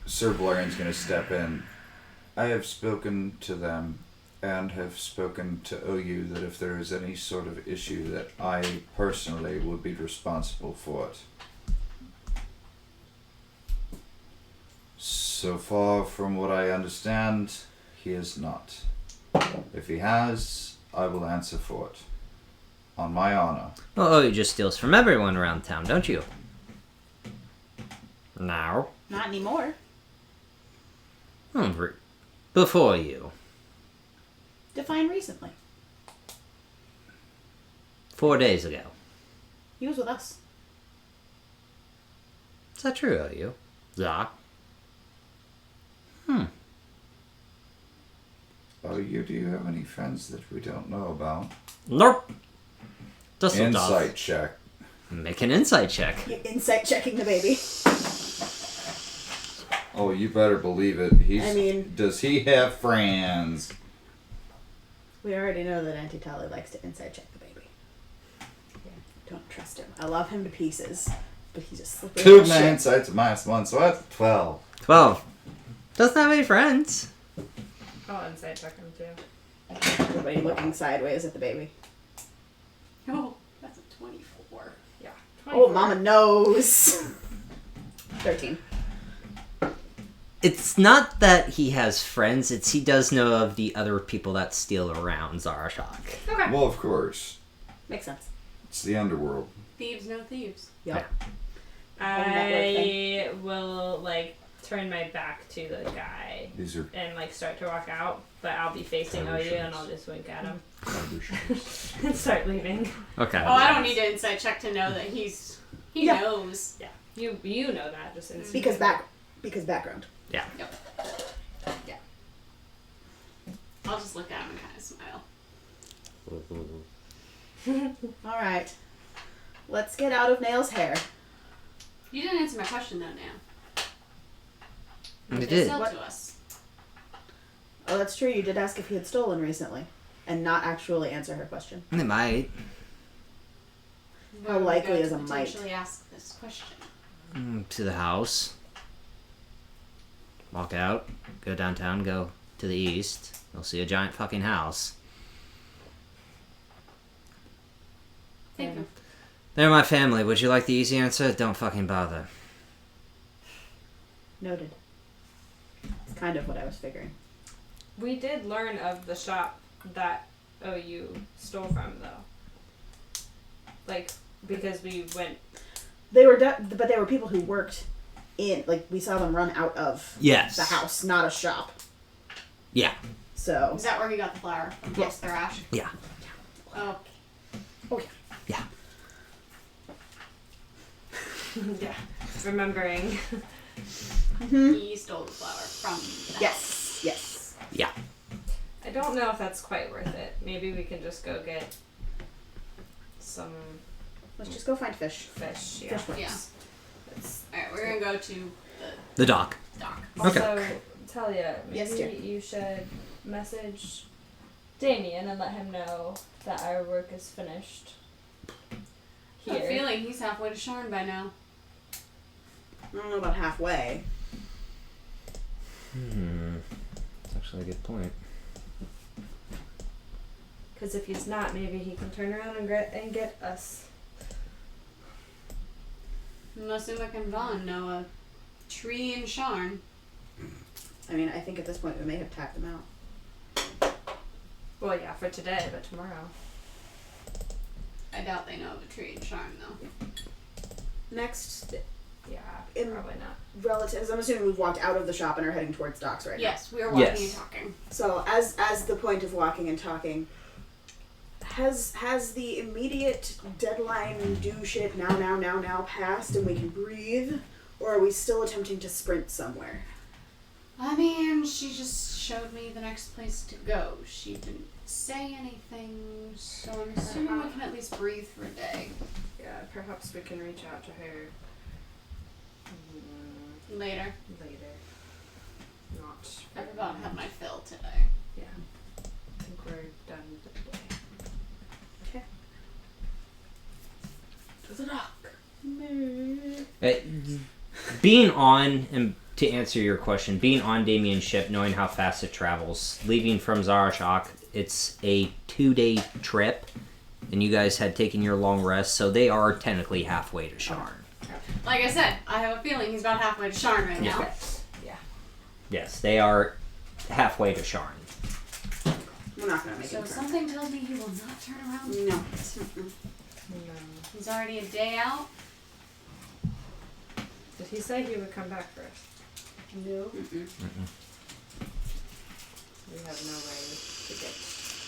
Sir Valerian's going to step in. I have spoken to them and have spoken to OU that if there is any sort of issue that I personally would be responsible for it. So far from what I understand, he is not. If he has, I will answer for it. On my honor. Oh, you just steals from everyone around town, don't you? No. Not anymore. Before you. Define recently. 4 days ago. He was with us. Is that true, are you? Yeah. OU, do you have any friends that we don't know about? Nope. Just Insight check. Make an insight check. You're insight checking the baby. Oh, you better believe it. Does he have friends? We already know that Auntie Tally likes to insight check the baby. Don't trust him. I love him to pieces, but he's a slippery 2 little of my shit. insights -1, so that's 12. 12. Doesn't have any friends. I'll insight check him too. Everybody looking sideways at the baby. Oh, that's a 24. Yeah. Oh, Mama knows. 13. It's not that he has friends, it's he does know of the other people that steal around Zarashok. Okay. Well, of course. Makes sense. It's the underworld. Thieves know thieves. Yep. I will turn my back to the guy These are and start to walk out, but I'll be facing OU and I'll just wink at him and start leaving. Okay. Oh, I don't need to insight check to know that he Yeah. knows. Yeah, you know that just instantly. Because background. Yeah. Yep. Yeah. I'll just look at him and kind of smile. All right. Let's get out of Nail's hair. You didn't answer my question though, Nan. I They did. sell What? to us. Oh, that's true. You did ask if he had stolen recently, and not actually answer her question. They might. How Where would we likely go is to a might? potentially ask this question? To the house. Walk out. Go downtown. Go to the east. You'll see a giant fucking house. Thank you. They're my family. Would you like the easy answer? Don't fucking bother. Noted. It's kind of what I was figuring. We did learn of the shop that OU stole from, though. Like, because we went. They were, but they were people who worked in. Like we saw them run out of Yes. the house, not a shop. Yeah. So Is that where he got the flour from? Yes. Thrash? Yeah. Oh. Yeah. Yeah. Remembering. He stole the flour from the yes, yes. Yeah. I don't know if that's quite worth it. Maybe we can just go get some Let's just go find fish. fish. Yeah. Fish works. Yeah. It's Alright, we're gonna go to The dock. the dock. Okay. Also, Talia, maybe Yes, dear. you should message Damien and let him know that our work is finished. I have a feeling he's halfway to Sharn by now. I don't know about halfway. That's actually a good point. Because if he's not, maybe he can turn around and get us. Unless Umbra and Vaughn know a tree in Sharn. I mean, I think at this point we may have tapped them out. Well, yeah, for today, but tomorrow. I doubt they know of a tree in Sharn though. Next, Yeah, In- probably not. relatives. I'm assuming we've walked out of the shop and are heading towards docks right Yes, we are walking Yes. and talking. now. So, as the point of walking and talking, has the immediate deadline due shit now passed and we can breathe, or are we still attempting to sprint somewhere? I mean, she just showed me the next place to go. She didn't say anything, so I'm assuming we can at least breathe for a day. Yeah, perhaps we can reach out to her Later. later. Not. I've about had my fill today. Yeah. I think we're done for the day. To the dock. Being on, and to answer your question, being on Damien's ship, knowing how fast it travels, leaving from Zarashok, it's a 2-day trip, and you guys had taken your long rest, so they are technically halfway to Sharn. Like I said, I have a feeling he's about halfway to Sharn right now. Yeah. Yes, they are halfway to Sharn. We're not gonna make So it. turn. something tells me he will not turn around. No. Mm-mm. No. He's already a day out. Did he say he would come back first? No. Mm-mm. We have no way to get.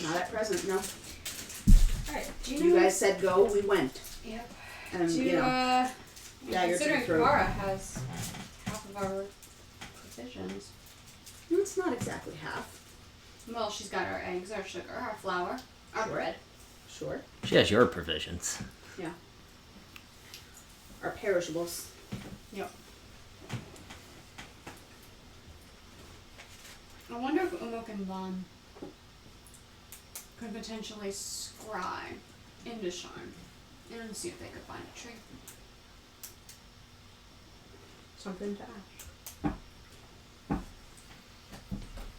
Not at present. No. Alright. Do You guys said go. We went. Yep. And Do you know. Dagger to the considering throat. Kara has half of our provisions. It's not exactly half. Well, she's got our eggs, our sugar, our flour, our Sure. bread. Sure. She has your provisions. Our perishables. Yep. I wonder if Umok and Von could potentially scry into Sharn and see if they could find a tree. Something to ask.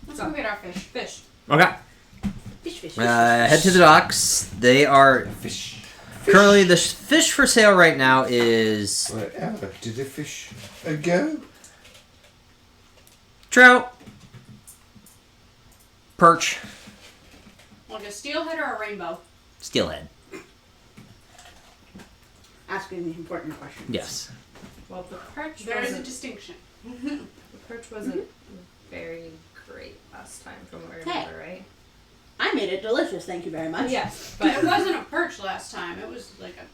Let's go get our fish. Fish. Okay. Fish. Head to the docks. They are Fish. currently the fish for sale right now is Wherever did the fish go? trout, perch, Like a steelhead or a rainbow? steelhead. Asking the important questions. Yes. Well, the perch There is a wasn't. distinction. The perch wasn't very great last time, from what I remember, right? I made it delicious. Thank you very much. Yes, But it but wasn't a perch last time. It was like a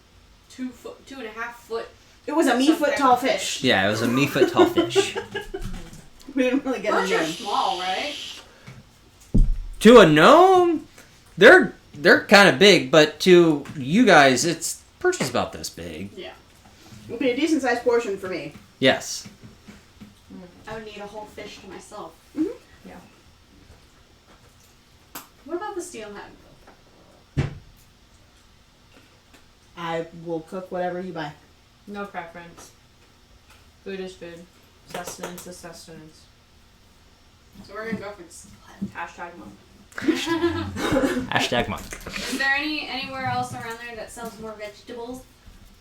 2.5 foot. It was a Some me-foot type tall of fish. Yeah, it was a me-foot tall fish. We didn't really get Perch in are there. small, right? To a gnome, they're kind of big, but to you guys, perch is about this big. Yeah. It'll be a decent sized portion for me. Yes. I would need a whole fish to myself. Mhm. Yeah. What about the steelhead? I will cook whatever you buy. No preference. Food is food. Sustenance is sustenance. So we're gonna go for the steelhead. Hashtag monk. Hashtag monk. Is there anywhere else around there that sells more vegetables?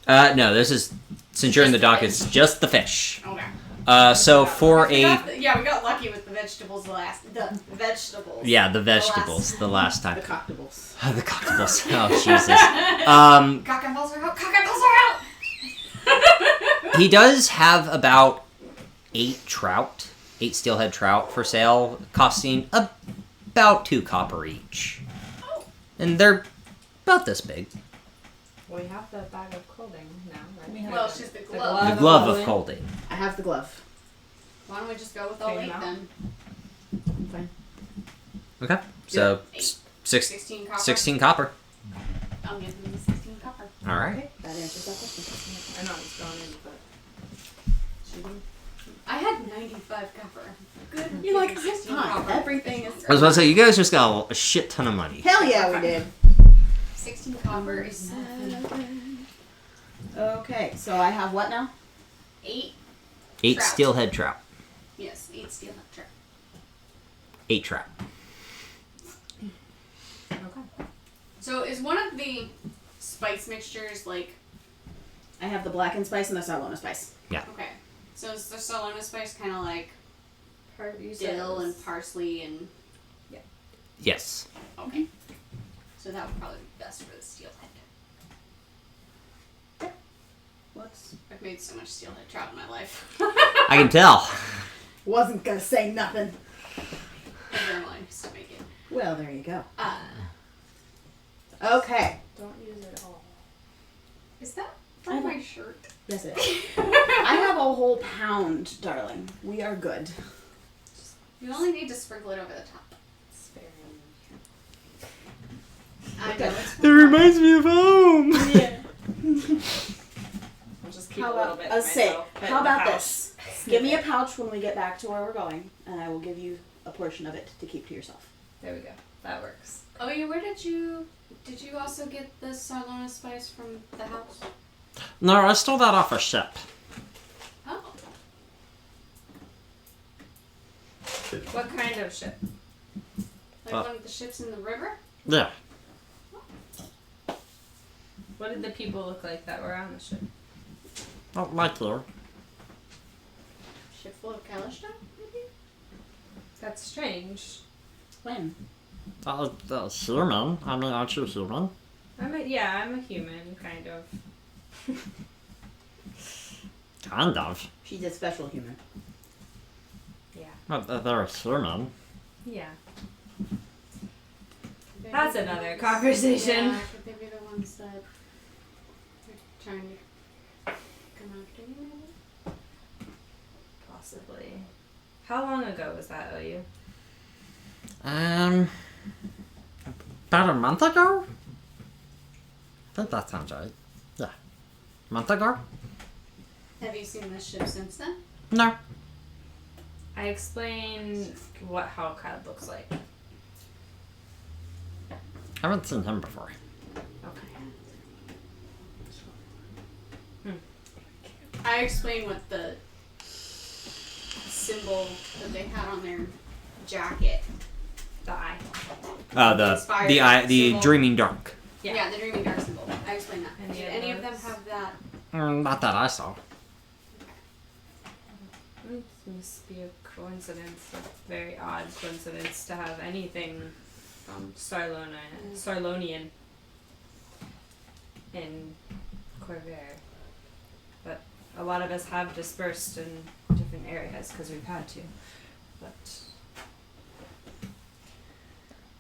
No, this is, since you're in the Just the dock, it's just the fish. Okay. So for We a... got lucky with the vegetables the vegetables. Yeah, the vegetables the last The time. cocktables. The cocktails. Oh, Jesus. Cockaballs are out! Cockaballs are out! He does have about 8 steelhead trout for sale, costing about 2 copper each. Oh. And they're about this big. We have the bag of clothing now, right? Well, she's the The glove. glove of clothing. I have the glove. Why don't we just go with all Okay, 8 now. then? I'm fine. Okay. So, Eight. 16 16 copper. copper. I'll give them the 16 copper. Alright. That answers that question. I know it's going in, but I had 95 copper. Good. You're like, thing, I'm 16 fine. copper. Everything is. I was about to say, you guys just got a shit ton of money. Hell yeah, we did. 16 copper is nothing. Okay, so I have what now? 8. 8 Trout. steelhead trout. Yes, 8 steelhead trout. 8 trout. okay. So is one of the spice mixtures like I have the blackened spice and the Salona spice. okay? So is the Salona spice kind of like You said dill it was- and parsley and Yes. okay? So that would probably be best for the steelhead. Whoops. I've made so much steelhead trout in my life. I can tell. Wasn't gonna say nothing. Grandma used to make it. Well, there you go. Uh, Okay. Don't use it all. is that I on have- my shirt? Yes, it is. I have a whole pound, darling. We are good. You only need to sprinkle it over the top. Sparing. I know it's It reminds me of home. Yeah. I'll just keep How a little about, bit. I'll say, myself, but how in the about house. this? Give me a pouch when we get back to where we're going, and I will give you a portion of it to keep to yourself. There we go. That works. Oh yeah, where did you also get the Salona spice from the house? No, I stole that off a ship. Oh. What kind of ship? Like one of the ships in the river? Yeah. What did the people look like that were on the ship? Oh, like you. Ship full of Kalishta, maybe? That's strange. When? Human. I mean, aren't you human? I'm a human, kind of. Kind of. She's a special human. Yeah. But they're human. Yeah. That's another conversation. Yeah, could they be the ones that are trying to come after you, maybe? Possibly. How long ago was that, OU? About a month ago? I think that sounds right. Yeah. Month ago? Have you seen this ship since then? No. I explained what Hellcat looks like. I haven't seen him before. Okay. I explained what the symbol that they had on their jacket. The eye. Inspired The symbol. Dreaming Dark. Yeah. The Dreaming Dark symbol. I explained that. Any Did of any of them those? have that? Not that I saw. It must be a coincidence, a very odd coincidence to have anything from Sarlonian in Corvair. But a lot of us have dispersed in different areas because we've had to. But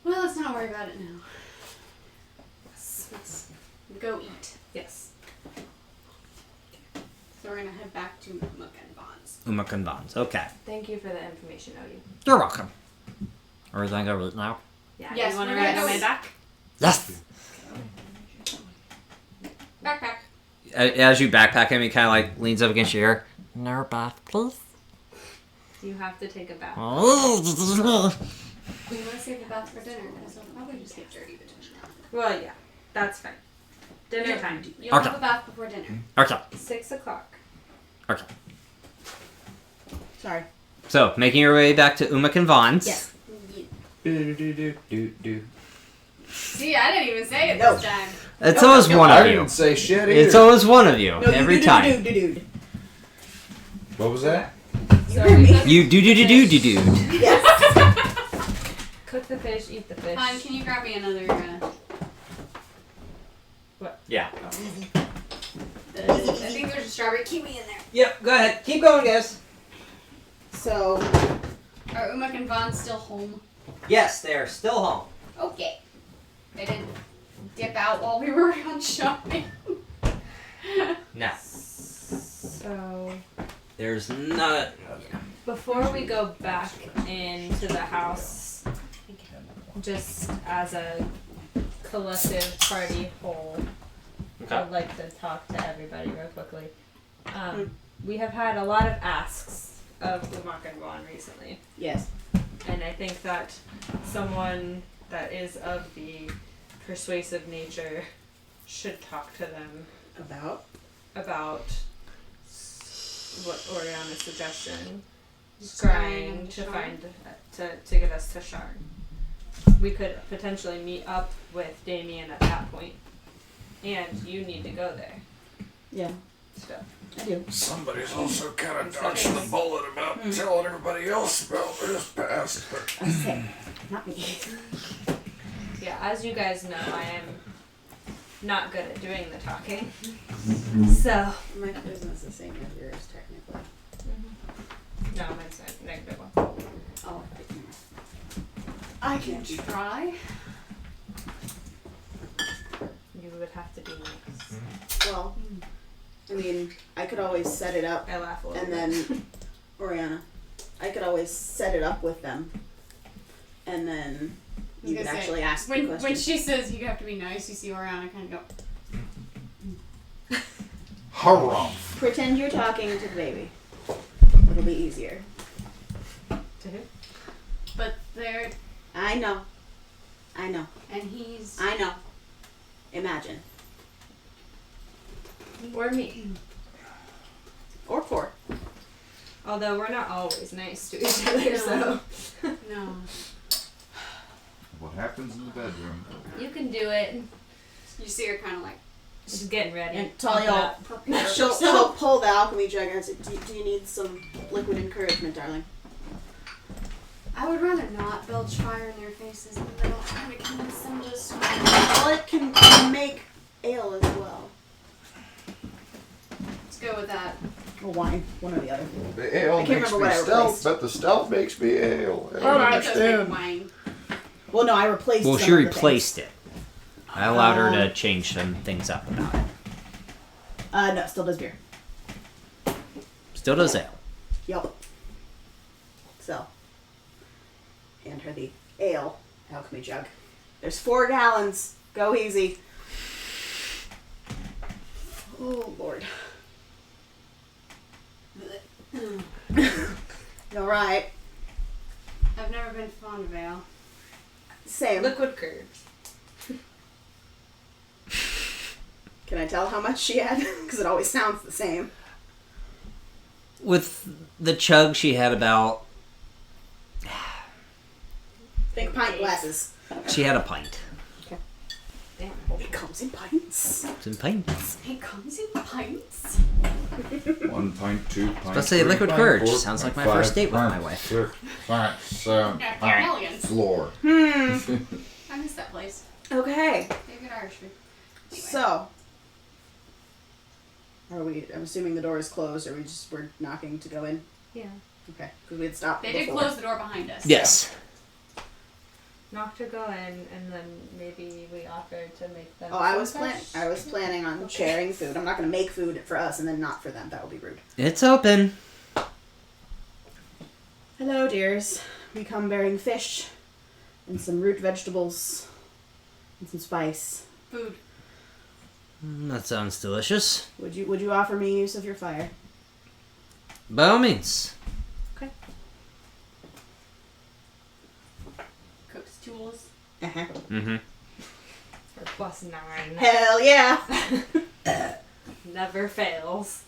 Well, let's not worry about it now. Let's go eat. yes. So we're gonna head back to Mook and Bonds. Umak and Bonds. Okay. Thank you for the information, OU. You're welcome. Are we going to go right now? Yeah. Yes, you want to we're ride gonna on my go- back? Yes! Backpack. as you backpack him, he kind of like leans up against your ear. Another bath, please. You have to take a bath. Oh. We want to save the bath for dinner, because I'll probably just get dirty between now. Well, yeah, that's fine. Dinner time. You'll Okay. have a bath before dinner. Okay. 6 o'clock. Okay. Sorry. So, making your way back to Umak and Vaughn's. Yes. Do. See, I didn't even say it No. this time. It's always one I of you. didn't say shit either. It's always one of you No, every you time. dude. What was that? So You do. Yes. Cook the fish, eat the fish. Can you grab me another? Yeah. I think there's a strawberry kiwi in there. Yep. Go ahead. Keep going, guys. So, Are Umak and Vaughn still home? Yes, they're still home. Okay. They didn't dip out while we were on shopping. Now, So, there's not. before we go back into the house, just as a collective party whole, I'd like to talk to everybody real quickly. We have had a lot of asks of Umak and Vaughn recently. yes. And I think that someone that is of the persuasive nature should talk to them About? about what Orianna's suggestion, Scrying scrying to Sharn? find to get us to Sharn. We could potentially meet up with Damien at that point, and you need to go there. Yeah, Still, I do. Somebody's also kind of So dodging the it's- bullet about telling everybody else about this past. I say, not me. yeah. As you guys know, I am not good at doing the talking. So My charisma's the same as yours, technically. no, mine's a negative one. Oh, I can try. You would have to be nice. well, I mean, I could always set it up, I laugh a little and bit. then, Orianna, I could always set it up with them, and then you could Because actually ask the When question. she says you have to be nice, you see Orianna kind of go. Haram. Pretend you're talking to the baby. It'll be easier. To who? But they're I know. and he's. I know. Imagine. Or me. Or four. Although we're not always nice to each other, so No. What happens in the bedroom? you can do it. You see her kind of like. Just getting ready. And Talia, prepare she'll herself. pull the alchemy jug and say, do you need some liquid encouragement, darling? I would rather not belch fire in their faces in the middle, trying to convince them just. Well, it can make ale as well. Let's go with that. Or wine, one or the other. The ale I can't makes remember me what I stout, replaced. but the stout makes me ale. I It don't does make understand. wine. Well, no, I replaced Well, some she of the replaced it. I allowed her Um, to change some things up about it. things. No, still does beer. Still does ale. Yup. So, hand her the ale alchemy jug. There's 4 gallons. Go easy. Oh, Lord. All right. I've never been fond of ale. Same. Liquid curves. Can I tell how much she had? Because it always sounds the same. With the chug, she had about. Think pint glasses. She had a pint. Damn. It comes in pints. It's in pints. It comes in pints. 1 pint, 2 pints. Let's say 3 liquid pint, courage. 4 Sounds like pint, my first 5 date with my pint, wife. 6 pint, 7 Yeah, pint, millions. floor. Hmm. I miss that place. Okay. They have good Irish food. Anyway. So, are we? I'm assuming the door is closed. Or we're knocking to go in? Yeah. Okay, because we had stopped. They did before. close the door behind us. Yes. Knock to go in, and then maybe we offered to make them. Oh, I was some fish. planning on sharing food. I'm not going to make food for us and then not for them. That would be rude. It's open. Hello, dears. We come bearing fish and some root vegetables and some spice. Food. That sounds delicious. Would you offer me use of your fire? By all means. Cook's tools Uh-huh. Mm-hmm. For +9. Hell yeah! Never fails.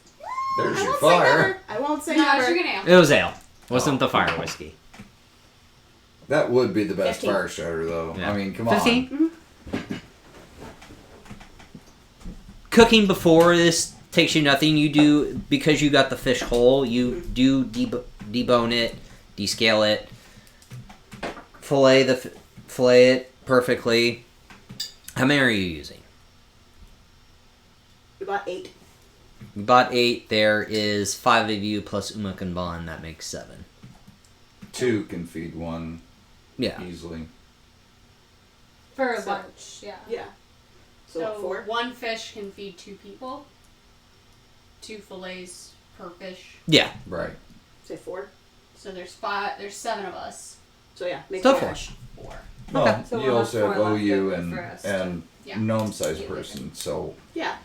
There's I your won't say fire. never. I won't say No, never. sugar nail. It was ale. Wasn't the fire whiskey. That would be the best 15. fire starter, though. Yeah. I mean, come 15? on. Cooking before this takes you nothing. You do, because you got the fish whole, you do debone it, descale it, fillet it perfectly. How many are you using? We bought 8. We bought 8. There is 5 of you plus Umak and Vaughn. That makes 7. 2 can feed one Yeah. easily. For So- lunch, yeah. Yeah. So, So what, 4? one fish can feed 2 people. 2 fillets per fish. Yeah. Right. Say 4. So there's 5. There's 7 of us. So yeah, make So 4. 4. 4. Well, So you we'll also have have 4 left OU over and for us Yeah. gnome-sized Get with person, so Yeah,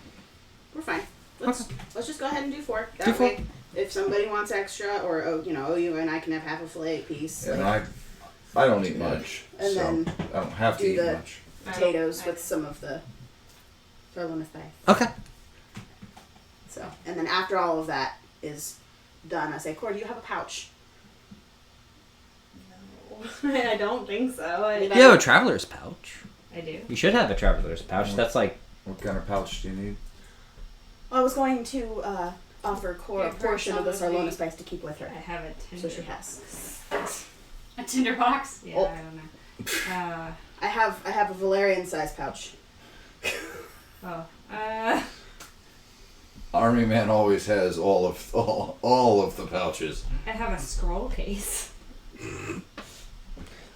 we're fine. Let's just go ahead and do 4. That Do 4. way, if somebody wants extra, or OU and I can have half a fillet piece. and like, I don't eat much, And so then I don't have to do eat the- much. potatoes with some of the sirloin spice. Okay. So, and then after all of that is done, I say, Cord, do you have a pouch? I don't think so. You have a traveler's pouch. I do. You should have a traveler's pouch. That's like... What kind of pouch do you need? Well, I was going to offer Cord a Give her portion of the some of sirloin the- spice to keep with I her. have a tinder. So she has. A tinderbox. Yeah, Oh. I don't know. I have a Valerian size pouch. Army man always has all of the pouches. I have a scroll case.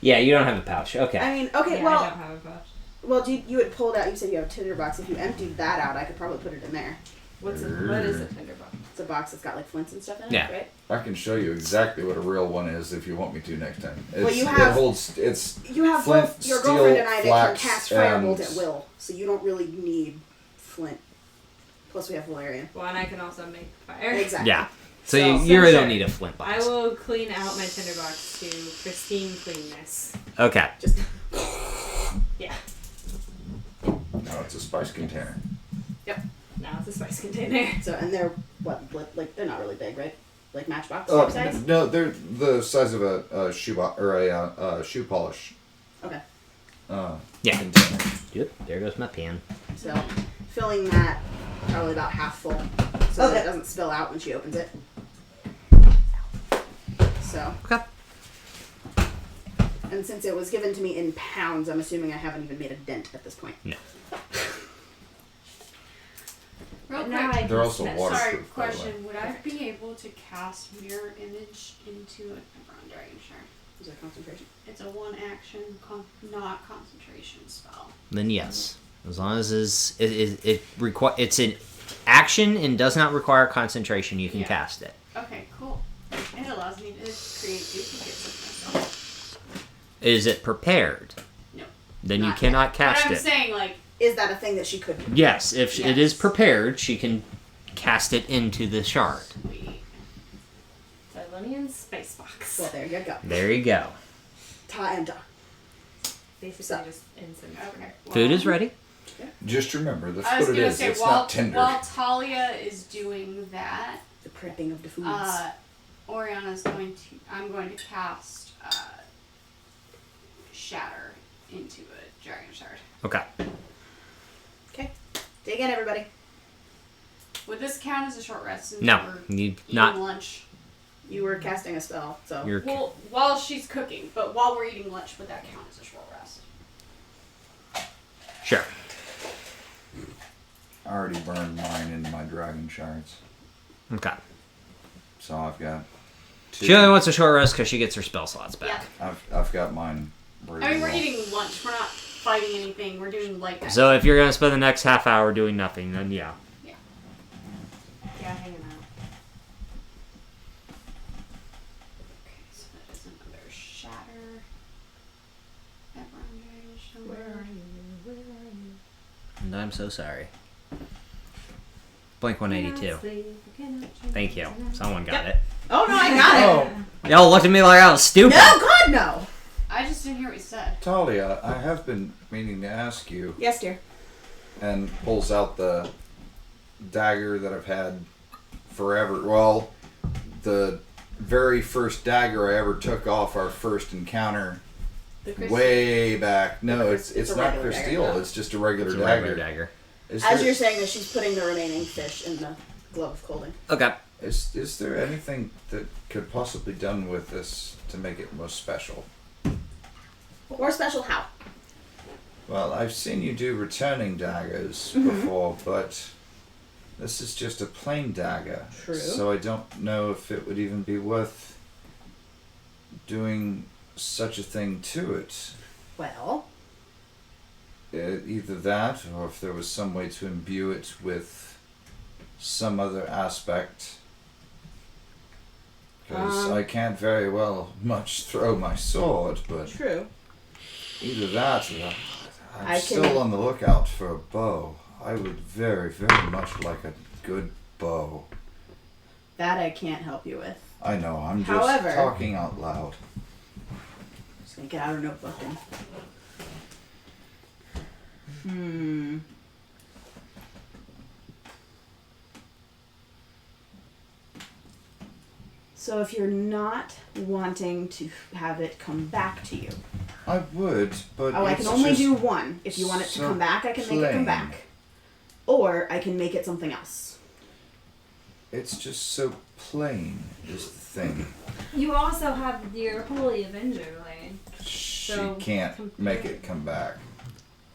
Yeah, you don't have a pouch. Okay. I mean, okay, Yeah, well, I don't have a pouch. well, you had pulled out. You said you have a tinderbox. If you emptied that out, I could probably put it in there. What is a tinderbox? It's a box that's got like flints and stuff in it, Yeah. right? I can show you exactly what a real one is if you want me to next time. It's, you have- it holds. It's You have Flint, both your steel, girlfriend and I that can flax, cast firebolt and- at will, so you don't really need flint. Plus, we have Valerian. Well, and I can also make fire. Exactly. Yeah. So, So- you really sure. don't need a flint I box. will clean out my tinderbox to pristine cleanness. Okay. Just Yeah. no, it's a spice container. Now it's a spice container. so, and they're what? Like they're not really big, right? Like matchbox Oh type size. no, they're the size of a shoe or a shoe polish. Okay. Yeah. Container. Yep. There goes my pen. So, filling that probably about half full, so that it doesn't spill out when she opens it. So. Okay. And since it was given to me in pounds, I'm assuming I haven't even made a dent at this point. No. Real Now quick. I They're can also smell- water- Sorry, waterproof, by the way. question. Would I be able to cast mirror image into an Umbra Dragon Shard? Is there concentration? It's a 1 action, not concentration spell. Then yes. As long as it's an action and does not require concentration, you can Yeah. cast it. Okay, cool. It allows me to create duplicates of myself. Is it prepared? No. Then you Not cannot But cast I'm it. saying, like, Is that a thing that she could do? Yes, if it is Yes. prepared, she can cast it into the shard. we Valerian spice box. Well, there you go. There you go. Ta and ta. Basically So- just incense. okay. Food is ready. Just remember, that's I was what it gonna is. say It's while not tender. while Talia is doing that, The prepping of the foods. Orianna's I'm going to cast Shatter into a Dragon Shard. Okay. Okay. Dig in, everybody. Would this count as a short rest since No, we're you eating not. lunch? You were casting a spell, so. You're Well, while she's cooking, but while we're eating lunch, would that count as a short rest? sure. I already burned mine into my dragon shards, Okay. so I've got 2. She only wants a short rest because she gets her spell slots back. I've got mine. Ready I mean, to we're roll. eating lunch. We're not fighting anything. We're doing like that. So if you're gonna spend the next half hour doing nothing, then yeah. Yeah, hanging out. Okay, so that is another Shatter. That round Dragon Shard. Where are you? Where are you? And I'm so sorry. Blank 182. Thank you. Someone got it. Oh no, I got it. Y'all looked at me like I was stupid. No, God, no. I just didn't hear what you said. Talia, I have been meaning to ask you, Yes, dear. and pulls out the dagger that I've had forever. Well, the very first dagger I ever took off our first encounter way back. No, it's a not regular Crysteel. dagger. It's just a regular It's a dagger. regular dagger. As you're saying that, she's putting the remaining fish in the glove of colding. Okay. Is there anything that could possibly be done with this to make it more special? More special how? Well, I've seen you do returning daggers Mm-hmm. before, but this is just a plain dagger. True. So I don't know if it would even be worth doing such a thing to it. Well, Either that, or if there was some way to imbue it with some other aspect. Because I can't very well much throw my sword, but true. either that or I'm I can- still on the lookout for a bow. I would very, very much like a good bow. That I can't help you with. I know, I'm just However- talking out loud. Just gonna get out a notebook and. So if you're not wanting to have it come back to you, I would, but I it's can only just do one. If you want it to so come back, I can make it plain. come back. Or I can make it something else. It's just so plain is the thing. You also have your Holy Avenger Lane. She So, can't make it come back.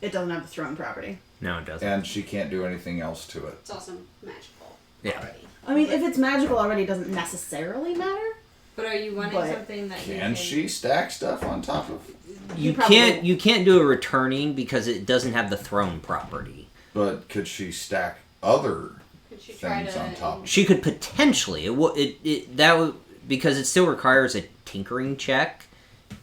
It doesn't have the throne property. No, it doesn't. And she can't do anything else to it. It's also magical. Yeah. Already. I mean, if it's magical already, it doesn't necessarily matter. But are you wanting But something that you Can she stack stuff on top of? You probably- can't do a returning because it doesn't have the throne property. But could she stack other Could you try things to on top? She could potentially because it still requires a tinkering check,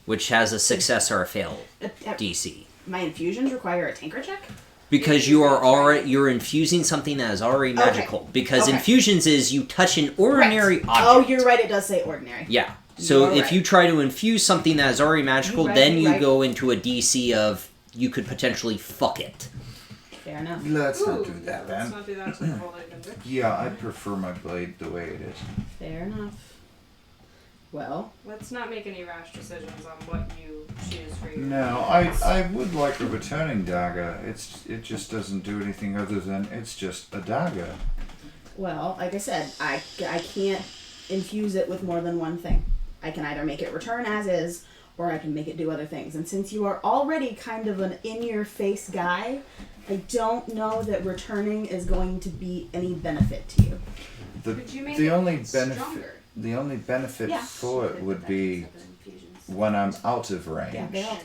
which has a success or a fail DC. My infusions require a tinker check? Because you're infusing something that is already magical. Because Okay. infusions is you touch an ordinary Right. object. Oh, you're right. It does say ordinary. Yeah. So You're if right. you try to infuse something that is already magical, You're right, then you're you right. go into a DC of you could potentially fuck it. Fair enough. Let's not do Let's that, then. not do that to the Holy Avenger. Yeah, I prefer my blade the way it is. Fair enough. Well, Let's not make any rash decisions on what you choose for your. No, I would like a returning dagger. It just doesn't do anything other than it's just a dagger. like I said, I can't infuse it with more than one thing. I can either make it return as is, or I can make it do other things. And since you are already kind of an in-your-face guy, I don't know that returning is going to be any benefit to you. Could you make The it only stronger? benefit Yeah. for it would be when I'm out of range. Yeah, they are.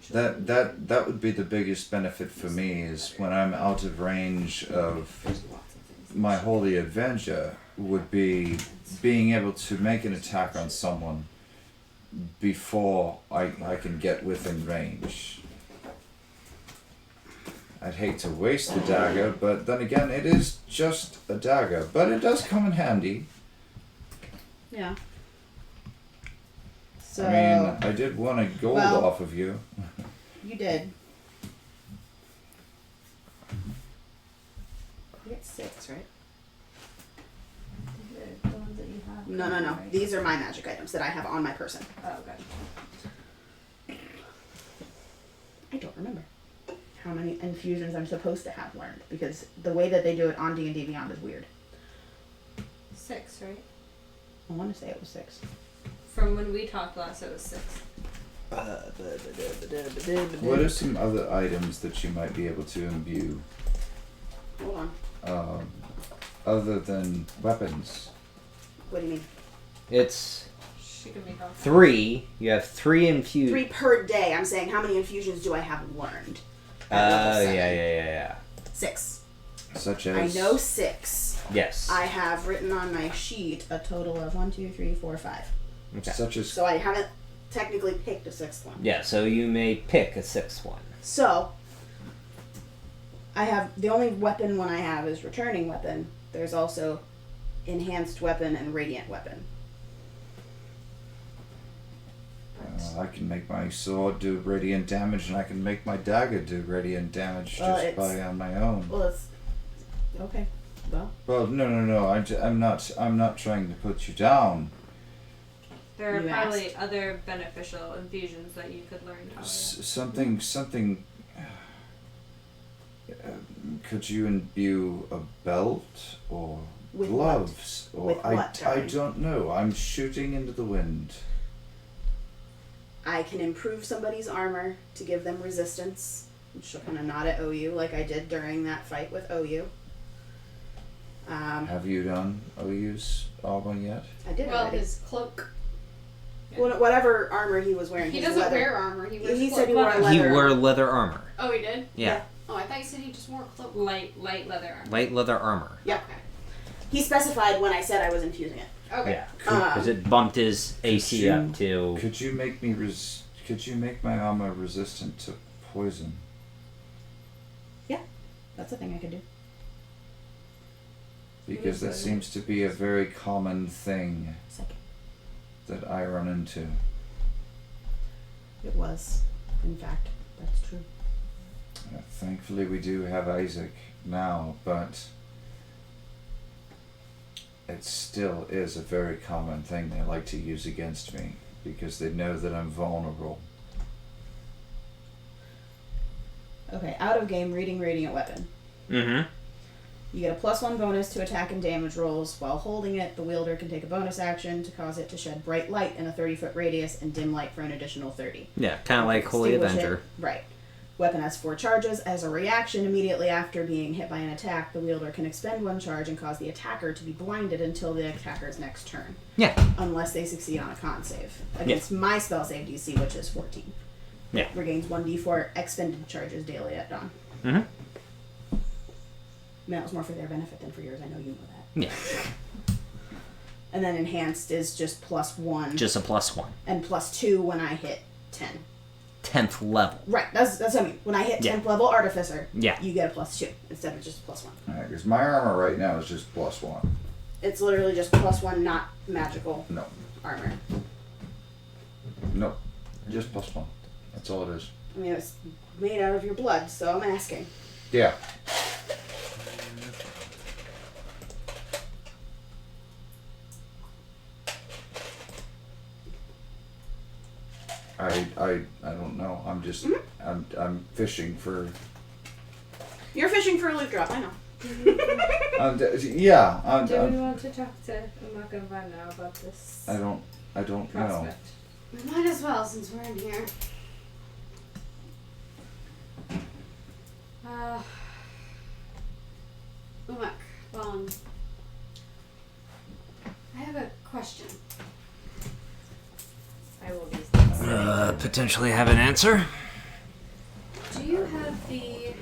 That would be the biggest benefit for me is when I'm out of range of my Holy Avenger would be being able to make an attack on someone before I can get within range. I'd hate to waste the dagger, but then again, it is just a dagger. But it does come in handy. Yeah. So, I mean, I did want a gold well- off of you. you did. You get 6, right? The ones that you have. No. These are my magic items that I have on my person. Oh, okay. I don't remember how many infusions I'm supposed to have learned because the way that they do it on D&D Beyond is weird. 6, right? I want to say it was 6. From when we talked last, it was 6. What are some other items that you might be able to imbue Hold on. other than weapons? What do you mean? It's She can make all 3. You have 3 infused. 3 per day. I'm saying how many infusions do I have learned? at level 7? Yeah. 6. Such I as know 6. Yes. I have written on my sheet a total of 1, 2, 3, 4, 5. Okay. such as So I haven't technically picked a 6th one. Yeah, so you may pick a 6th one. So I have the only weapon one I have is returning weapon, there's also enhanced weapon and radiant weapon. I can make my sword do radiant damage, and I can make my dagger do radiant damage just by on my own. Well, it's okay. Well, no. I'm not trying to put you down. There are You probably asked. other beneficial infusions that you could learn how to. Something. Could you imbue a belt or With gloves or With what, I darling? don't know. I'm shooting into the wind. I can improve somebody's armor to give them resistance. And she'll kind of nod at OU like I did during that fight with OU. Have you done OU's armor yet? I did Well, already. his cloak. Well, whatever armor he was wearing. He his doesn't leather. wear armor. He wears He cloak. said he wore a He leather. He wore leather armor. Oh, he did? Yeah. Oh, I thought you said he just wore a cloak. Light leather armor. Light leather armor. Yeah. Okay. He specified when I said I was infusing it. Okay. Yeah. Because it bumped his AC you- up to. Could you make me Could you make my armor resistant to poison? That's a thing I could do. Because that seems to be a very common thing Second. that I run into. It was, in fact, that's true. Thankfully, we do have Isaac now, but it still is a very common thing they like to use against me because they know that I'm vulnerable. Okay, out of game, reading radiant weapon. Mm-hmm. You get a +1 bonus to attack and damage rolls. While holding it, the wielder can take a bonus action to cause it to shed bright light in a 30-foot radius and dim light for an additional 30. Yeah, kind of like Holy Extinguish Avenger. it. Right. Weapon has 4 charges. As a reaction, immediately after being hit by an attack, the wielder can expend 1 charge and cause the attacker to be blinded until the attacker's next turn. Yeah. Unless they succeed on a con save. Against my spell save DC, which is 14. Yeah. Regains 1d4 expended charges daily at dawn. Mm-hmm. I mean, that was more for their benefit than for yours. I know you know that. Yeah. And then enhanced is just +1. Just a +1. And +2 when I hit 10. 10th level. Right, that's what I mean. When I hit 10th level Artificer, Yeah. you get a +2 instead of just +1. Alright, because my armor right now is just +1. It's literally just +1, not magical No. armor. No. Just +1. That's all it is. I mean, it's made out of your blood, so I'm asking. Yeah. I don't know. I'm just I'm fishing for You're fishing for a loot drop, I know. yeah. Do we want to talk to Umaka and Van now about this I don't know. prospect? We might as well since we're in here. Umak, Vaughn. I have a question. I will be. Potentially have an answer. Do you have the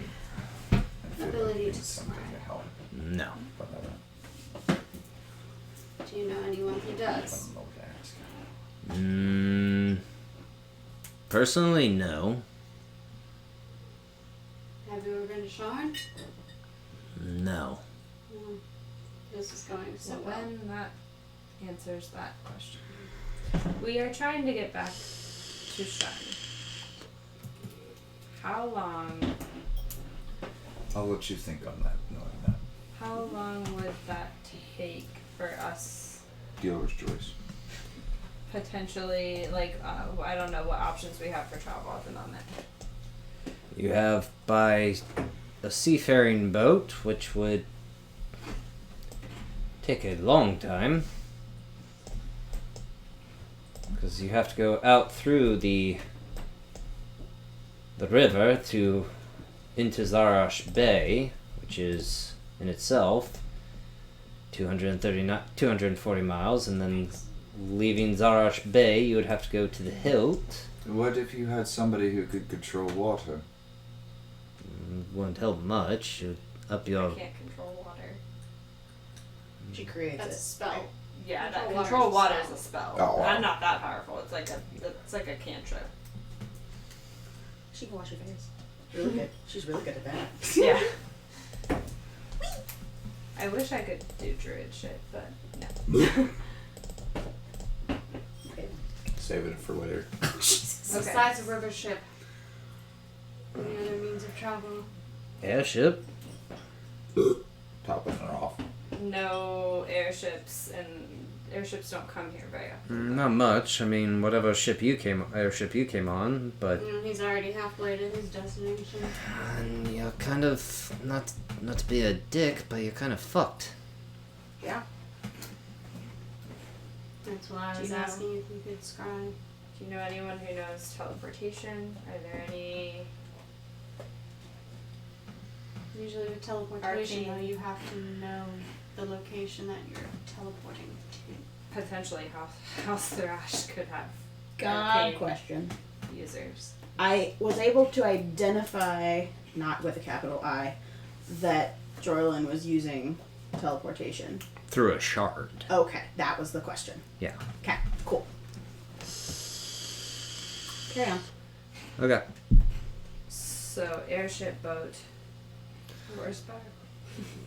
ability to scry? No. Do you know anyone who does? Personally, no. Have you ever been to Sharn? No. This is going so So well. when that answers that question. We are trying to get back to Sharn. How long I'll let you think on that, knowing that. how long would that take for us Dealer's choice. potentially, like, I don't know what options we have for travel at the moment. You have by a seafaring boat, which would take a long time. Because you have to go out through the river to into Zarash Bay, which is in itself 240 miles, and then leaving Zarash Bay, you would have to go to the hilt. What if you had somebody who could control water? Wouldn't help much. It would up I your can't control water. She creates That's a it. spell. Yeah, Control that water control is a water spell. is a spell. Oh, wow. I'm not that powerful. It's like a cantrip. She can wash her face. Really good. She's really good at that. Yeah. I wish I could do druid shit, but no. Saving it for later. Besides a river ship, any other means of travel? Airship? Topping her off. No airships, and airships don't come here very often. Not much. I mean, whatever airship you came on, but He's already halfway to his destination. and you're kind of not to be a dick, but you're kind of fucked. Yeah. That's why I Do was you know- asking if you could scry. Do you know anyone who knows teleportation? Are there any... Usually with teleportation, though, Arcane. you have to know the location that you're teleporting to. Potentially House Thrash could have God arcane question. users. I was able to identify, not with a capital I, that Jorlin was using teleportation. Through a shard. Okay, that was the question. Yeah. Okay, cool. Carry on. Okay. So, airship, boat, horsepower.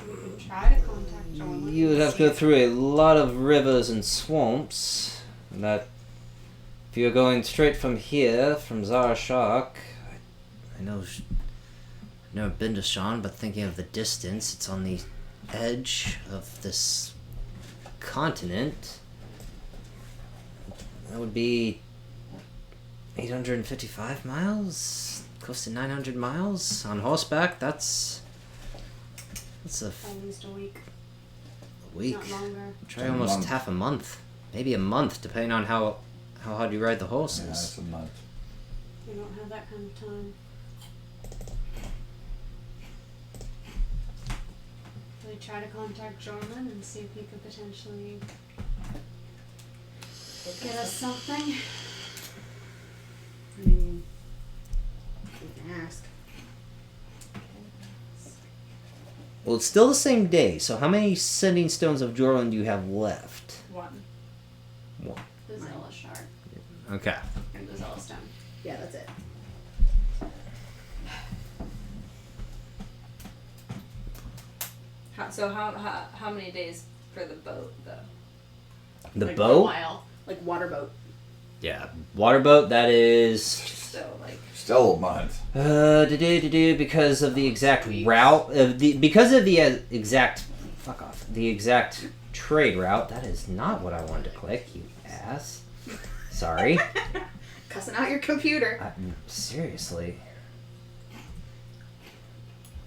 We can try to contact John. You would have to go through a lot of rivers and swamps. And that, if you're going straight from here, from Zarashak, I know, I've never been to Shan, but thinking of the distance, it's on the edge of this continent. That would be 855 miles, close to 900 miles on horseback. That's a At least a week, week. not longer. Try It's a almost month. half a month, maybe a month, depending on how hard you ride the Yeah, horses. it's a month. We don't have that kind of time. We try to contact Jorlin and see if he could potentially get us something. I mean, we can ask. Well, it's still the same day. So how many sending stones of Jorlin do you have left? One. The Zella shard Okay. or the Zella stone. Yeah, that's it. How many days for the boat, though? The Like boat? A while. Like water boat. Yeah. Water boat. That is. So, like, Still a month. Because of the exact route because of the exact the exact trade route. That is not what I wanted to click. You ass. Sorry. Cussing out your computer. Seriously.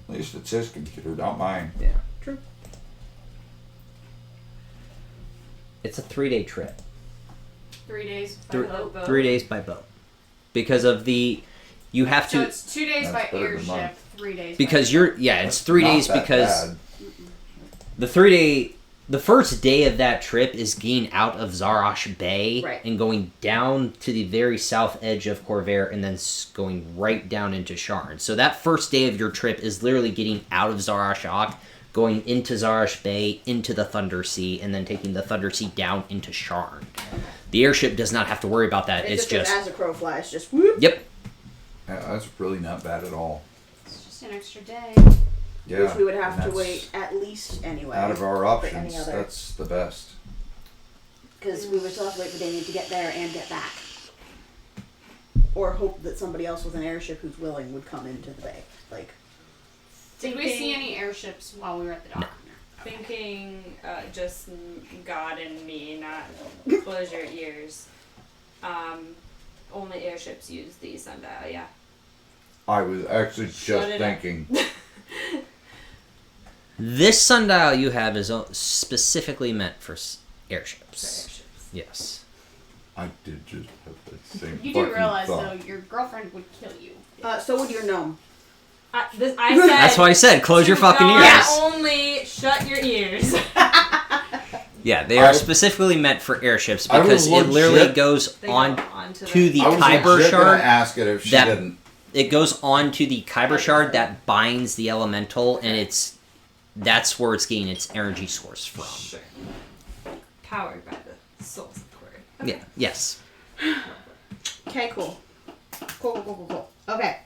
At least it's his computer, not mine. Yeah. True. It's a 3-day trip. 3 days by Three- boat. 3 days by boat. Because of the you have So to it's 2 days That's by better than airship, mine. 3 days. because by you're it's 3 Not days that because bad. the first day of that trip is getting out of Zarash Bay Right. and going down to the very south edge of Corvair and then going right down into Sharn. So that first day of your trip is literally getting out of Zarashak, going into Zarash Bay, into the Thunder Sea, and then taking the Thunder Sea down into Sharn. The airship does not have to worry about that. It It's just, just as a crow flies, just whoop. yep. Yeah, that's really not bad at all. It's just an extra day. Yeah. Which we would have and to that's wait at least anyway. Out of our for any options, other. that's the best. Because we would still have to wait for Damien to get there and get back. Or hope that somebody else with an airship who's willing would come into the bay. Like, Did we see any airships while we were at the dock? thinking just God and me, not close your ears. Only airships use the sundial, yeah. I was actually just Shut it up. thinking. This sundial you have is specifically meant for airships. For airships. Yes. I did just have that same You do fucking realize, thought. though, your girlfriend would kill you. so would your gnome. I said. That's why I said close your fucking God ears. Only shut your ears. Yeah, they are specifically meant for airships I was because it literally legit- goes They go on onto to the I was Kyber legit gonna shard. ask it if she that- didn't. It goes on to the Kyber shard that binds the elemental, and that's where it's getting its energy source from. Sure. Powered by the soul support. Yeah. Yes. Okay, cool. Cool. Okay.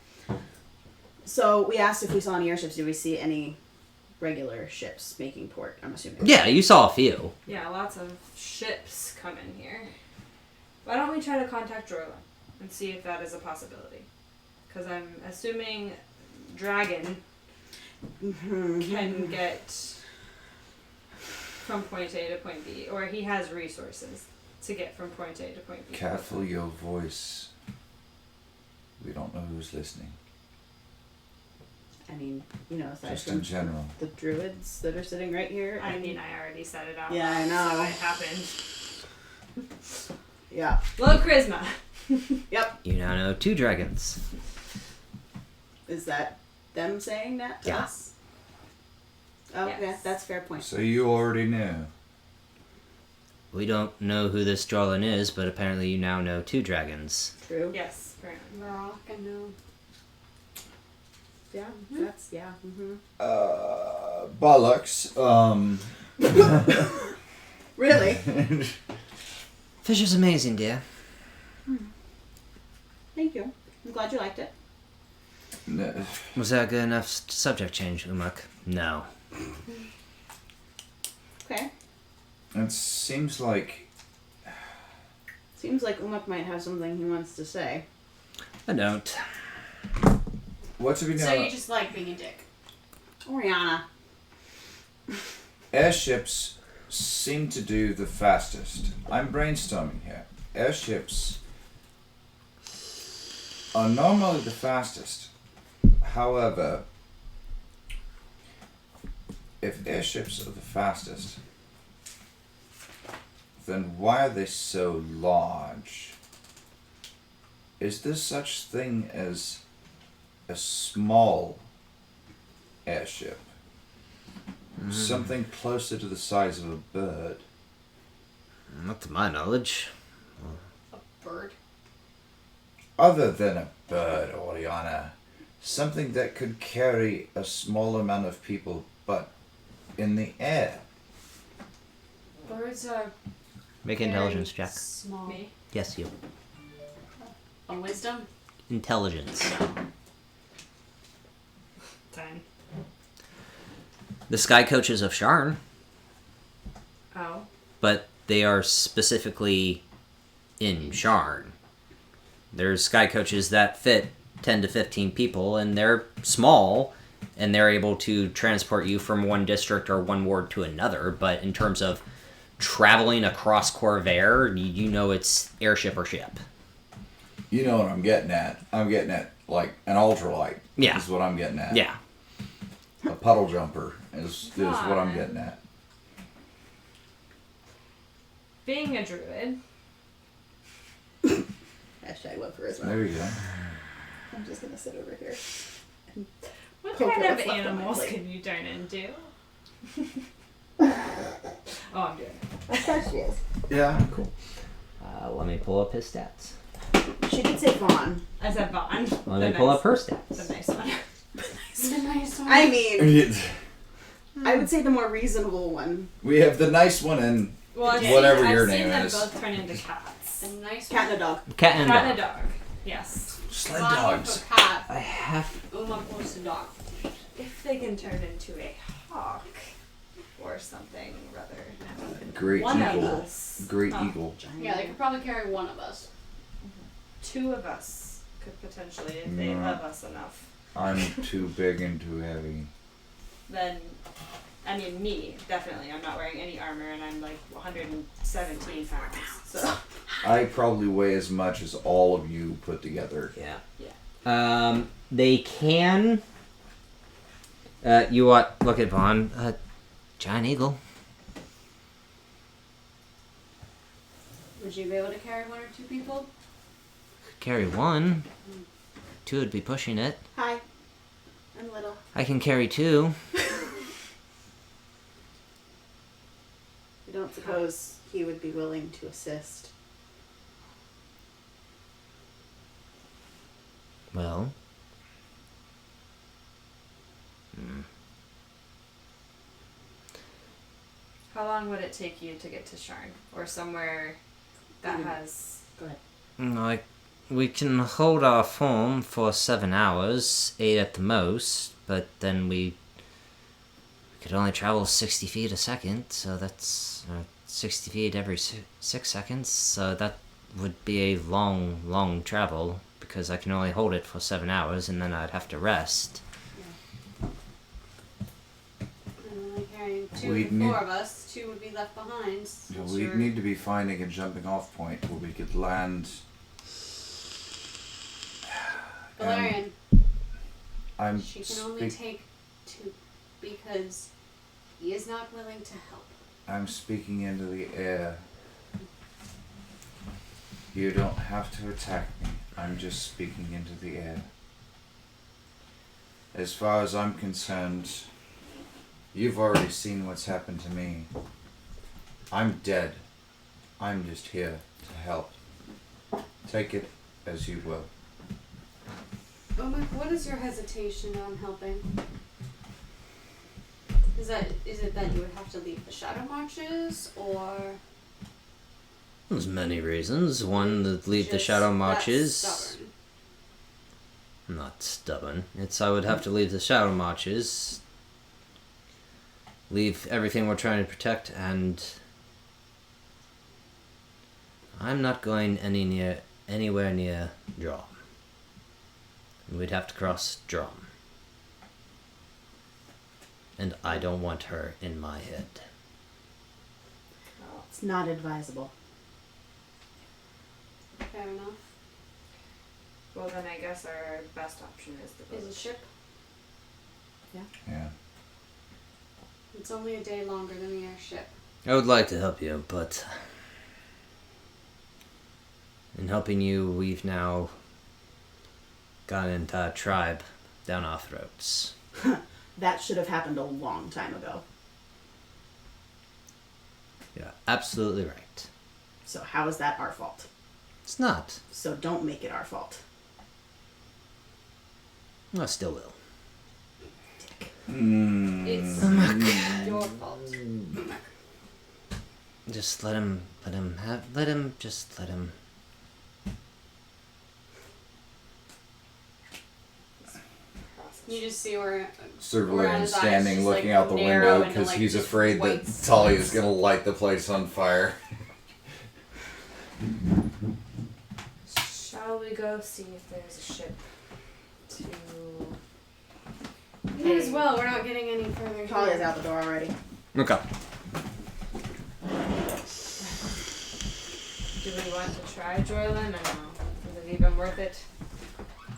So we asked if we saw any airships. Did we see any regular ships making port, I'm assuming. Yeah, you saw a few. Yeah, lots of ships come in here. Why don't we try to contact Droylin and see if that is a possibility? Because I'm assuming Dragon can get from point A to point B, or he has resources to get from point A to point B. Careful your voice. We don't know who's listening. I mean, aside Just from in general. the druids that are sitting right here. I mean, I already said it out Yeah, I loud, know. so it happened. Yeah. Low charisma. Yep. You now know 2 dragons. Is that them saying that to Yeah. us? Oh, Yes. yeah, that's a fair point. So you already knew. We don't know who this Drollin is, but apparently you now know 2 dragons. True. Yes, apparently. We're all gonna. Yeah, that's, yeah. Mm-hmm. Bollocks. Really? Fish is amazing, dear. Thank you. I'm glad you liked it. No. Was that a good enough subject change, Umak? No. Okay. It seems like Seems like Umak might have something he wants to say. I don't. what do we know? So you just like being a dick. Orianna. Airships seem to do the fastest. I'm brainstorming here. Airships are normally the fastest. However, if airships are the fastest, then why are they so large? Is there such thing as a small airship? Something closer to the size of a bird? Not to my knowledge. A bird. Other than a bird, Orianna. Something that could carry a small amount of people, but in the air. Birds are Make an very intelligence check. small. Me? Yes, you. A wisdom? Intelligence. 10. The Sky Coaches of Sharn, Oh. but they are specifically in Sharn. There's Sky Coaches that fit 10 to 15 people, and they're small, and they're able to transport you from one district or one ward to another, but in terms of traveling across Corvair, you know it's airship or ship. You know what I'm getting at. I'm getting at, like, an ultralight. Yeah. Is what I'm getting at. Yeah. A puddle jumper is what I'm getting at. Being a druid, Hashtag love charisma. There you go. I'm just gonna sit over here. what Poke kind at of what's left on my animals plate. can you turn into? Oh, I'm doing it. Of course she is. Yeah, cool. Let me pull up his stats. She did say Vaughn. I said Vaughn. Let me pull up her stats. The nice one. The nice one. I mean, We I would say the more reasonable one. have the nice one and Well, Whatever I've your seen name them is. both turn into cats. The nice Cat and one. a dog. Cat and Cat and dog. a dog. Yes. sled Vaughn dogs. wants a cat. I have. Uma wants a dog. If they can turn into a hawk or something rather. Great One of eagle. us. Great Oh. eagle. Yeah, they could probably carry one of us. 2 of us could potentially, if they No. love us enough. I'm too big and too heavy. Then, I mean, me, definitely. I'm not wearing any armor and I'm like 117 pounds. So, I probably weigh as much as all of you put together. Yeah. Yeah. They can. You what? Look at Vaughn. Giant eagle. Would you be able to carry 1 or 2 people? Could carry 1. 2 would be pushing it. Hi. I'm little. I can carry 2. I don't suppose he would be willing to assist. Well. How long would it take you to get to Sharn? Or somewhere that has. Go ahead. Like, we can hold our form for 7 hours, 8 at the most, but then we could only travel 60 feet a second, so that's 60 feet every 6 seconds, so that would be a long travel, because I can only hold it for 7 hours, and then I'd have to rest. I'm only carrying 2 We'd and 4 need- of us. 2 would be left behind. since We'd you're- need to be finding a jumping off point where we could land. Valerian, I'm she can only speak- take 2 because he is not willing to help. I'm speaking into the air. You don't have to attack me. I'm just speaking into the air. As far as I'm concerned, you've already seen what's happened to me. I'm dead. I'm just here to help. Take it as you will. What is your hesitation on helping? Is it that you would have to leave the shadow marches, or There's many reasons. One, to leave the just shadow that marches. stubborn? I'm not stubborn. It's I would have to leave the shadow marches, leave everything we're trying to protect, and I'm not going anywhere near Drum. We'd have to cross Drum. And I don't want her in my head. It's not advisable. Fair enough. Well, then I guess our best option is the Is a village. ship? Yeah. It's only a day longer than the airship. I would like to help you, but in helping you, we've now got an entire tribe down our throats. That should have happened a long time ago. You're absolutely right. So how is that our fault? It's not. So don't make it our fault. I still will. It's Mm. your fault. Just let him just let him. You just see where Sir Orianna's Valerian eyes standing just, looking like, out the narrow window into, because like, he's just afraid white that Talia is spots. going to light the place on fire. Shall we go see if there's a ship to... Might as well. We're not getting any further. Talia's here. out the door already. Okay. Do we want to try Joylin? I don't know. Is it even worth it?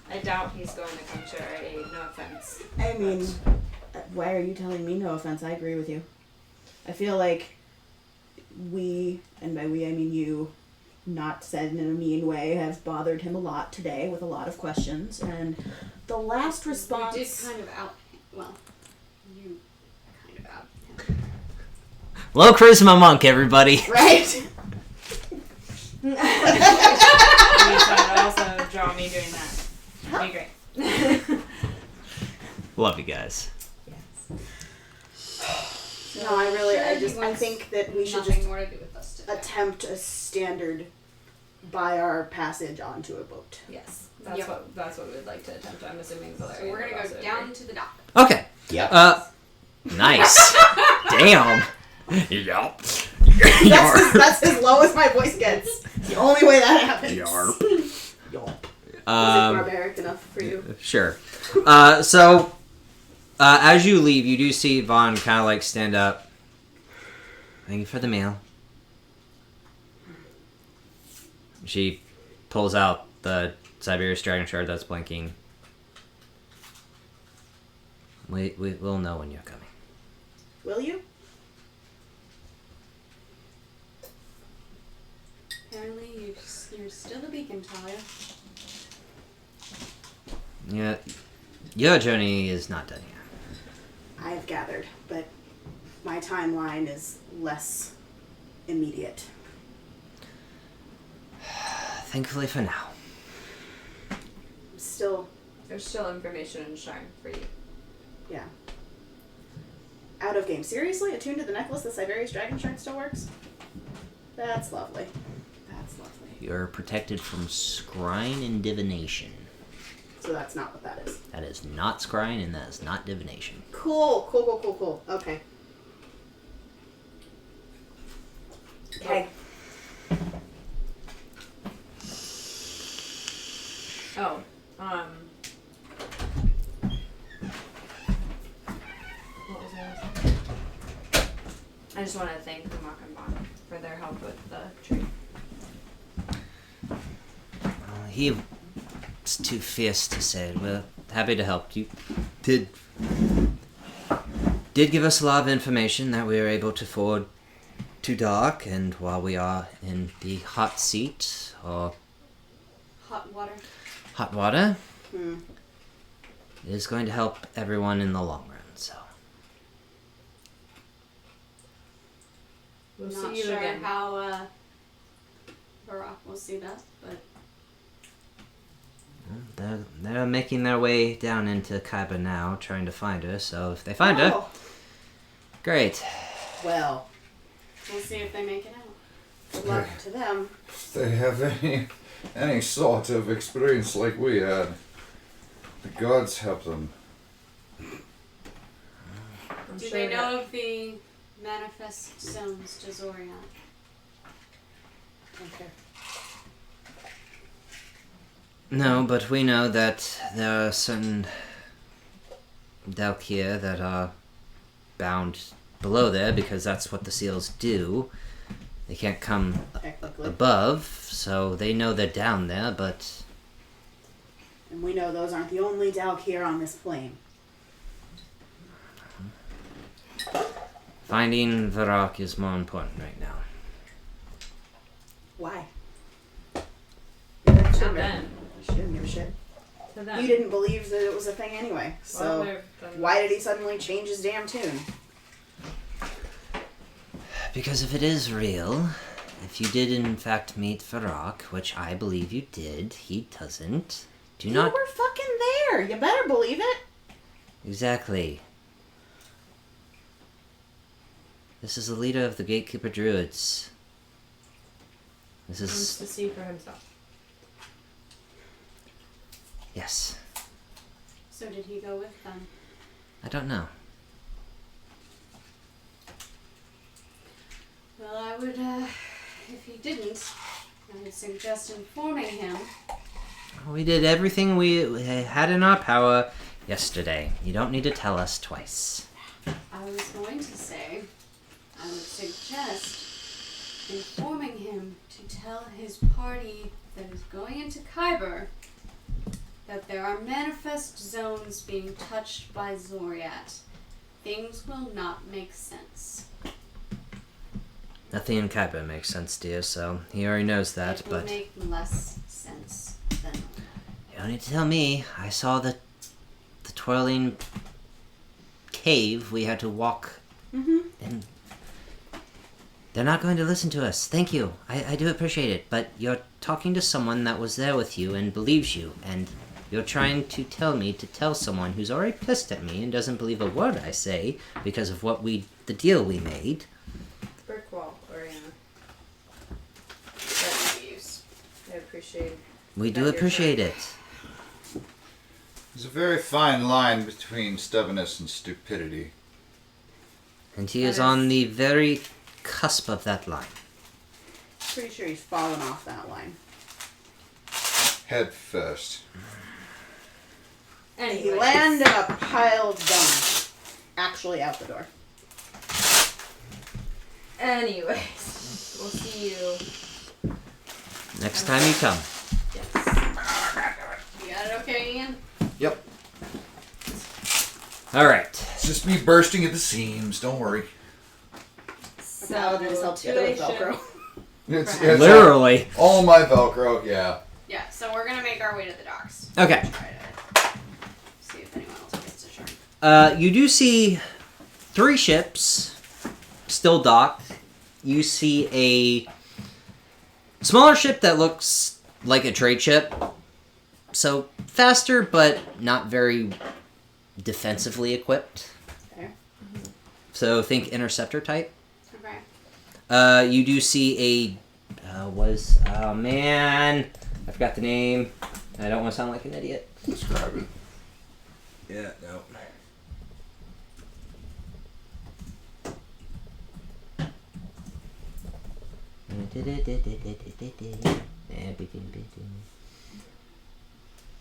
I doubt he's going to come to our aid. No offense. I mean, why are you telling me no offense? I agree with you. I feel like we, and by we I mean you, not said in a mean way, have bothered him a lot today with a lot of questions. And the last response... You did kind of out. Well, you kind of out him. Low charisma monk, everybody. Right? Please also draw me doing that. That'd be great. Love you guys. No, I really, Sure, he I wants think that we should nothing just more to do with us today. attempt a standard by our passage onto a boat. Yes. That's Yep. what we would like to attempt. I'm assuming So Valerian we're would gonna also go down agree. to the dock. Okay. Yep. Nice. Damn. Yup. That's as low as my voice gets. It's the only way that happens. Yarp. Is it barbaric enough for you? Sure. So, as you leave, you do see Vaughn kind of like stand up. Thank you for the meal. She pulls out the Siberius Dragon Shard that's blinking. We'll know when you're coming. Will you? Apparently, you're still a beacon, Talia. Yeah, your journey is not done yet. I have gathered, but my timeline is less immediate. Thankfully for now. Still, There's still information in Shrine for you. yeah. Out of game. Seriously? Attuned to the necklace, the Siberius Dragon Shard still works? That's lovely. That's lovely. You're protected from scrying and divination. So that's not what that is. That is not scrying, and that is not divination. Cool. Okay. Okay. Oh, what was I? I just want to thank Umak and Vaughn for their help with the tree. He was too fierce to say. We're happy to help. You did give us a lot of information that we were able to forward to Doc, and while we are in the hot seat, or Hot water. hot water, Hmm. it is going to help everyone in the long run, so. We'll Not see you sure again. how Barack will see that, but They're making their way down into Kaiba now, trying to find her, so if they find her, Oh, great. well, we'll see if they make it out. good luck to them. If they have any sort of experience like we had, the gods help them. I'm Do sure they that- know of the manifest zones to Zorian? Okay. No, but we know that there are certain Dalkia that are bound below there because that's what the seals do. They can't come Technically. above, so they know they're down there, but And we know those aren't the only Dalk here on this plane. finding Varrock is more important right now. Why? To them. She didn't give a shit. To them. You didn't believe that it was a thing anyway. So Well, why did he suddenly change his damn tune? Because if it is real, if you did in fact meet Varrock, which I believe you did, he doesn't. Do You not were fucking there. You better believe it. exactly. This is the leader of the Gatekeeper Druids. This He wants is to see for himself. yes. So did he go with them? I don't know. Well, I would, if he didn't, I would suggest informing him. We did everything we had in our power yesterday. You don't need to tell us twice. I was going to say, I would suggest informing him to tell his party that is going into Kyber that there are manifest zones being touched by Zoriat. Things will not make sense. Nothing in Kaiba makes sense, dear, so he already knows that, It will but make less sense than you don't need to tell me. I saw the twirling cave we had to walk in. They're not going to listen to us. Thank you. I do appreciate it, but you're talking to someone that was there with you and believes you, and you're trying to tell me to tell someone who's already pissed at me and doesn't believe a word I say because of the deal we made. Brick wall, Orianna. That you use. I appreciate. We that do you're appreciate trying. it. There's a very fine line between stubbornness and stupidity. And he That is on is- the very cusp of that line. Pretty sure he's fallen off that line. Head first. He Anyways. landed in a pile of dung. Actually out the door. Anyways, we'll see you. Next time you come. Yes. You got it okay, Ian? Yep. All right. It's just me bursting at the seams. Don't worry. A paladin is held together with situation- Velcro. It's Literally. all my Velcro. Yeah. Yeah, so we're gonna make our way to the docks. Okay. Try to see if anyone else gets a turn. You do see 3 ships still docked. You see a smaller ship that looks like a trade ship. So faster, but not very defensively equipped. Okay. So think interceptor type. Okay. You do see oh man, I forgot the name. I don't want to sound like an idiot. Describe it. Yeah, no.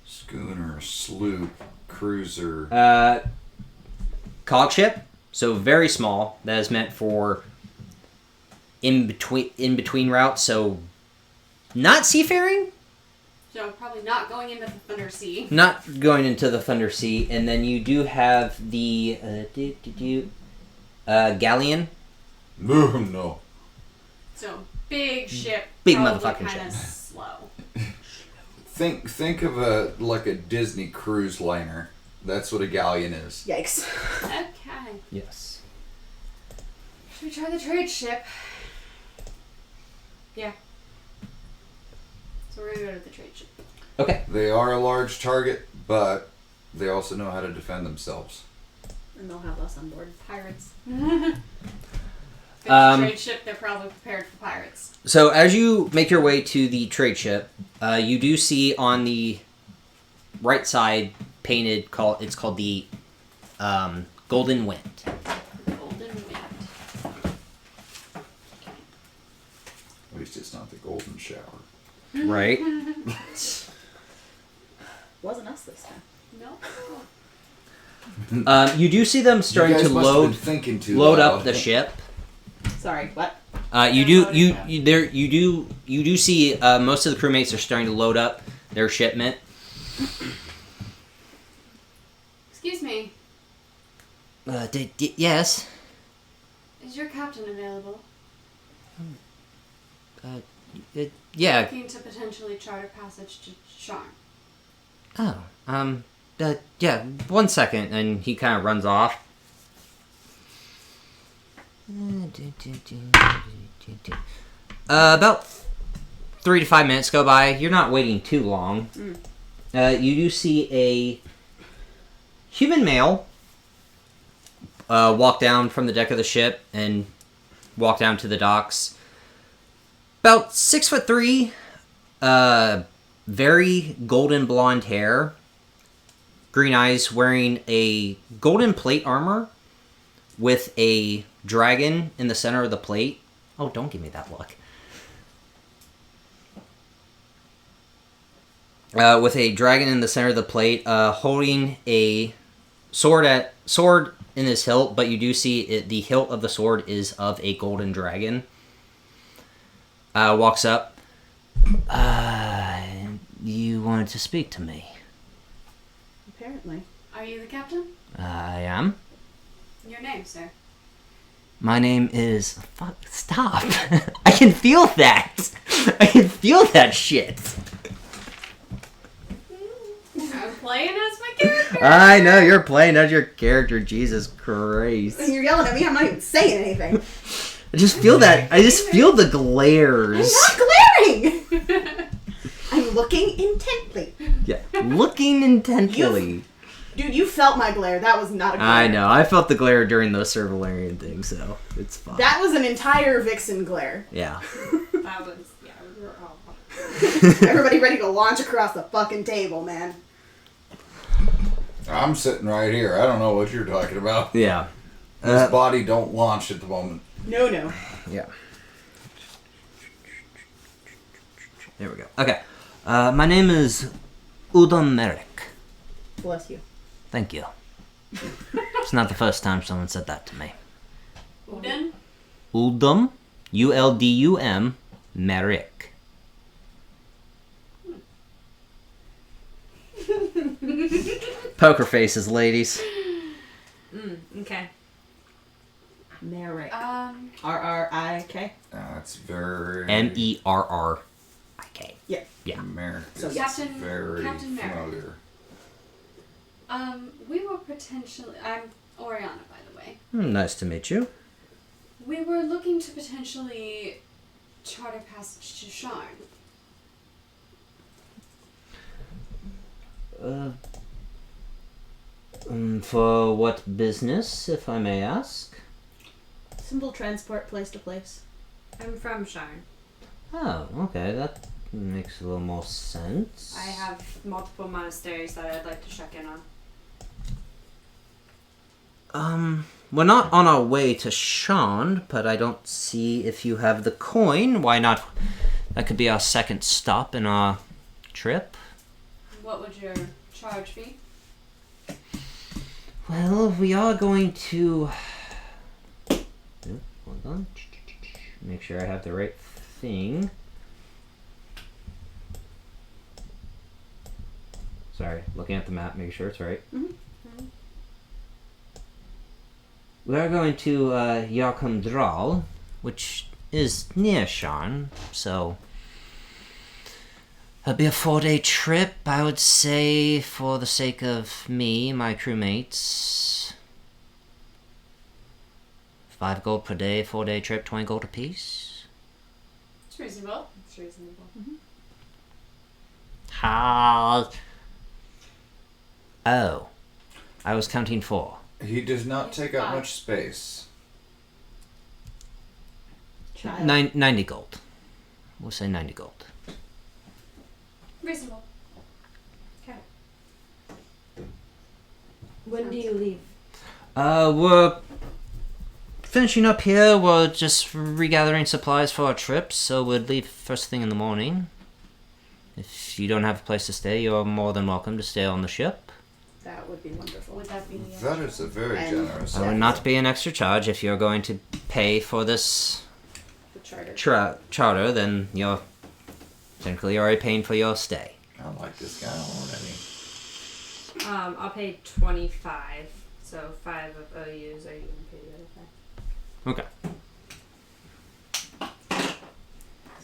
Schooner, sloop, cruiser. Cog ship, so very small. That is meant for in between routes. So not seafaring, So probably not going into the Thunder Sea. not going into the Thunder Sea, and then you do have the galleon. No. So big ship. Big probably motherfucking kinda ship. slow. Think of a Disney cruise liner. That's what a galleon is. Yikes. Okay. Yes. Should we try the trade ship? Yeah. So we're gonna go to the trade ship. Okay. They are a large target, but they also know how to defend themselves. And they'll have us on board. Pirates. If it's a trade ship, they're probably prepared for pirates. So as you make your way to the trade ship, you do see on the right side painted. It's called the Golden Wind. Golden Wind. At least it's not the golden shower. Right. Wasn't us this time. No. You do see them starting you guys to must have been load thinking too load loud. up the ship. Sorry, what? You do see most of the crewmates are starting to load up their shipment. Excuse me. Yes. Is your captain available? Yeah. Looking to potentially charter passage to Sharn. Oh. Yeah. 1 second, and he kind of runs off. About 3 to 5 minutes go by. You're not waiting too long. You do see a human male walk down from the deck of the ship and walk down to the docks. About 6'3", very golden blonde hair, green eyes, wearing a golden plate armor with a dragon in the center of the plate. Oh, don't give me that look. With a dragon in the center of the plate, holding a sword in his hilt, but you do see the hilt of the sword is of a golden dragon. Walks up. You wanted to speak to me. Apparently. Are you the captain? I am. Your name, sir? My name is... Fuck, stop. I can feel that. I can feel that shit. I'm playing as my character. I know, you're playing as your character. Jesus Christ. When you're yelling at me, I'm not even saying anything. I just feel that. I just feel the glares. I'm not glaring! I'm looking intently. Yeah, looking intently. Dude, you felt my glare. That was not a glare. I know. I felt the glare during the Sir Valerian thing, so it's fine. That was an entire Vixen glare. Yeah. That was, yeah, we were all... Everybody ready to launch across the fucking table, man. I'm sitting right here. I don't know what you're talking about. Yeah. This body don't launch at the moment. No. Yeah. There we go. Okay. My name is Udom Merrick. Bless you. Thank you. It's not the first time someone said that to me. Udon? Uldum, Uldum, Merrick. Poker faces, ladies. Okay. Merrick. Um, R-R-I-K. That's very... Merrik. Yeah. Yeah. Merrick So is Captain- very Captain Merrick. familiar. we were potentially... I'm Orianna, by the way. Nice to meet you. We were looking to potentially charter passage to Sharn. For what business, if I may ask? Simple transport place to place. I'm from Sharn. Oh, okay. makes a little more sense. I have multiple monasteries that I'd like to check in on. We're not on our way to Sean, but I don't see if you have the coin. Why not? That could be our second stop in our trip. What would your charge be? Well, we are going to... Hold on. Make sure I have the right thing. Sorry, looking at the map, making sure it's right. We are going to Yarkhamdral, which is near Sharn, so it'll be a 4-day trip, I would say, for the sake of me, my crewmates. 5 gold per day, 4-day trip, 20 gold apiece. It's reasonable. It's reasonable. How? Oh, I was counting 4. He does not take up much space. Child. 90 gold. We'll say 90 gold. Reasonable. Okay. When do you leave? We're finishing up here. We're just regathering supplies for our trip, so we'd leave first thing in the morning. If you don't have a place to stay, you're more than welcome to stay on the ship. That would be wonderful. Would that be That is a very generous. It would not be an extra charge if you're going to pay for this The charter. charter. Then you're technically already paying for your stay. I like this guy already. I'll pay 25. So 5 of OUs are you gonna pay the other 5? Okay.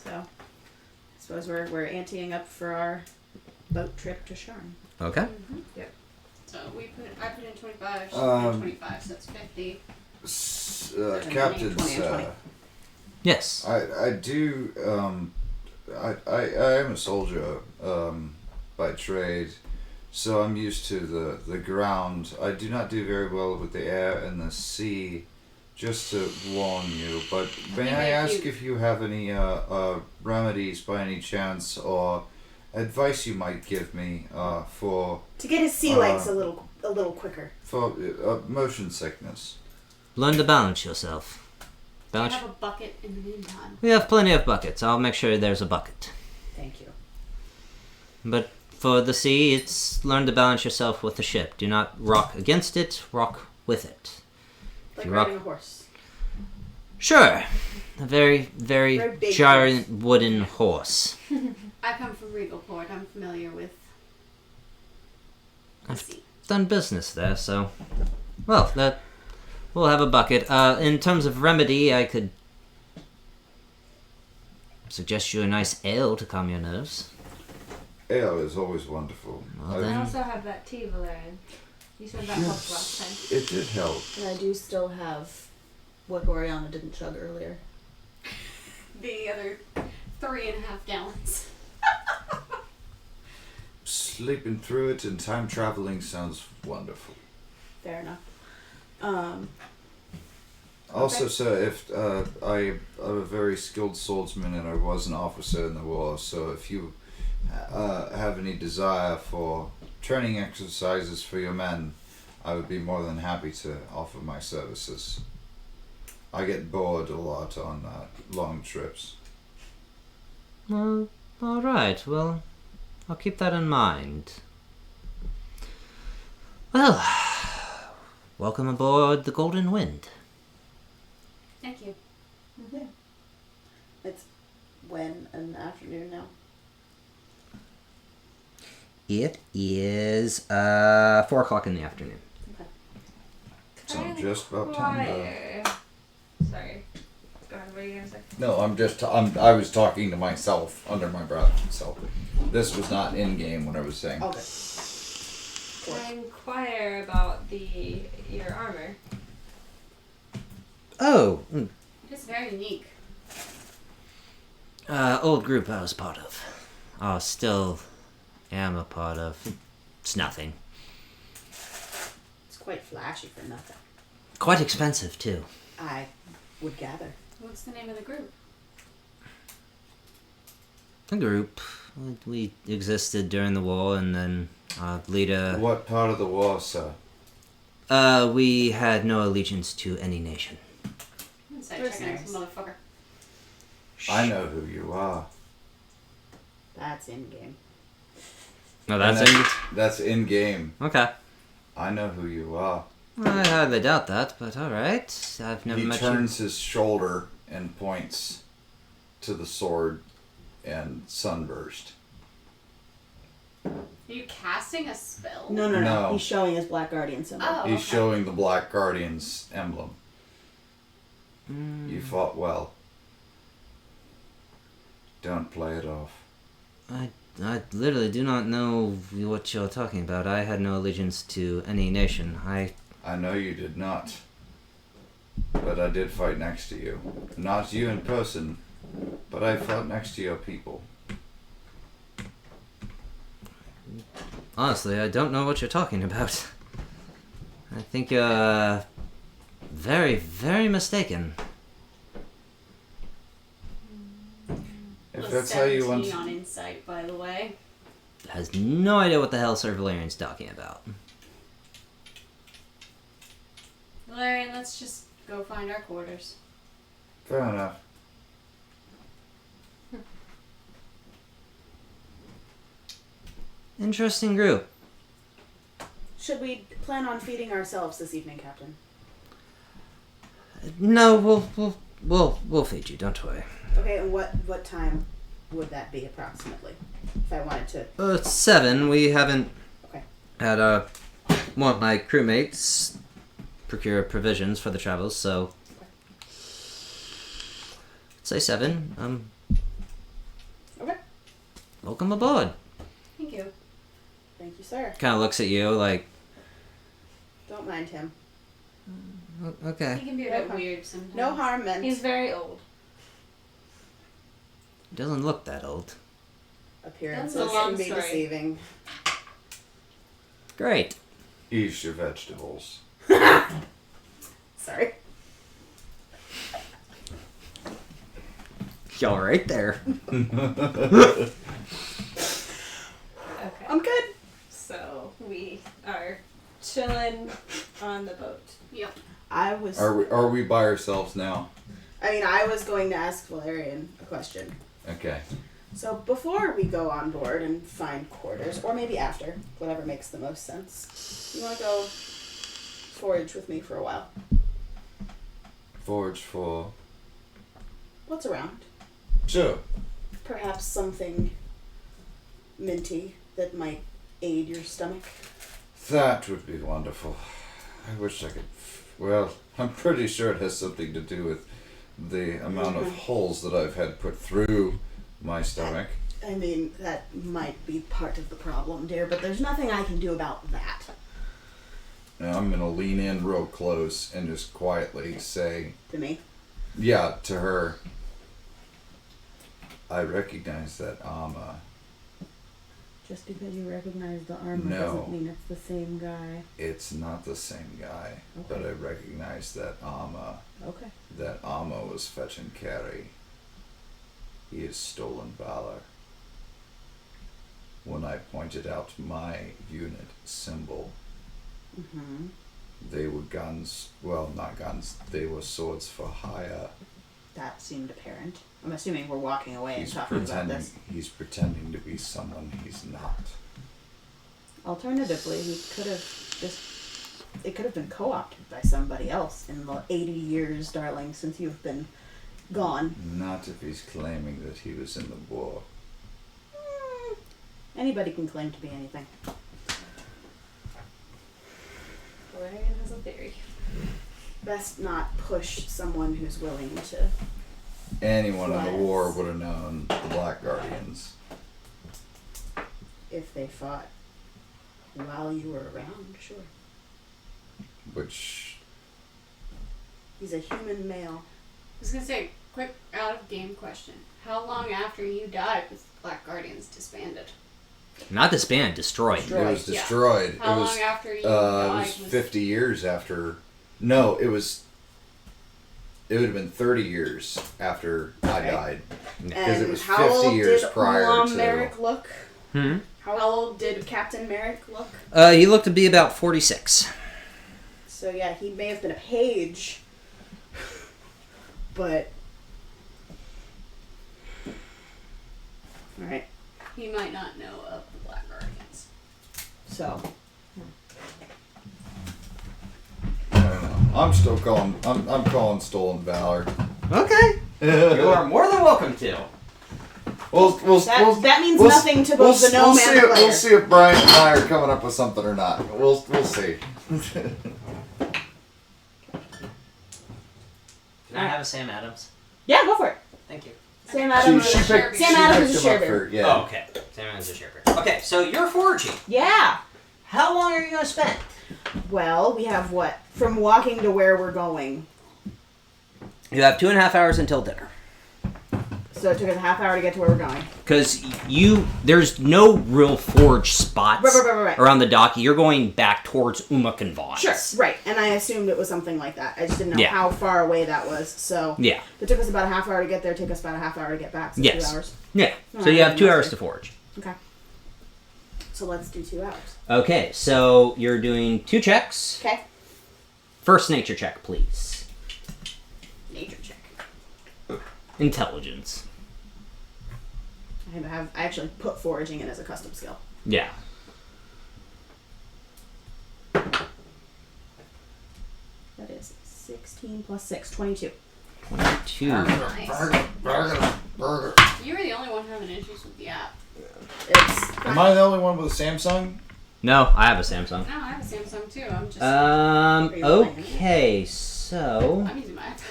So, I suppose we're anteing up for our boat trip to Sharn. Okay. Yep. So I put in 25. She Um, put in 25. So that's 50. Captain, 20 and 20. Yes. I do. I am a soldier by trade, so I'm used to the ground. I do not do very well with the air and the sea. Just to warn you, but may I ask if you have any remedies by any chance, or advice you might give me for To get his sea legs a little quicker. for motion sickness? Learn to balance yourself. I Balance. have a bucket in the meantime. We have plenty of buckets. I'll make sure there's a bucket. Thank you. But for the sea, it's learn to balance yourself with the ship. Do not rock against it. Rock with it. Like you riding rock- a horse. Sure. A very, very Very big giant wooden horse. I come from Regalport. I'm familiar with the I've sea. done business there, so well, that we'll have a bucket. In terms of remedy, I could suggest you a nice ale to calm your nerves. Ale is always wonderful. Well, I then- also have that tea, Valerian. You said that helped last time. It did help. And I do still have what Orianna didn't chug earlier. The other 3.5 gallons. Sleeping through it and time traveling sounds wonderful. Fair enough. Also, Okay. sir, if I'm a very skilled swordsman and I was an officer in the war, so if you have any desire for training exercises for your men, I would be more than happy to offer my services. I get bored a lot on long trips. Well, all right. Well, I'll keep that in mind. Well, welcome aboard the Golden Wind. Thank you. Yeah. It's when in the afternoon now. It is 4:00 in the afternoon. So I'm just about time to... Choir. Sorry. Go ahead. What are you gonna say? No, I was talking to myself under my breath, so this was not in game what I was saying. Okay. Can I inquire about your armor? Oh, It's very unique. old group I was part of. Oh, still am a part of. It's nothing. It's quite flashy for nothing. Quite expensive too. I would gather. What's the name of the group? A group. We existed during the war, and then our leader. What part of the war, sir? We had no allegiance to any nation. Inside checking this motherfucker. I know who you are. That's in game. No, And that's it. That's in game. Okay. I know who you are. I hardly doubt that, but alright. I've never He met turns his shoulder and points to the sword and sunburst. Are you casting a spell? No. No. He's showing his Black Guardian symbol. Oh, He's okay. showing the Black Guardian's emblem. you. You fought well. Don't play it off. I literally do not know what you're talking about. I had no allegiance to any nation. I know you did not. But I did fight next to you. Not you in person, but I fought next to your people. Honestly, I don't know what you're talking about. I think you're very, very mistaken. If Plus that's how you 17 want. on insight, by the way. Has no idea what the hell Sir Valerian's talking about. Valerian, let's just go find our quarters. Fair enough. Interesting group. Should we plan on feeding ourselves this evening, Captain? No, we'll feed you. Don't worry. Okay, and what time would that be approximately? If I wanted to. It's 7. We haven't Okay. had one of my crewmates procure provisions for the travels, so I'd say 7. Okay. Welcome aboard. Thank you. Thank you, sir. Kind of looks at you like, Don't mind him. okay. He can be a bit weird sometimes. No harm meant. He's very old. Doesn't look that old. Appearances That's a long can be story. deceiving. Great. Eat your vegetables. Sorry. Y'all right there. Okay. I'm good. So we are chilling on the boat. Yep. I was. Are we by ourselves now? I was going to ask Valerian a question. Okay. So before we go on board and find quarters, or maybe after, whatever makes the most sense, you want to go forage with me for a while? Forge for. What's around? Sure. Perhaps something minty that might aid your stomach. That would be wonderful. I wish I could. Well, I'm pretty sure it has something to do with the amount of holes that I've had put through my stomach. I mean, that might be part of the problem, dear, but there's nothing I can do about that. Now I'm gonna lean in real close and just quietly say, To me. yeah, to her. I recognize that armor. Just because you recognize the armor No. doesn't mean it's the same guy. It's not the same guy, but I recognize that armor. Okay. That armor was fetch and carry. He has stolen valor. When I pointed out my unit symbol, Mm-hmm. they were guns. Well, not guns. They were swords for hire. That seemed apparent. I'm assuming we're walking away and He's talking about pretending. this. He's pretending to be someone he's not. Alternatively, he could have just. It could have been co-opted by somebody else in the 80 years, darling, since you've been gone. Not if he's claiming that he was in the war. Anybody can claim to be anything. Valerian has a theory. Best not push someone who's willing to. Anyone in the Yes. war would have known the Black Guardians. If they fought while you were around, sure. Which He's a human male. I was gonna say, quick out of game question. How long after you died was the Black Guardians disbanded? Not disbanded, destroyed. Destroyed. it was Yeah. destroyed. How it was long after you it died was 50 years after. No, it was. it would have been 30 years after I died. Because it And was how 50 old years did prior to... Merrick look? Hmm? How old did Captain Merrick look? He looked to be about 46. So yeah, he may have been a page, but all right. He might not know of the Black Guardians. So I don't know. I'm still calling... I'm calling stolen valor. Okay. You are more than welcome to. that means nothing to both the gnome and the player. We'll see if Brian and I are coming up with something or not. We'll see. Can I have a Sam Adams? Yeah, go for it. Thank you. Sam Adams. She picked Sam Adams is a him up sharebear. for- yeah. Oh, okay. Sam Adams is a sharebear. Okay, so you're foraging. Yeah. How long are you going to spend? Well, we have what from walking to where we're going. You have 2.5 hours until dinner. So it took us a half hour to get to where we're going. Because there's no real forge spots Right. around the dock. You're going back towards Umakanvon. Sure. Right. And I assumed it was something like that. I just didn't know Yeah. how far away that was. So Yeah. it took us about a half hour to get there. Took us about a half hour to get back. So Yes. 2 hours. Yeah. So Alright, you have 2 that's hours good. to forage. Okay. So let's do 2 hours. Okay, so you're doing 2 checks. Okay. First nature check, please. Nature check. Intelligence. I actually put foraging in as a custom skill. Yeah. That is 16 plus 6, 22. 22. Nice. Burger. You were the only one having issues with the app. It's Am I the only one with a Samsung? No, I have a Samsung. No, I have a Samsung too. I'm just. Okay, so... I'm using my iPad.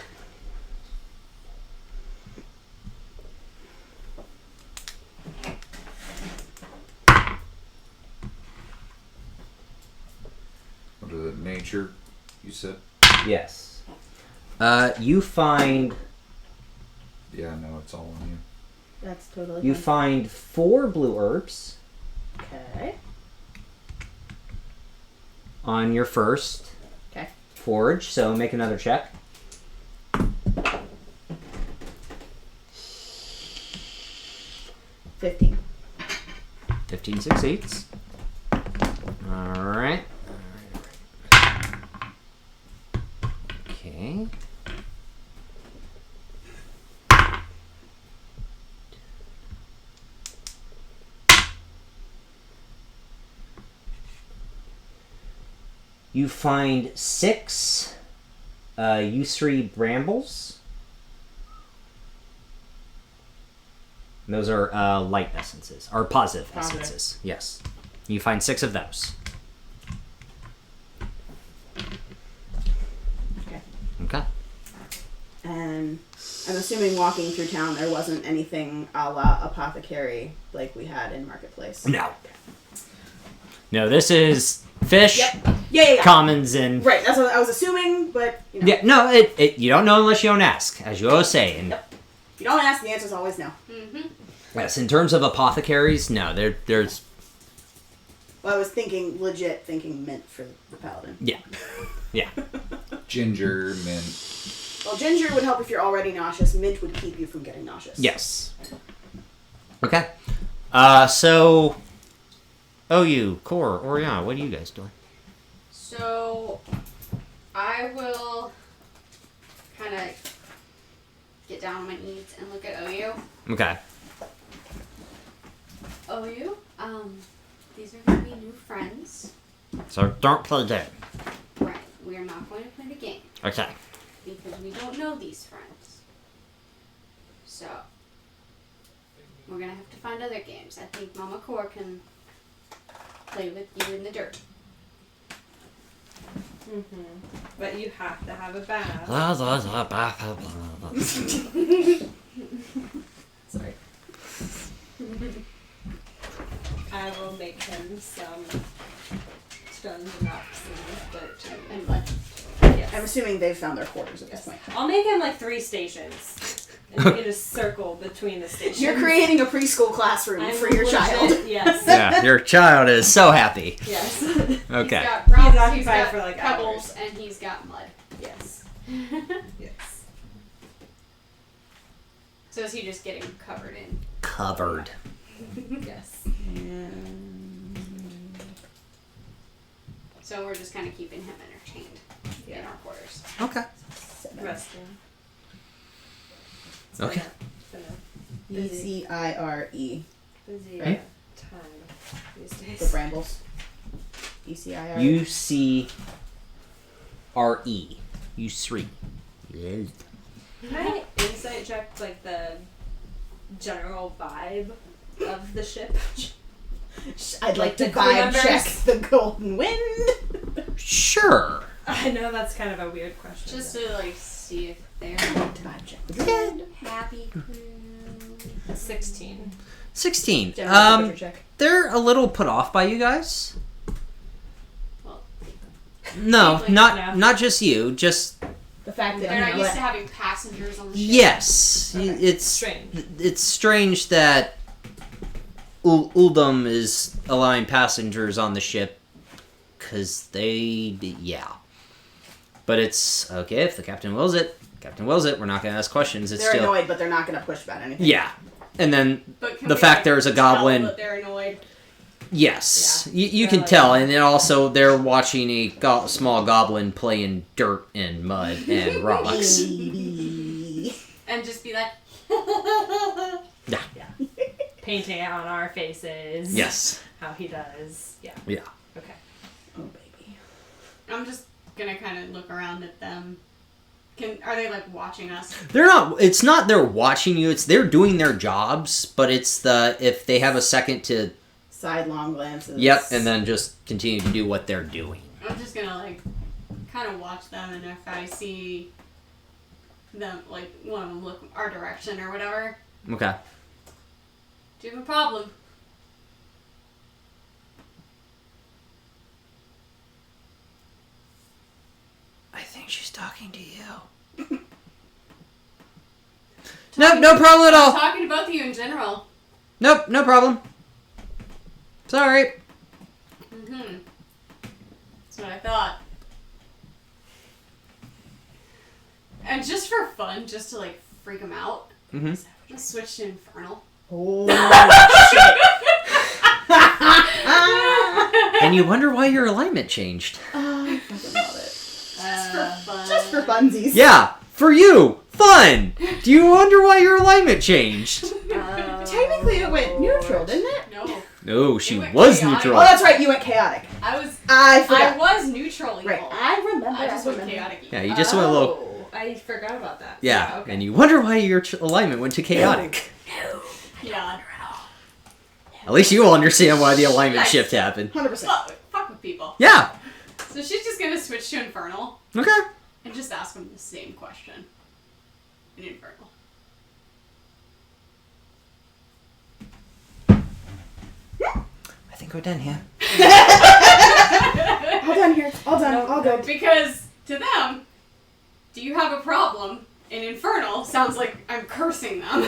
What is it? Nature, you said? Yes. You find... Yeah, no, it's all on you. That's totally You fine. find 4 blue herbs Okay. on your first Okay. forage, so make another check. 15. 15 succeeds. Alright. Okay. You find 6 usury brambles. And those are light essences, or positive essences. Yes. You find 6 of those. Okay. Okay. And I'm assuming walking through town there wasn't anything a la apothecary like we had in Marketplace. No. No, this is fish, Yep. Yeah. commons, and... Right, that's what I was assuming, but, you know. Yeah, no, you don't know unless you don't ask, as you always say. And If you don't ask, the answer's always no. Mm-hmm. yes, in terms of apothecaries, no, there's... Well, I was legit thinking mint for the paladin. Yeah. Yeah. Ginger, mint. Well, ginger would help if you're already nauseous. Mint would keep you from getting nauseous. Yes. Okay. So... Oh, you, Core, Orianna, what are you guys doing? So, I will kind of get down on my knees and look at OU. Okay. OU, these are going to be new friends. So don't play dead. Right, we are not going to play the game Okay. because we don't know these friends. So, we're going to have to find other games. I think Mama Core can play with you in the dirt. But you have to have a bath. Sorry. I will make him some stones and rocks and dirt. And like, Yes. I'm assuming they've found their quarters at this point. I'll make him like 3 stations. And we can just circle between the stations. You're creating a preschool classroom I'm for your legit- child. Yes. Yeah, your child is so happy. Yes. He's Okay. got rocks, occupied he's got for, like, pebbles, hours. and he's got mud. Yes. Yes. So is he just getting covered in? Covered. Yes. So we're just kind of keeping him entertained in our quarters. Okay. Resting. It's Okay. been a E-C-I-R-E. busy Okay. time these The days. brambles. E-C-I-R-E. U-C-R-E. U3. Can I insight check like the general vibe of the ship? I'd like to the crew vibe check members? the golden wind. Sure. I know that's kind of a weird question. Just to like see if they're To vibe check. good, happy crew. 16. 16. General temperature check. They're a little put off by you guys. Well, No, Like, not just you. Just The fact that they're not you used to let- having passengers on the ship. yes. Okay. It's Strange. It's strange that Uldum is allowing passengers on the ship, because yeah. But it's okay if the captain wills it. Captain wills it. We're not going to ask questions. It's they're still annoyed, but they're not going to push about anything. yeah. And then But can the we, fact like, there's a tell goblin. that they're annoyed. Yes, you They're can like- tell, and then also they're watching a small goblin play in dirt and mud and rocks. And just be like, Painting it on our faces. Yes. How he does. Yeah. Yeah. Okay. Oh, baby. I'm just gonna kind of look around at them. Are they like watching us? They're not. It's not they're watching you. It's they're doing their jobs. But it's the if they have a second to. Sidelong glances. Yep, and then just continue to do what they're doing. I'm just gonna like kind of watch them, and if I see them, like one of them look our direction or whatever, Okay. do you have a problem? I think she's talking to you. Nope, no problem at I'm all. talking to both of you in general. Nope, no problem. Sorry. Mm-hmm. That's what I thought. And just for fun, just to like freak them out, Mm-hmm. just switch to Infernal. Oh, And you wonder why your alignment changed. I fucking love it. Just for fun. Just for funsies. Yeah, for you. Fun. Do you wonder why your alignment changed? Technically, it went neutral, didn't it? No, No, she It went was chaotic. neutral. Oh, that's right. You went chaotic. I I forgot. was neutral evil. Right. I remember. I just went remember. chaotic evil. Yeah, you just went a little. Oh, I forgot about that. Yeah, Okay. and you wonder why your alignment went to chaotic. Yeah. At least you will understand why the alignment Nice. shift happened. 100%. Fuck with people. Yeah. So she's just gonna switch to Infernal Okay. and just ask them the same question in Infernal. I think we're done here. All done here. All done. No, all good. Because to them, do you have a problem? In Infernal sounds like I'm cursing them.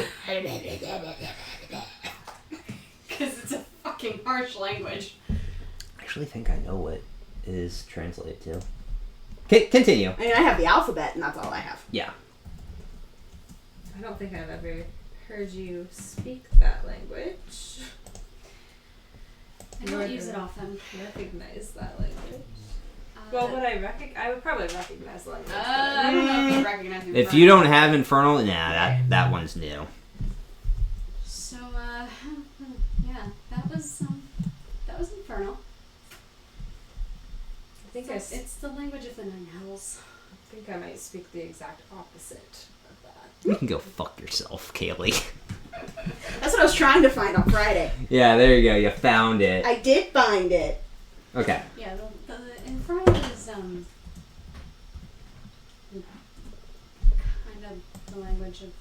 Because it's a fucking harsh language. I actually think I know what is translated to. Continue. I mean, I have the alphabet, and that's all I have. Yeah. I don't think I've ever heard you speak that language. I don't use it often. Recognize that language. Uh, Well, would I would probably recognize the language. I don't know if you recognize me. If you don't have Infernal, nah, that one's new. So, yeah, that was Infernal. I think It's the language of the Nine Hells. I think I might speak the exact opposite of that. You can go fuck yourself, Kaylee. That's what I was trying to find on Friday. Yeah, there you go. You found it. I did find it. Okay. Yeah, the Infernal is kind of the language of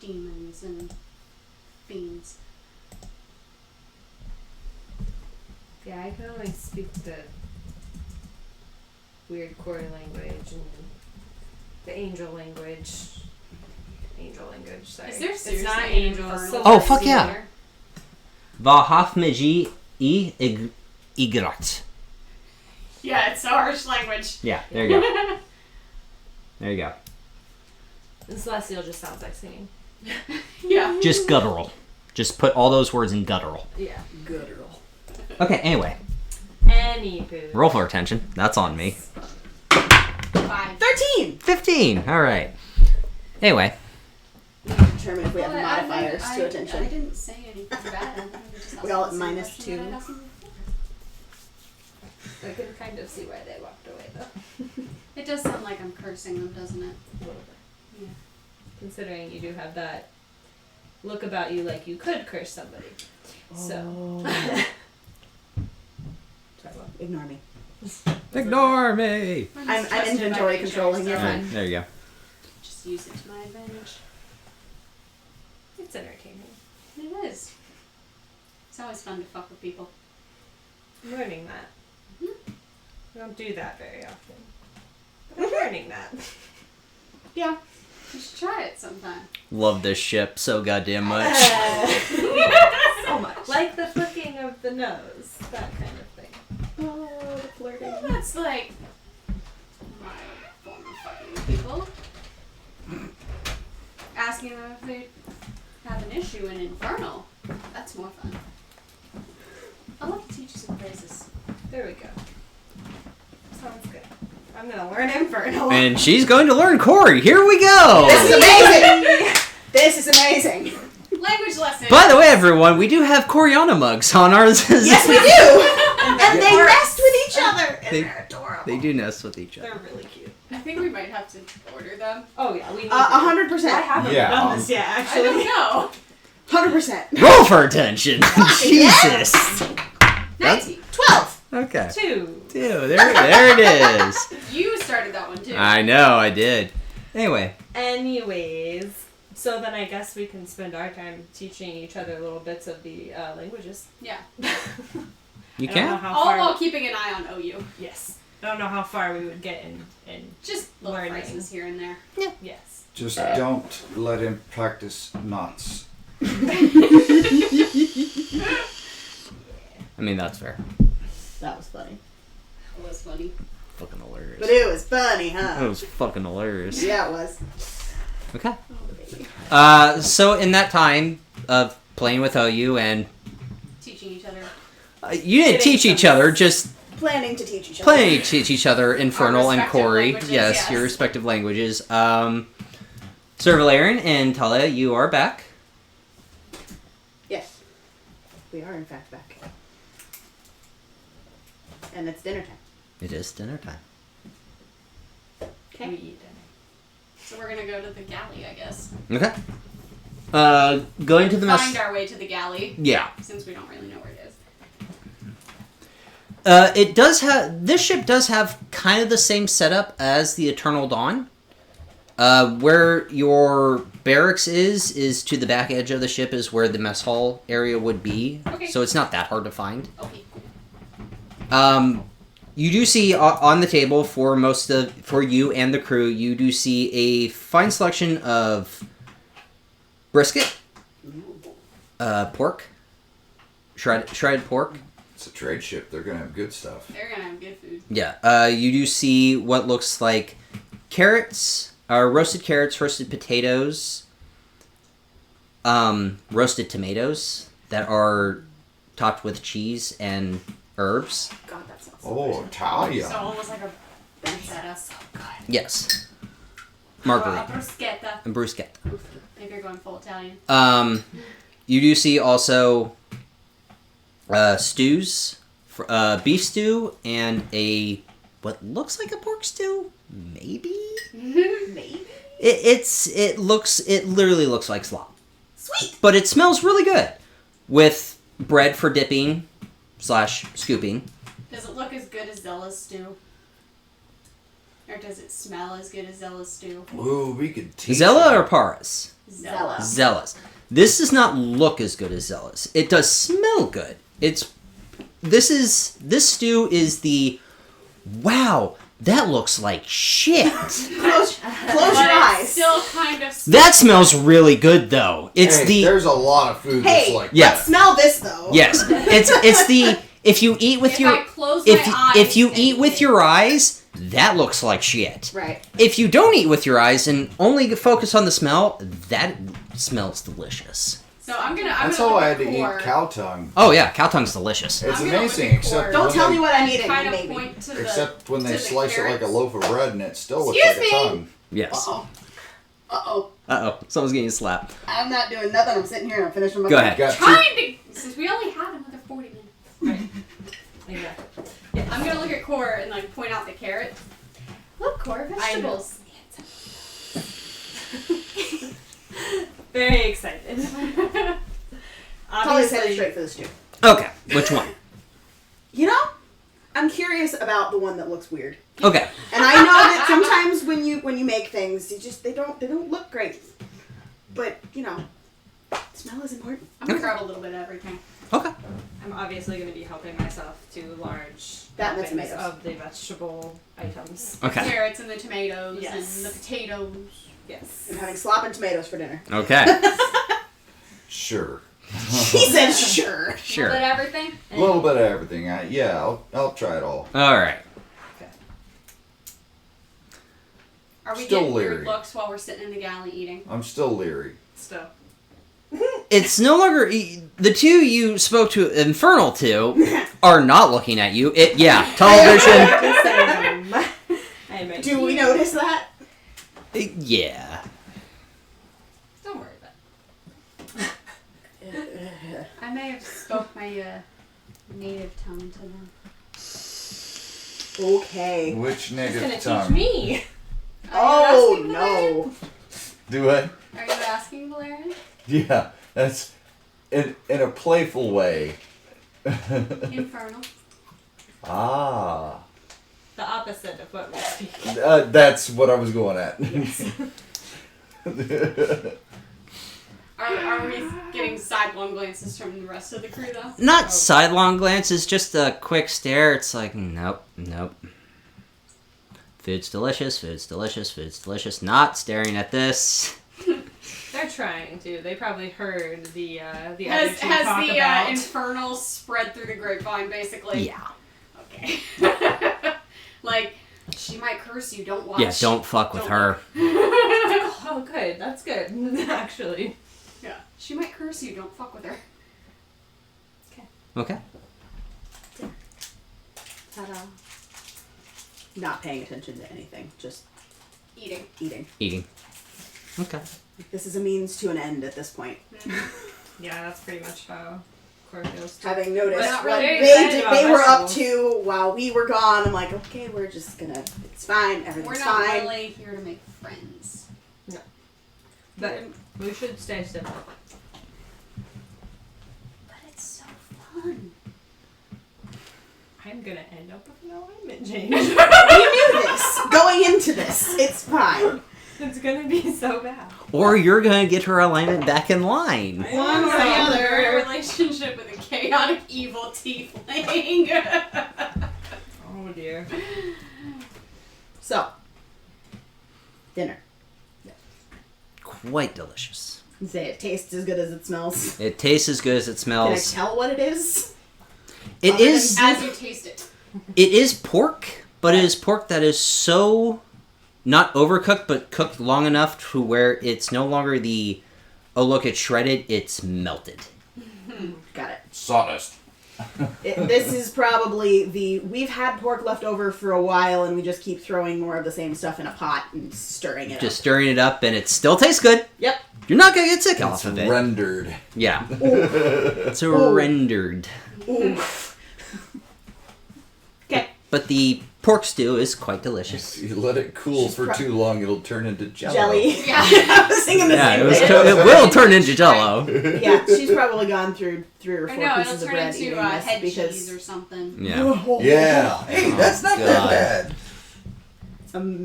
demons and fiends. Yeah, I can only speak the weird core language and the angel language. Angel language, sorry. Is there It's seriously not an angel. Infernal? Oh, fuck yeah. There? Vahafmiji igrat. Yeah, it's a harsh language. Yeah, there you go. There you go. And Celestial just sounds like singing. Yeah. Just guttural. Just put all those words in guttural. Yeah. Guttural. Okay, anyway. Anywho. Roll for attention. That's on me. 5. 13! 15! Alright. Anyway. We can determine if we have Well, modifiers to I attention. didn't say anything bad. We all at minus 2. I can kind of see why they walked away, though. It does sound like I'm cursing them, doesn't it? A little bit. Yeah. Considering you do have that look about you like you could curse somebody. So. Sorry, what? Ignore me. Ignore me! I'm inventory controlling you. Fine. There you go. Just use it to my advantage. It's entertaining. It is. It's always fun to fuck with people. I'm learning that. Mm-hmm. I don't do that very often. But I'm learning that. Yeah. You should try it sometime. Love this ship so goddamn much. So much. Like the flicking of the nose. That kind of thing. Oh, the flirting. That's like my form of fucking with people. Asking them if they have an issue in Infernal. That's more fun. I'll have to teach you some phrases. There we go. Sounds good. I'm gonna learn Infernal. And she's going to learn Corey. Here we go! This is amazing! This is amazing! Language lesson! By the way, everyone, we do have Orianna mugs on ours. Yes, we do! And they rest with each other! And They- they're adorable. They do nest with each other. They're really cute. I think we might have to order them. Oh yeah, we need 100%. I haven't Yeah. done this yet, I actually. don't know. 100%. Roll for attention! Jesus! 19. 12! Okay. 2. There it is. You started that one too. I know, I did. Anyway. Anyways, so then I guess we can spend our time teaching each other little bits of the languages. Yeah. You I don't know can? how All far. while keeping an eye on OU. Yes. I don't know how far we would get in Just little Learning. phrases here and there. yes. Just don't let him practice knots. I mean, that's fair. That was funny. That was funny. Fucking hilarious. But it was funny, That huh? was fucking hilarious. Yeah, it was. Okay. Oh, baby. So in that time of playing with OU and Teaching each other. you didn't Getting teach each some- other, just Planning to teach each other. planning to teach each other Infernal and respective Corey. languages, Yes, yes. your respective languages. Sir Valerian and Talia, you are back. Yes. We are, in fact, back. And it's dinner time. It is dinner time. Okay. We eat dinner. So we're gonna go to the galley, I guess. Okay. Going to the mess. Find our way to the galley, Yeah. since we don't really know where it is. It does have. This ship does have kind of the same setup as the Eternal Dawn. Where your barracks is to the back edge of the ship is where the mess hall area would be. Okay. So it's not that hard to find. Okay. You do see on the table for you and the crew, you do see a fine selection of brisket, pork, shredded pork. It's a trade ship. They're gonna have good stuff. They're gonna have good food. Yeah. You do see what looks like carrots, roasted carrots, roasted potatoes, roasted tomatoes that are topped with cheese and herbs. God, that sounds so Oh, good. Talia. So almost like a bruschetta. So good. Yes. Or Marguerite a bruschetta. and bruschetta. If you're going full Italian. You do see also stews, beef stew, and a what looks like a pork stew. Maybe Maybe. it literally looks like slop, Sweet! but it smells really good with bread for dipping / scooping. Does it look as good as Zella's stew? Or does it smell as good as Zella's stew? Ooh, we could teach Zella them. or Paras? Zella. Zella's. This does not look as good as Zella's. It does smell good. This stew is the wow. That looks like shit. Close your But eyes. it's still kind of. That smells really good though. It's Hey, the there's a lot of food that's Hey, like Yeah. let's smell this though. yes. It's the if you eat with If your I close my eyes if you and eat with your eyes, that looks like shit. Right. If you don't eat with your eyes and only focus on the smell, that smells delicious. So I'm gonna That's look how at I had to the eat core. cow tongue. Oh yeah, cow tongue's delicious. It's I'm gonna amazing, look at except core. when Don't tell they- me what I'm eating, Kind of maybe. point to Except when to they the slice it like a carrots. loaf of bread and it still looks Excuse like me? a tongue. Yes. Uh-oh. Someone's getting slapped. I'm not doing nothing. I'm sitting here and I'm finishing my Go food. ahead. Got Trying to, since we only have another 40 minutes. Right. Exactly. Yeah, I'm gonna look at core and like point out the carrot. Look, core vegetables. Very excited. Holly's headed straight for the stew. Okay, which one? You know, I'm curious about the one that looks weird. Okay. And I know that sometimes when you make things, they don't look great. But you know, smell is important. I'm gonna grab a little bit of everything. Okay. I'm obviously gonna be helping myself to large That and the helpings tomatoes. of the vegetable items. The Okay. carrots and the tomatoes Yes. and the potatoes. Yes. I'm having slop and tomatoes for dinner. Okay. Sure. He said sure. A little Sure. bit of everything. A little bit of everything. Yeah, I'll try it all. All right. Are we Still getting leery. weird looks while we're sitting in the galley eating? I'm still leery. Still. It's no longer the two you spoke to Infernal to are not looking at you. Television. I might Do we notice that? Yeah. Don't worry about it. I may have spoke my native tongue to them. Okay. Which It's native gonna tongue? teach me. Oh asking Valerian? no. Do I? Are you asking Valerian? Yeah, that's in a playful way. Infernal. Ah. The opposite of what we speak. That's what I was going at. Are we getting sidelong glances from the rest of the crew though? Not sidelong glances, just a quick stare. It's like, nope. Food's delicious, food's delicious, food's delicious. Not staring at this. They're trying to. They probably heard the other Has two talk the about. infernal spread through the grapevine basically? Yeah. Okay. Like, she might curse you, don't watch. Yeah, don't fuck with Don't her. Oh, good. That's good. Actually. Yeah. She might curse you, don't fuck with her. Okay. Ta-da. Not paying attention to anything, just eating. Eating. Okay. This is a means to an end at this point. Yeah, that's pretty much how Core feels. Having noticed We're not what really they excited about were up vegetables. to while we were gone, I'm like, okay, we're just gonna, it's fine, everything's We're not fine. really here to make friends. But we should stay simple. But it's so fun. I'm gonna end up with an alignment change. We knew this going into this. It's fine. It's gonna be so bad. Or you're gonna get her alignment back in line. One or the We're in other. a relationship with a chaotic evil tiefling. Oh dear. So, dinner. Quite delicious. You say it tastes as good as it smells. It tastes as good as it Can I smells. tell what it is? It Other is. As you taste it. It is pork, but it is pork that is so not overcooked, but cooked long enough to where it's no longer the oh look it's shredded, it's melted. Got it. Sawdust. This is probably we've had pork left over for a while and we just keep throwing more of the same stuff in a pot and stirring it Just up. stirring it up, and it still tastes good. Yep. You're not gonna get sick It's off of it. rendered. Yeah, Ooh. it's rendered. Ooh. Okay. But the pork stew is quite delicious. If you let it cool She's for too long, it'll turn into jello. Jelly. Yeah. I was thinking the Yeah, same it thing. will turn into Jello. Yeah, she's probably gone through 3 or 4 I know, it'll pieces of turn bread into eating this head because cheese or something. Yeah. Yeah. Hey, that's not that God. bad.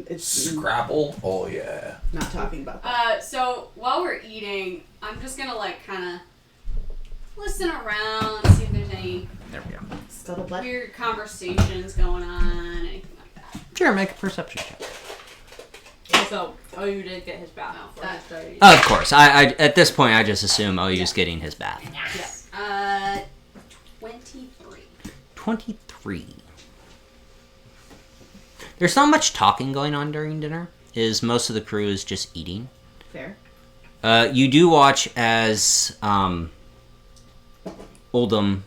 It's Scrapple. Oh yeah. not talking about that. So while we're eating, I'm just gonna like kind of listen around, see if there's any There we go. Scuttlebutt. weird conversations going on, anything like that. Sure, make a perception check. Also, you did get his bath Oh, before he that- started. Of course. I at this point I just assume Oyu's getting his bath. 23. 23. There's not much talking going on during dinner. Most of the crew is just eating. Fair. You do watch as Oldham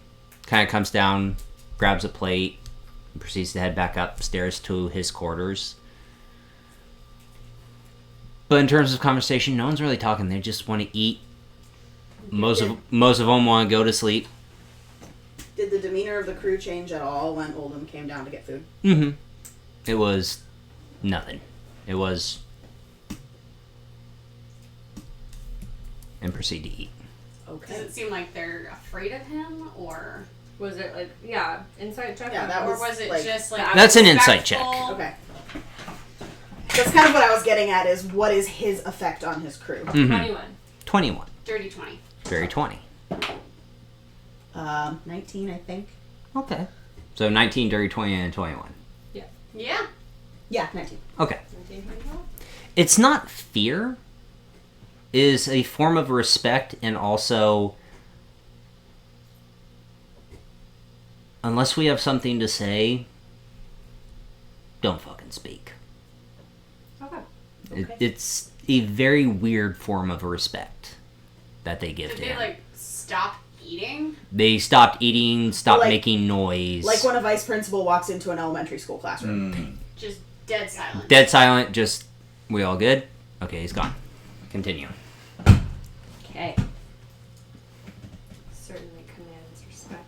kind of comes down, grabs a plate, and proceeds to head back upstairs to his quarters. But in terms of conversation, no one's really talking. They just want to eat. Most of them want to go to sleep. Did the demeanor of the crew change at all when Oldham came down to get food? Mm-hmm. It was nothing. It was... and proceed to eat. Okay. Does it seem like they're afraid of him, or Was it like insight check? Yeah, that or was, was it like- just like That's an insight check. respectful? Okay. That's kind of what I was getting at, is what is his effect on his crew? Mm-hmm. 21. 21. Dirty 20. Very 20. 19, I think. Okay. So 19, dirty 20, and 21. Yeah. Yeah, 19. Okay. 19, 21. It's not fear. It is a form of respect, and also... unless we have something to say, don't fucking speak. Okay. It's a very weird form of respect that they give Did to they him. like stop eating? They stopped eating, stopped Like- making noise. Like when a vice principal walks into an elementary school classroom. Just dead silent. Dead silent, just, we all good? Okay, he's gone. Continue. Okay. Certainly commands respect.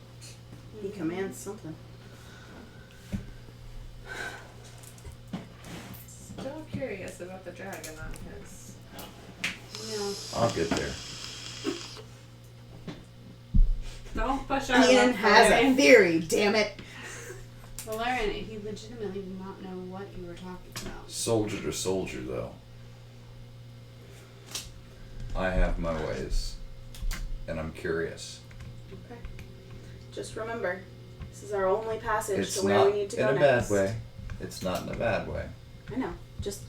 He commands something. Still curious about the dragon on his. Yeah. I'll get there. Don't push out. Ian has a theory, damn it. Valerian, he legitimately did not know what you were talking about. Soldier to soldier, though. I have my ways. And I'm curious. Okay. Just remember, this is our only passage It's to where not we need to in go a next. bad way. It's not in a bad way. I know. Just,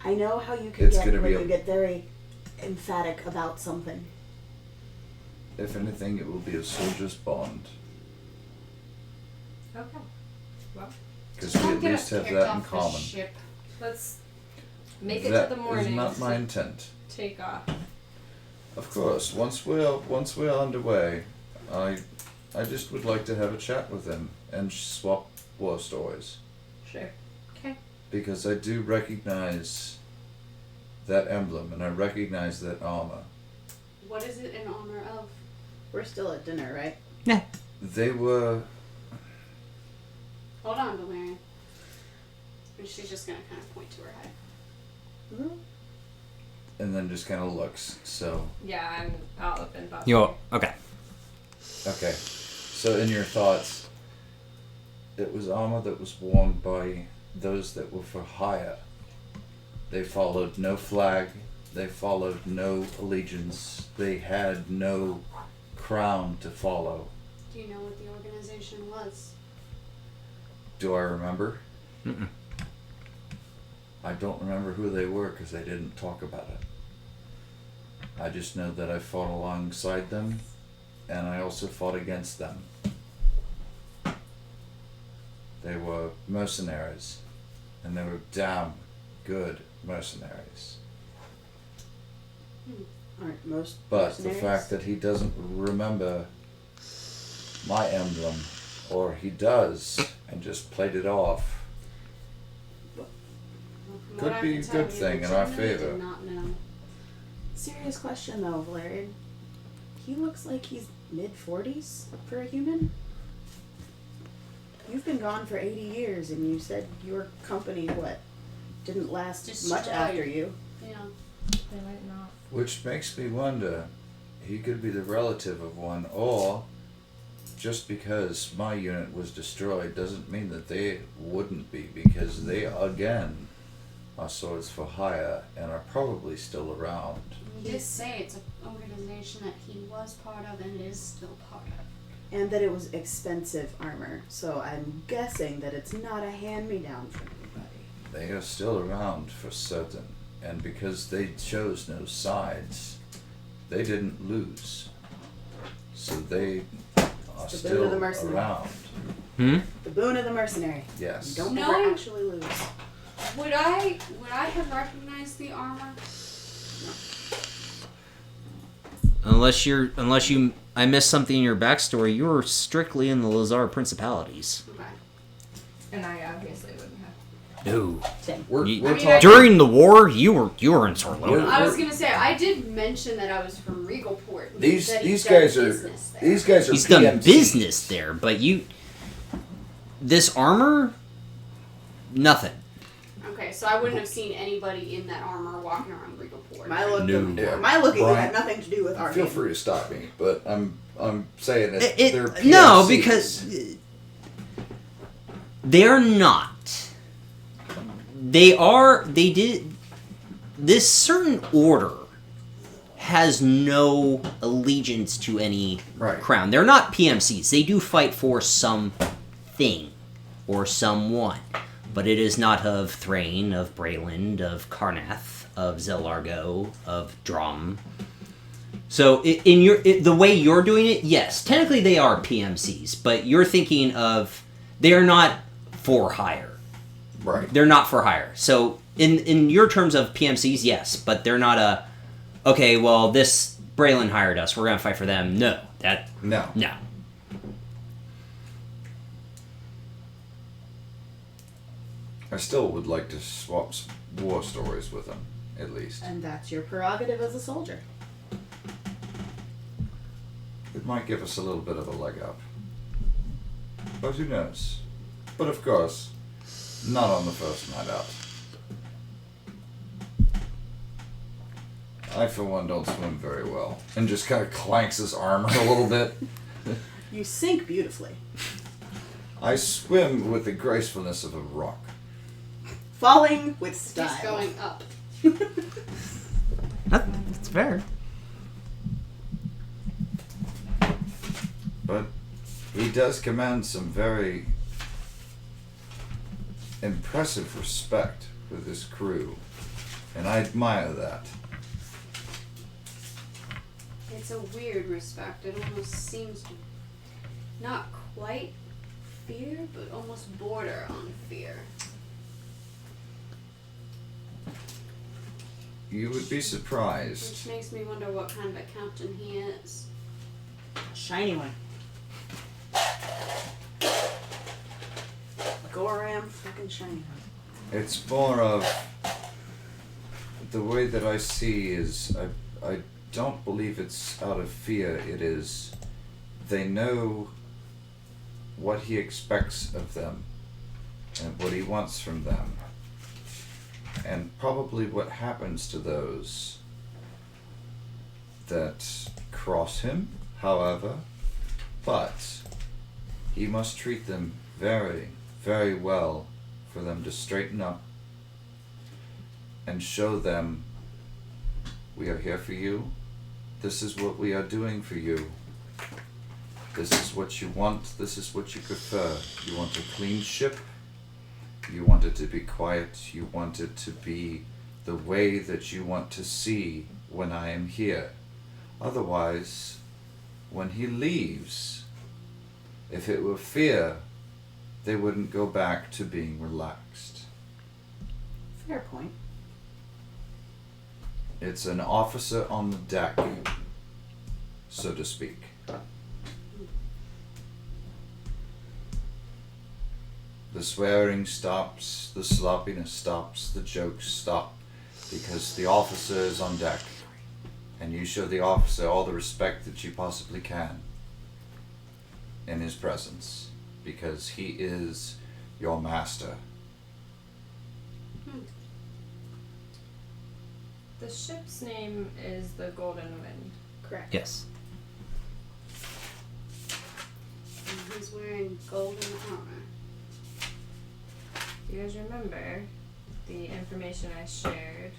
I know how you can It's get gonna when be a- you get very emphatic about something. If anything, it will be a soldier's bond. Okay. Well, Because Just we don't at get least us have kicked that in off the common. ship. let's make it That to the is morning. not my intent. Take off. Of course, once we're underway, I just would like to have a chat with him and swap war stories. Sure. Because I do recognize that emblem and I recognize that armor. What is it in honor of? We're still at dinner, right? They were... Hold on, Valerian. And she's just gonna kind of point to her head. and then just kind of looks. So, Yeah, I'll open Buffy. Okay. okay. So in your thoughts, it was armor that was worn by those that were for hire. They followed no flag. They followed no allegiance. They had no crown to follow. Do you know what the organization was? Do I remember? Mm-mm. I don't remember who they were because they didn't talk about it. I just know that I fought alongside them, and I also fought against them. They were mercenaries, and they were damn good mercenaries. Aren't most But the mercenaries? fact that he doesn't remember my emblem, or he does, and just played it off, From Could what I be can a tell, good you thing in our legitimately favor. Did not know. Serious question though, Valerian. He looks like he's mid-40s for a human. You've been gone for 80 years, and you said your company, didn't last much Destroyed. after you. Yeah. They might not. which makes me wonder, he could be the relative of one, or just because my unit was destroyed doesn't mean that they wouldn't be, because they, again, are swords for hire and are probably still around. He did say it's an organization that he was part of and is still part of. And that it was expensive armor, so I'm guessing that it's not a hand-me-down for anybody. They are still around for certain, and because they chose no sides, they didn't lose. So they are It's the boon of the still mercenary. around. Hmm? The boon of the mercenary. Yes. You don't No. ever actually lose. Would I have recognized the armor? I missed something in your backstory. You were strictly in the Lazar Principalities. Okay. And I obviously wouldn't have. No. We're talking. During the war, you were in Sorlona. I was gonna say I did mention that I was from Regalport. He These said he'd these done guys are business there. these guys are. He's done PMCs. business there, but this armor, nothing. Okay, so I wouldn't have seen anybody in that armor walking around Regalport. My look, Yeah. my look at you Brian, had nothing to do with our Feel game. free to stop me, but I'm saying that they're PMCs. No, because they're not. They did. This certain order has no allegiance to any Right. crown. They're not PMCs. They do fight for something or someone. But it is not of Thrain, of Brayland, of Karnath, of Zelargo, of Drum. So the way you're doing it, yes, technically they are PMCs, but you're thinking of they're not for hire. Right. They're not for hire. So in your terms of PMCs, yes, but they're not okay, well, this Brayland hired us, we're going to fight for them. No. No. No. I still would like to swap some war stories with them, at least. And that's your prerogative as a soldier. It might give us a little bit of a leg up. But who knows? But of course, not on the first night out. I, for one, don't swim very well. And just kind of clanks his armor a little bit. You sink beautifully. I swim with the gracefulness of a rock. Falling with style. Just going up. That's fair. But he does command some very impressive respect with his crew. And I admire that. It's a weird respect. It almost seems to not quite fear, but almost border on fear. You would be surprised. Which makes me wonder what kind of a captain he is. Shiny one. Goram fucking shiny one. It's more of the way that I see is I don't believe it's out of fear. It is they know what he expects of them and what he wants from them. And probably what happens to those that cross him, however, but he must treat them very, very well for them to straighten up and show them we are here for you. This is what we are doing for you. This is what you want. This is what you prefer. You want a clean ship. You want it to be quiet. You want it to be the way that you want to see when I am here. Otherwise, when he leaves, if it were fear, they wouldn't go back to being relaxed. Fair point. It's an officer on the deck, so to speak. The swearing stops, the sloppiness stops, the jokes stop, because the officer is on deck, and you show the officer all the respect that you possibly can in his presence, because he is your master. The ship's name is the Golden Wind. Correct. Yes. And he's wearing golden armor. Do you guys remember the information I shared?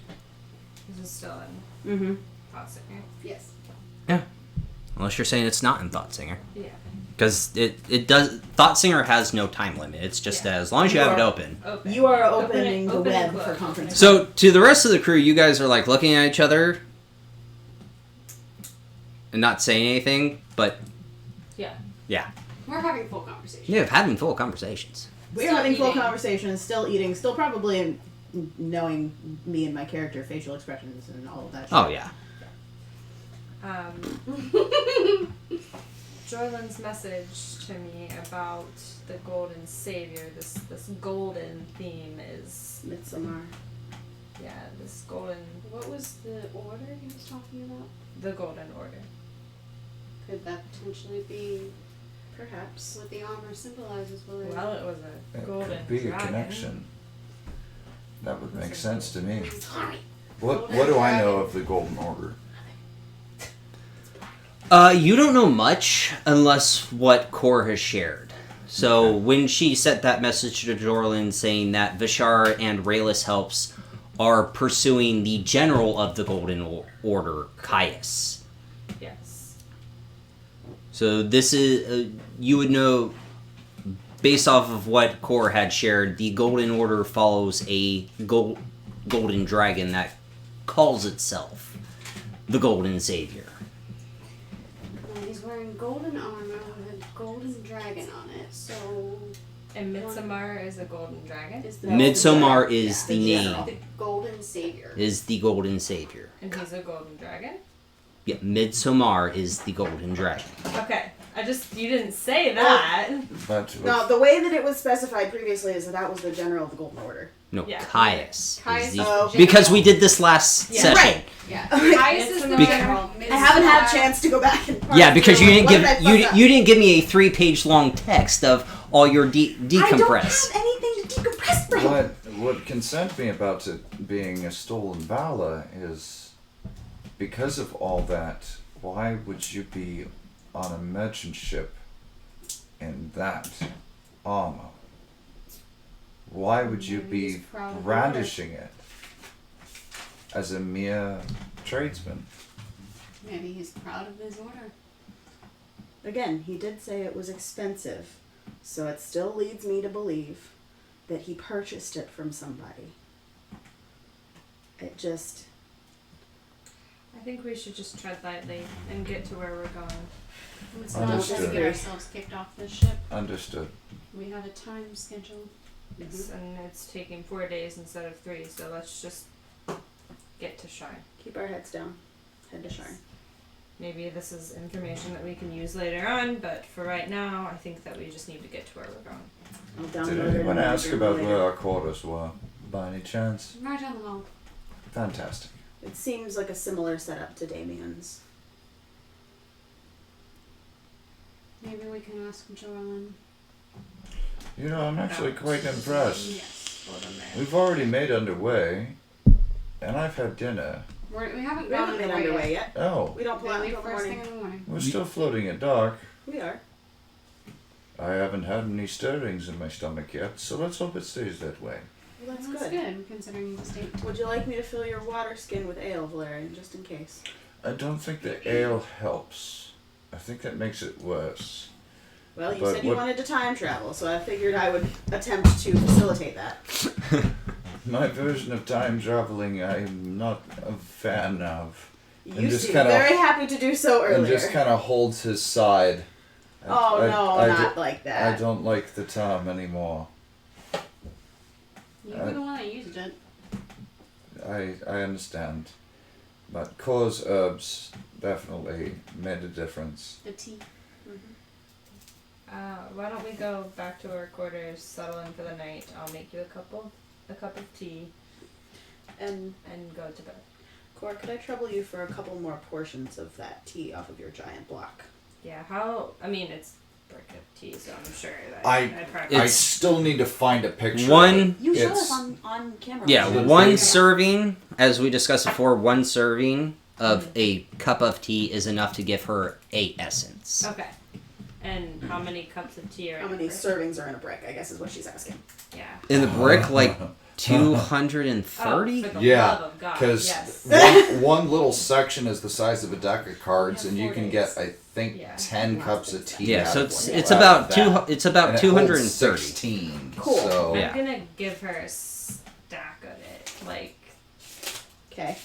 This is still in Mm-hmm. Thoughtsicke. Yes. Unless you're saying it's not in Thougtsinger. Yeah. Because it does. Thougtsinger has no time limit. It's just as long as you have it open. Open. You are Open opening it- the open and web for close. conference. So to the rest of the crew, you guys are like looking at each other and not saying anything, but Yeah. We're having full conversation. yeah, having full conversations. We're Still having full eating. conversations, still eating, still probably knowing me and my character, facial expressions, and all of that shit. Oh yeah. Jorland's message to me about the golden savior, this golden theme is, Midsommar. yeah, this golden, What was the order he was talking about? the golden order. Could that potentially be Perhaps. what the armor symbolizes? Valerian? Well, it was a It golden could be dragon. a connection. That would make sense to me. Sorry. What do I know of the Golden Order? You don't know much unless what Kor has shared. So when she sent that message to Jorlin saying that Vishar and Rayless Helps are pursuing the general of the Golden Order, Caius. Yes. So this is, you would know, based off of what Kor had shared, the Golden Order follows a golden dragon that calls itself the Golden Savior. Well, he's wearing golden armor with a golden dragon on it, so And Midsommar is a golden dragon. is the Midsommar is the general. name, the golden savior. is the Golden Savior. And he's a golden dragon? Yeah, Midsommar is the Golden Dragon. Okay. You didn't say that. But No, the way that it was specified previously is that was the general of the Golden Order. No, Yeah. Caius. Caius Is the, is Oh. the because we general. did this last Yeah. session. Right. Yeah. Okay. Caius is the Because- general. I haven't had a Midsommar- chance to go back and parse Yeah, because you through didn't what give did I fuck up? you didn't give me a 3-page long text of all your decompress. I don't have anything to decompress from. what concerned me about it being a stolen Vala is because of all that, why would you be on a merchant ship in that armor? Why would you Maybe he's be proud of the brandishing it as a mere tradesman? Maybe he's proud of his order. Again, he did say it was expensive, so it still leads me to believe that he purchased it from somebody. It just... I think we should just tread lightly and get to where we're going. It's not just to Understood. get ourselves kicked off this ship. Understood. We have a time schedule. Yes, and it's taking 4 days instead of 3, so let's just get to Sharn. Keep our heads down. Head to Sharn. Maybe this is information that we can use later on, but for right now, I think that we just need to get to where we're going. I'll Did download it anyone and ask read it about later. where our quarters were, by any chance? Right down the hall. Fantastic. It seems like a similar setup to Damien's. Maybe we can ask Jorlin. You know, I'm actually quite impressed. Yes, hold on there. We've already made underway, and I've had dinner. We haven't We gone haven't been underway underway yet. yet. Oh, We don't pull They out leave until the first thing morning. in the morning. we're still floating at dark. We are. I haven't had any stirrings in my stomach yet, so let's hope it stays that way. Well, that's That's good. good, considering the state. Would you like me to fill your water skin with ale, Valerian, just in case? I don't think the ale helps. I think that makes it worse. Well, you But said you what- wanted to time travel, so I figured I would attempt to facilitate that. My version of time traveling, I'm not a fan of. You And just seem kinda- very happy to do so And earlier. just kind of holds his side. Oh no, I not do- like I that. don't like the term anymore. You were the one that used it. I understand. But Kor's herbs definitely made a difference. The tea. Why don't we go back to our quarters, settle in for the night. I'll make you a cup of tea, And and go to bed. Cor, could I trouble you for a couple more portions of that tea off of your giant block? Yeah, it's brick of tea, so I'm sure that I probably... still need to find a picture. One, You showed It's- us on camera. yeah, Should one we- serving, as we discussed before, one serving of a cup of tea is enough to give her a essence. Okay. And how many cups of tea are How in a many brick? servings are in a brick, I guess is what she's asking. Yeah. In the brick, like Oh, 230? for the Yeah, love of God, because yes. one little section is the size of a deck of cards, Yeah, and you 4 can days. get, I think, Yeah. 10 cups of tea. Yeah, out so of it's one- it's out about of two that. it's about And it holds 230. 16. Cool. So Yeah. I'm gonna give her a stack of it. Like, Okay.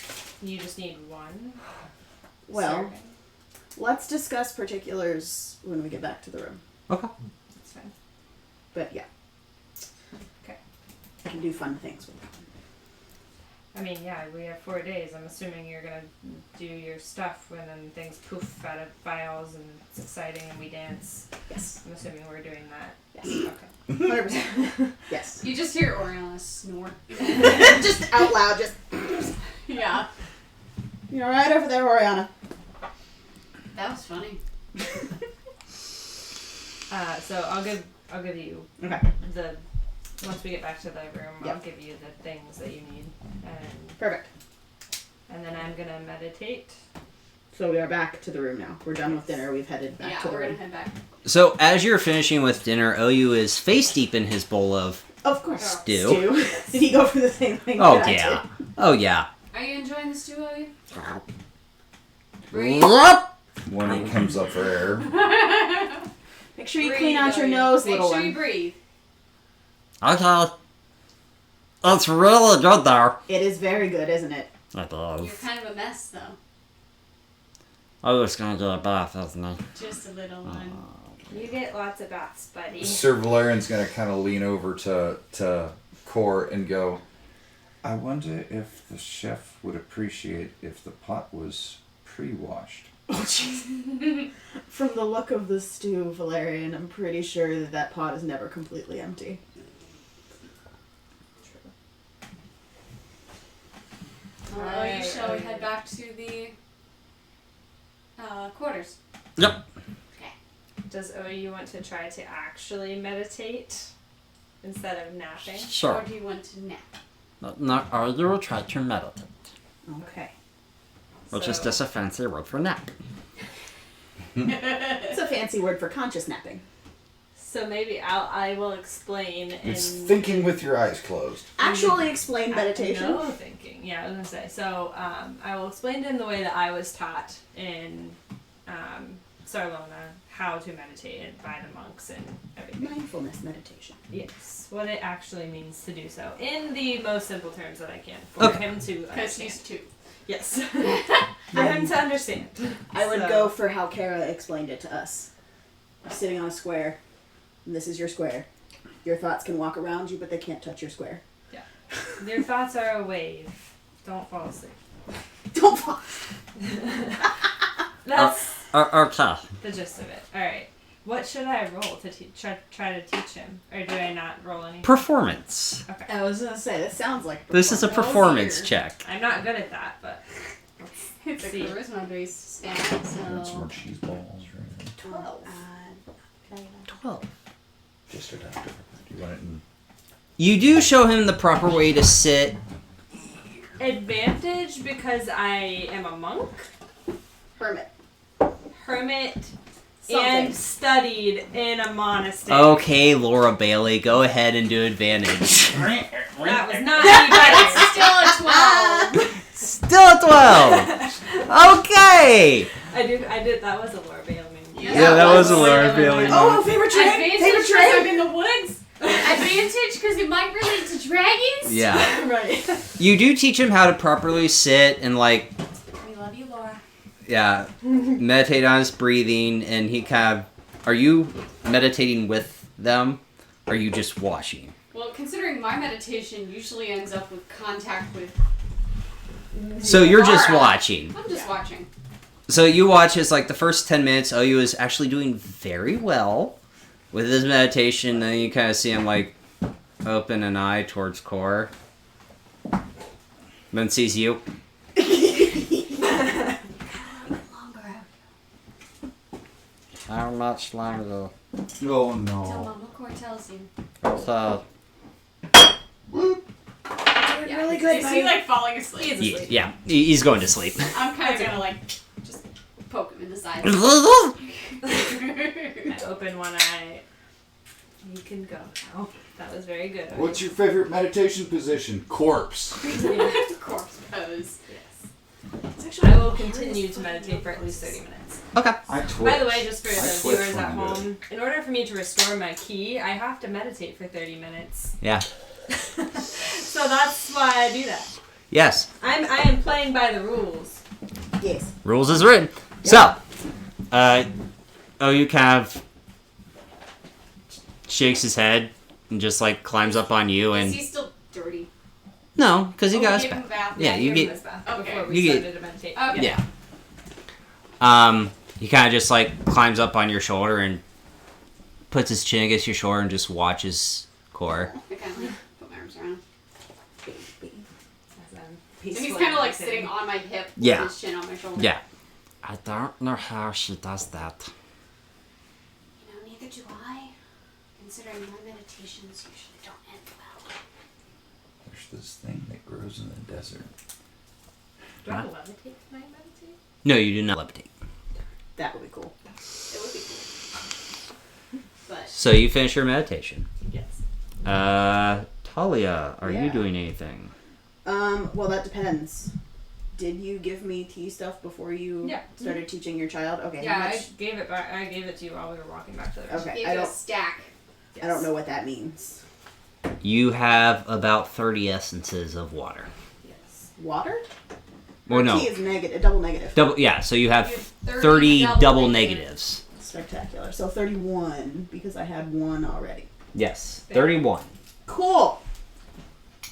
you just need one. Well, serving. let's discuss particulars when we get back to the room. Okay. That's fine. But yeah. Okay. I can do fun things with that I mean, yeah, we have 4 days. I'm assuming you're gonna do your stuff when then things poof out of files and it's exciting and we dance. Yes. I'm assuming we're doing that. Yes. Okay. 100%. Yes. You just hear Orianna snore. Just out loud, just. Yeah. You're right over there, Orianna. That was funny. So I'll give you Okay. the once we get back to the room, I'll Yep. give you the things that you need, Perfect. and then I'm gonna meditate. So we are back to the room now. We're done with dinner. We've headed back Yeah, to the we're room. gonna head back. So as you're finishing with dinner, OU is face deep in his bowl of Of course. stew. Did he go for the same thing? Oh that I yeah. did? Oh yeah. Are you enjoying the stew, are you? When he comes up for air. Make sure you Breathe, clean out your Owie. nose, Make little sure one. you breathe. Okay. It's really good there. It is very good, isn't it? It You're is. kind of a mess, though. I was gonna get a bath, isn't he? Just a little one. You get lots of baths, buddy. Sir Valerian's gonna kind of lean over to Core and go, I wonder if the chef would appreciate if the pot was pre-washed. Oh, jeez. From the look of the stew, Valerian, I'm pretty sure that that pot is never completely empty. Alright, shall we head back to the quarters? Yep. Does OU want to try to actually meditate instead of napping? Or Sure. do you want to nap? Now, are you try to meditate? Okay. Which is So- just a fancy word for nap. It's a fancy word for conscious napping. So maybe I will explain It's in thinking with your eyes closed. Actually explain meditation. No thinking. Yeah, I was gonna say. So I will explain it in the way that I was taught in Sarlona how to meditate by the monks and everything. Mindfulness meditation. Yes, what it actually means to do so in the most simple terms that I can for Okay. him to Because understand. he's two. Yes, for him to understand. I would So- go for how Kara explained it to us. You're sitting on a square, and this is your square. Your thoughts can walk around you, but they can't touch your square. Your thoughts are a wave. Don't fall asleep. Don't fall. That's Okay. the gist of it. All right. What should I roll to try to teach him, or do I not roll anything? Performance. I was gonna say, this sounds like This is a performance weird. check. I'm not good at that, but It's a See. charisma-based stat, so... cheese balls or anything. 12. 12. Just adaptive. Do you want it in? You do show him the proper way to sit. advantage because I am a monk, Hermit. hermit, Something. and studied in a monastery. Okay, Laura Bailey, go ahead and do advantage. That was not any better. Still a 12! Still a 12! Okay! I did. That was a Laura Bailey. Yeah, that was a Laura Bailey. Oh, favorite train! Advantage Favorite because I'm train! in the woods? Advantage because it might relate to dragons? Yeah. Right. You do teach him how to properly sit and, like, We love you, Laura. yeah, meditate on his breathing, and he kind of... Are you meditating with them? Or are you just watching? Well, considering my meditation usually ends up with contact with... So you're just Laura. watching. I'm just watching. So you watch as, like, the first 10 minutes, OU is actually doing very well with his meditation, and you kind of see him, like, open an eye towards Core. Then sees you. How much longer? Oh Tell no. Mama Core tells you. So, Yeah, really good, Is buddy. he like falling asleep? He's asleep. Yeah, he's going to sleep. I'm kind of gonna like just poke him in the side. I open one eye. You can go now. That was very good. What's your favorite meditation position? Corpse. Corpse pose. Yes. I will continue to meditate for at least 30 minutes. Okay. I twitch. By the way, just for I the twitch viewers when at I do it. home, in order for me to restore my key, I have to meditate for 30 minutes. Yeah. So that's why I do that. Yes. I am playing by the rules. Yes. Rules is written. So, OU kind of shakes his head and just, like, climbs up on you, Is and he still dirty? No, because you Oh, got we a gave him a bath. Yeah, you give get. him this bath Okay. before we You get- started to meditate. Okay. Yeah. He kind of just like climbs up on your shoulder and puts his chin against your shoulder and just watches Core. I kind of like put my arms around him. As I'm So he's peacefully kind of like meditating. sitting on my hip with Yeah. his chin on my shoulder. Yeah. I don't know how she does that. You know, neither do I. Considering my meditations usually don't end well. There's this thing that grows in the desert. Do I levitate when I meditate? No, you do not levitate. That would be cool. It would be cool. But So you finish your meditation. Yes. Talia, are you Yeah. doing anything? Well, that depends. Did you give me tea stuff before you Yeah. started teaching your child? Okay. Yeah, how I much? gave it back. I gave it to you while we were walking back to the restaurant. Okay. gave I you a don't. stack. I don't know what that means. You have about 30 essences of water. Yes. Water? Well, no. Tea is negative. Double negative. Double. Yeah. So you have You have 30 double negative. negatives. Spectacular. So 31 because I had one already. Yes. 31. Cool.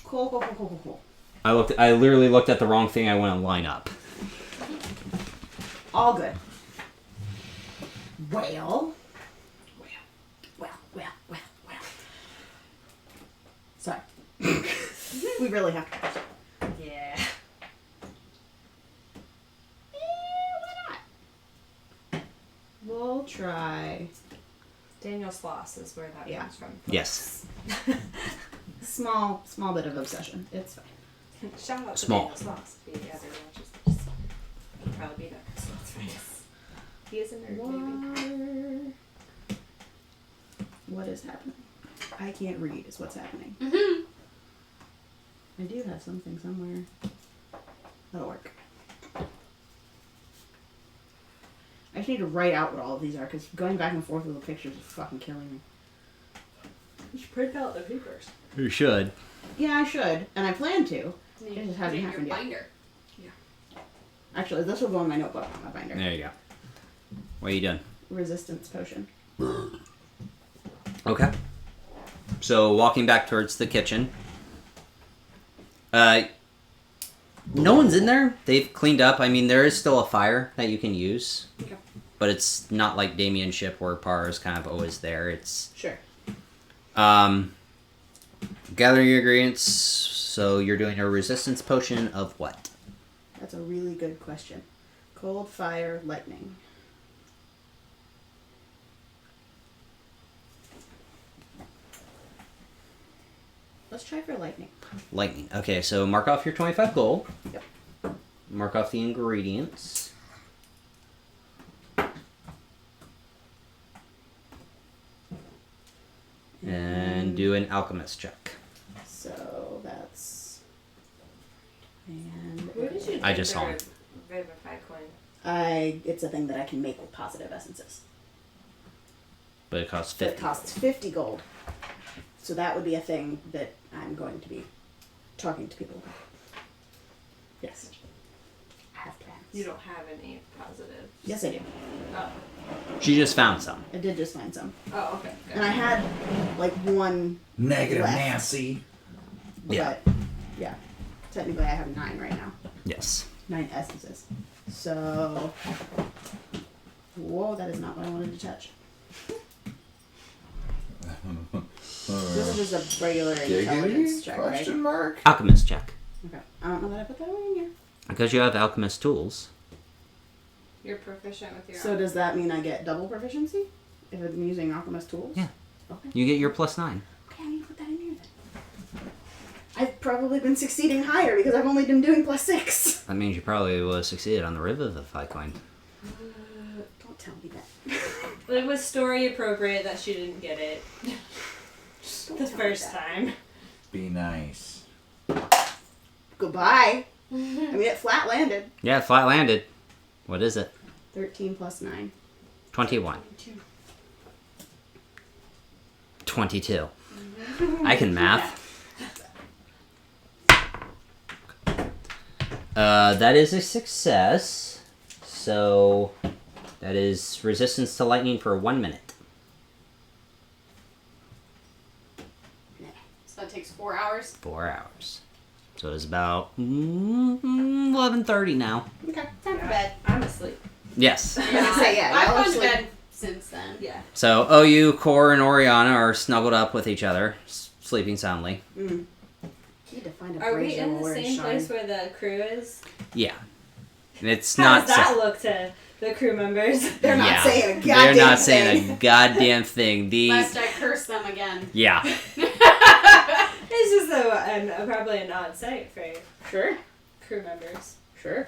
Cool. I literally looked at the wrong thing. I went to line up. All good. Well. Sorry. We really have to. Yeah. We'll try Daniel Sloss is where that Yeah. comes from. Yes. small bit of obsession. It's fine. Shout out to Small. Daniel Sloss if he ever watches this. He'd probably be there because Sloss famous. He is a nerd, baby. What is happening? I can't read. Is what's happening. Mm-hmm. I do have something somewhere. That'll work. I just need to write out what all of these are because going back and forth with the pictures is fucking killing me. You should print out the papers. You should. Yeah, I should, and I plan to. And then It you just put hasn't it in happened your yet. binder. Actually, this will go in my notebook, not my binder. There you go. What are you doing? Resistance potion. Okay. So walking back towards the kitchen. No one's in there. They've cleaned up. I mean, there is still a fire that you can use. Okay. But it's not like Damien's ship where Par is kind of always there. It's Sure. gather your ingredients. So you're doing a resistance potion of what? That's a really good question. Cold, fire, lightning. Let's try for lightning. Lightning. Okay, so mark off your 25 gold. Yep. Mark off the ingredients. And do an alchemist check. So that's. And Where did you I just saw him. Vivify coin? it's a thing that I can make with positive essences. But it costs But 50. it costs 50 gold. So that would be a thing that I'm going to be talking to people about. Yes. I have plans. You don't have any positive. Yes, I do. Oh. She just found some. I did just find some. Oh, okay. Good. And I had like one, Negative Left. Nancy. Yeah. but yeah. Technically I have 9 right now. Yes. 9 essences. So. Whoa, that is not what I wanted to touch. This is just a regular intelligence Giggity? check, right? Question mark. Alchemist check. Okay. I don't know that I put that one in here. Because you have alchemist tools. You're proficient with your. So does that mean I get double proficiency if I'm using alchemist tools? Yeah. Okay. You get your +9. Okay, I need to put that in here then. I've probably been succeeding higher because I've only been doing +6. That means you probably would have succeeded on the Revivify coin. Don't tell me that. It was story appropriate that she didn't get it Don't the tell me first that. time. Be nice. Goodbye. I mean, it flat landed. Yeah, flat landed. What is it? 13 plus 9. 21. 22. I can math. That is a success. So that is resistance to lightning for 1 minute. So that takes 4 hours. 4 hours. So it's about 11:30 now. Okay, time for bed. I'm asleep. Yes. I was gonna say, yeah, I've y'all are gone to asleep. bed since then. Yeah. So OU, Core, and Orianna are snuggled up with each other, sleeping soundly. Need to find a Are we brazier in the where same it's place shine. where the crew is? Yeah. And it's How not does that sa- look to the crew members? They're not Yeah. saying a goddamn They're not thing. saying a goddamn thing. Lest I curse them again. Yeah. It's just probably an odd sight for Sure, crew members. sure.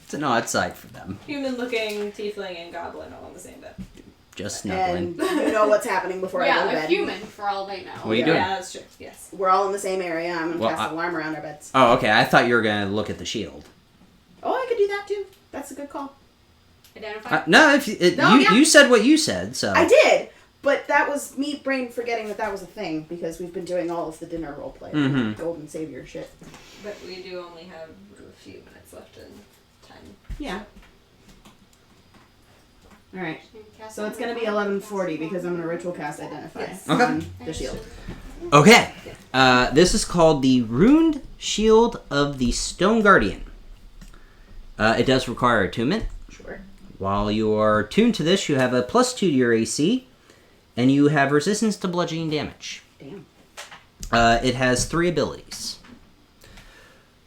It's an odd sight for them. Human-looking tiefling and goblin all in the same bed. Just snuggling. And you know what's happening before I go Yeah, to a bed. human for all they know. What are you doing? Yeah, that's true. Yes. We're all in the same area. I'm gonna Well, cast an alarm around our beds. Oh, okay. I thought you were going to look at the shield. Oh, I could do that too. That's a good call. Identify. No, if No, yeah. you said what you said, so. I did, but that was me brain forgetting that was a thing because we've been doing all of the dinner roleplay, Mhm. golden savior shit. But we do only have a few minutes left in time. Yeah. All right. Cast So it's gonna be 11:40 because I'm gonna ritual cast identify Yes. Okay. on the shield. Okay. This is called the Runed Shield of the Stone Guardian. It does require attunement. Sure. While you are tuned to this, you have a +2 to your AC, and you have resistance to bludgeoning damage. Damn. It has 3 abilities.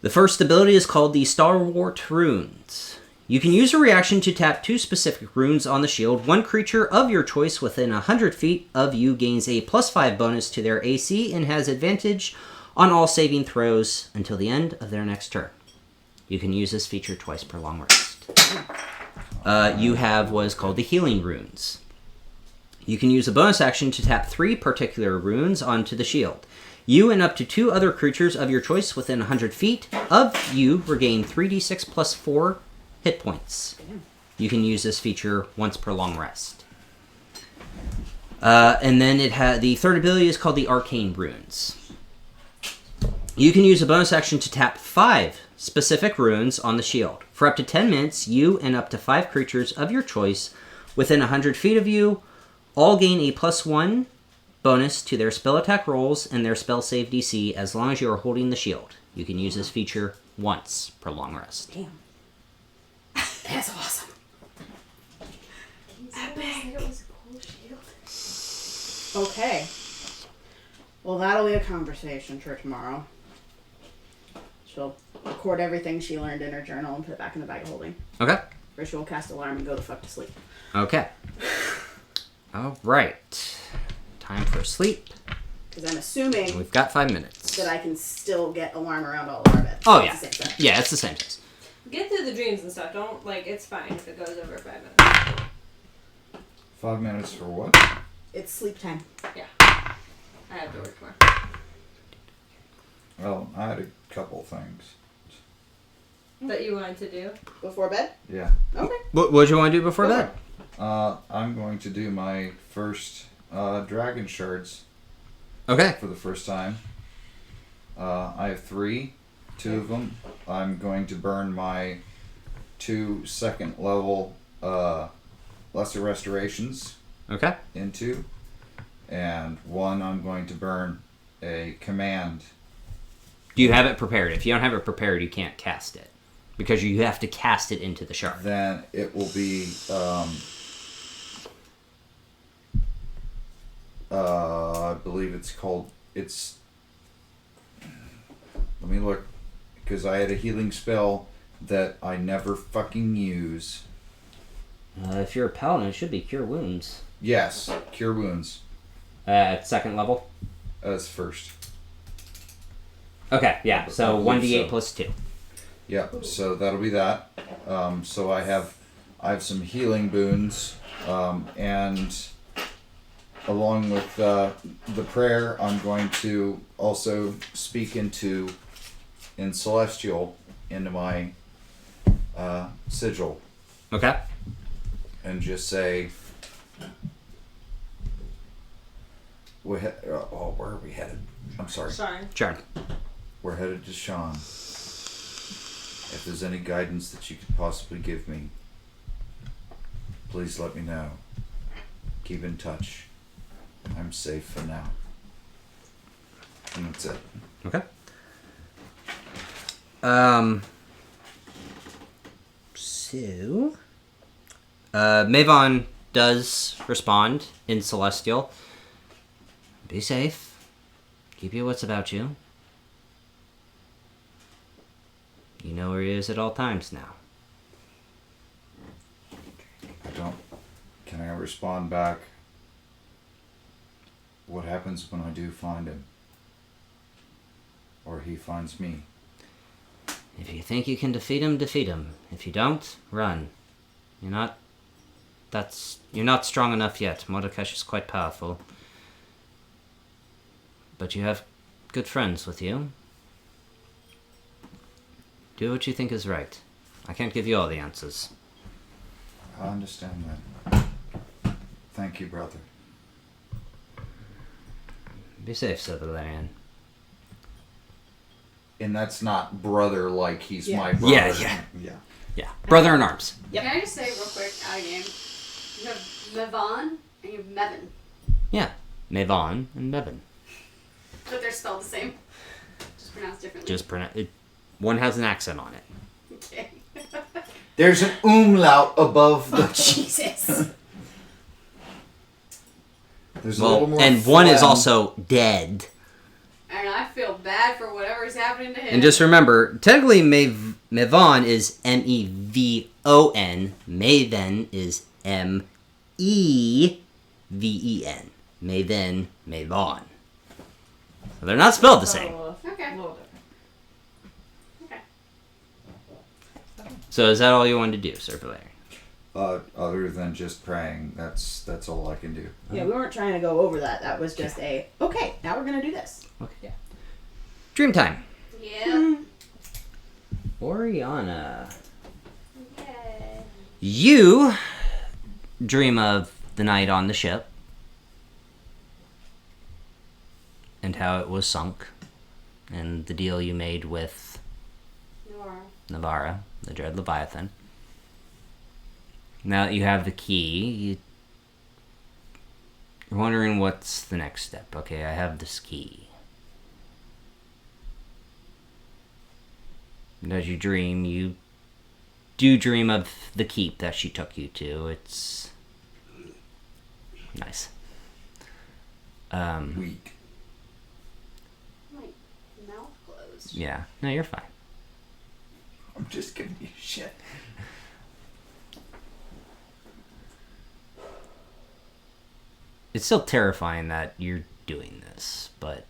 The first ability is called the Stalwart Runes. You can use a reaction to tap 2 specific runes on the shield. One creature of your choice within 100 feet of you gains a +5 bonus to their AC and has advantage on all saving throws until the end of their next turn. You can use this feature twice per long rest. You have what is called the Healing Runes. You can use a bonus action to tap 3 particular runes onto the shield. You and up to 2 other creatures of your choice within 100 feet of you regain 3d6 plus 4 hit points. You can use this feature once per long rest. And then the third ability is called the Arcane Runes. You can use a bonus action to tap 5 specific runes on the shield. For up to 10 minutes, you and up to 5 creatures of your choice within 100 feet of you all gain a +1 bonus to their spell attack rolls and their spell save DC as long as you are holding the shield. You can use this feature once per long rest. Damn. That's awesome. It was a cool shield. Okay. Well, that'll be a conversation for tomorrow. She'll record everything she learned in her journal and put it back in the bag of holding. Okay. Ritual cast alarm and go the fuck to sleep. Okay. All right. Time for sleep. Because I'm assuming We've got 5 minutes. that I can still get alarm around all of our beds. Oh, It's yeah. the same stuff. Yeah, it's the same size. Get through the dreams and stuff. Don't, it's fine if it goes over 5 minutes. 5 minutes for what? It's sleep time. I have to work tomorrow. Well, I had a couple things. That you wanted to do? Before bed? Yeah. Okay. What do you want to do before bed? I'm going to do my first dragon shards Okay. for the first time. I have 3. 2 of them. I'm going to burn my 2 second level lesser restorations Okay. into, and 1 I'm going to burn a command. Do you have it prepared? If you don't have it prepared, you can't cast it. Because you have to cast it into the shard. Then it will be I believe it's called, let me look, because I had a healing spell that I never fucking use. If you're a paladin, it should be Cure Wounds. Yes, cure wounds At 2nd level? as first. Okay, yeah. So I believe 1d8 so. plus 2. Yep, so that'll be that. So I have some healing boons, and along with the prayer, I'm going to also speak in Celestial into my sigil Okay. and just say, where are we headed? I'm sorry. Sorry. Shard. We're headed to Sean. If there's any guidance that you could possibly give me, please let me know. Keep in touch. I'm safe for now. And that's it. Okay. So, Mavon does respond in Celestial. Be safe. Keep your wits about you. You know where he is at all times now. Can I respond back? What happens when I do find him? Or he finds me? If you think you can defeat him, defeat him. If you don't, run. You're not strong enough yet. Mordekash is quite powerful. But you have good friends with you. Do what you think is right. I can't give you all the answers. I understand that. Thank you, brother. Be safe, Sir Valerian. And that's not brother like he's Yeah. my brother. Yeah. Yeah. Brother in arms. Yep. Can I just say real quick, out of game? You have Mavon and you have Mevin, Yeah. Mavon and Bevan. but they're spelled the same. Just pronounced differently. Just one has an accent on it. Okay. There's an umlaut above the. Jesus. There's a little Well, more and one is phlegm. also dead. And I feel bad for whatever's happening to him. And just remember, technically Mavon is M-E-V-O-N. Maven is M-E-V-E-N. Maven, Mavon. So they're not spelled the same. Okay. A little different. So is that all you wanted to do, Sir Valerian? Other than just praying, that's all I can do. Yeah, we weren't trying to go over that. That was just okay, now we're gonna do this. Okay. Dream time. Yeah. Orianna. Yay. You dream of the night on the ship and how it was sunk and the deal you made with Navara, the Dread Leviathan. Now that you have the key, you're wondering what's the next step. Okay, I have this key. And as you dream, you do dream of the keep that she took you to. It's nice. Weak. My mouth closed. Yeah. No, you're fine. I'm just giving you shit. It's still terrifying that you're doing this, but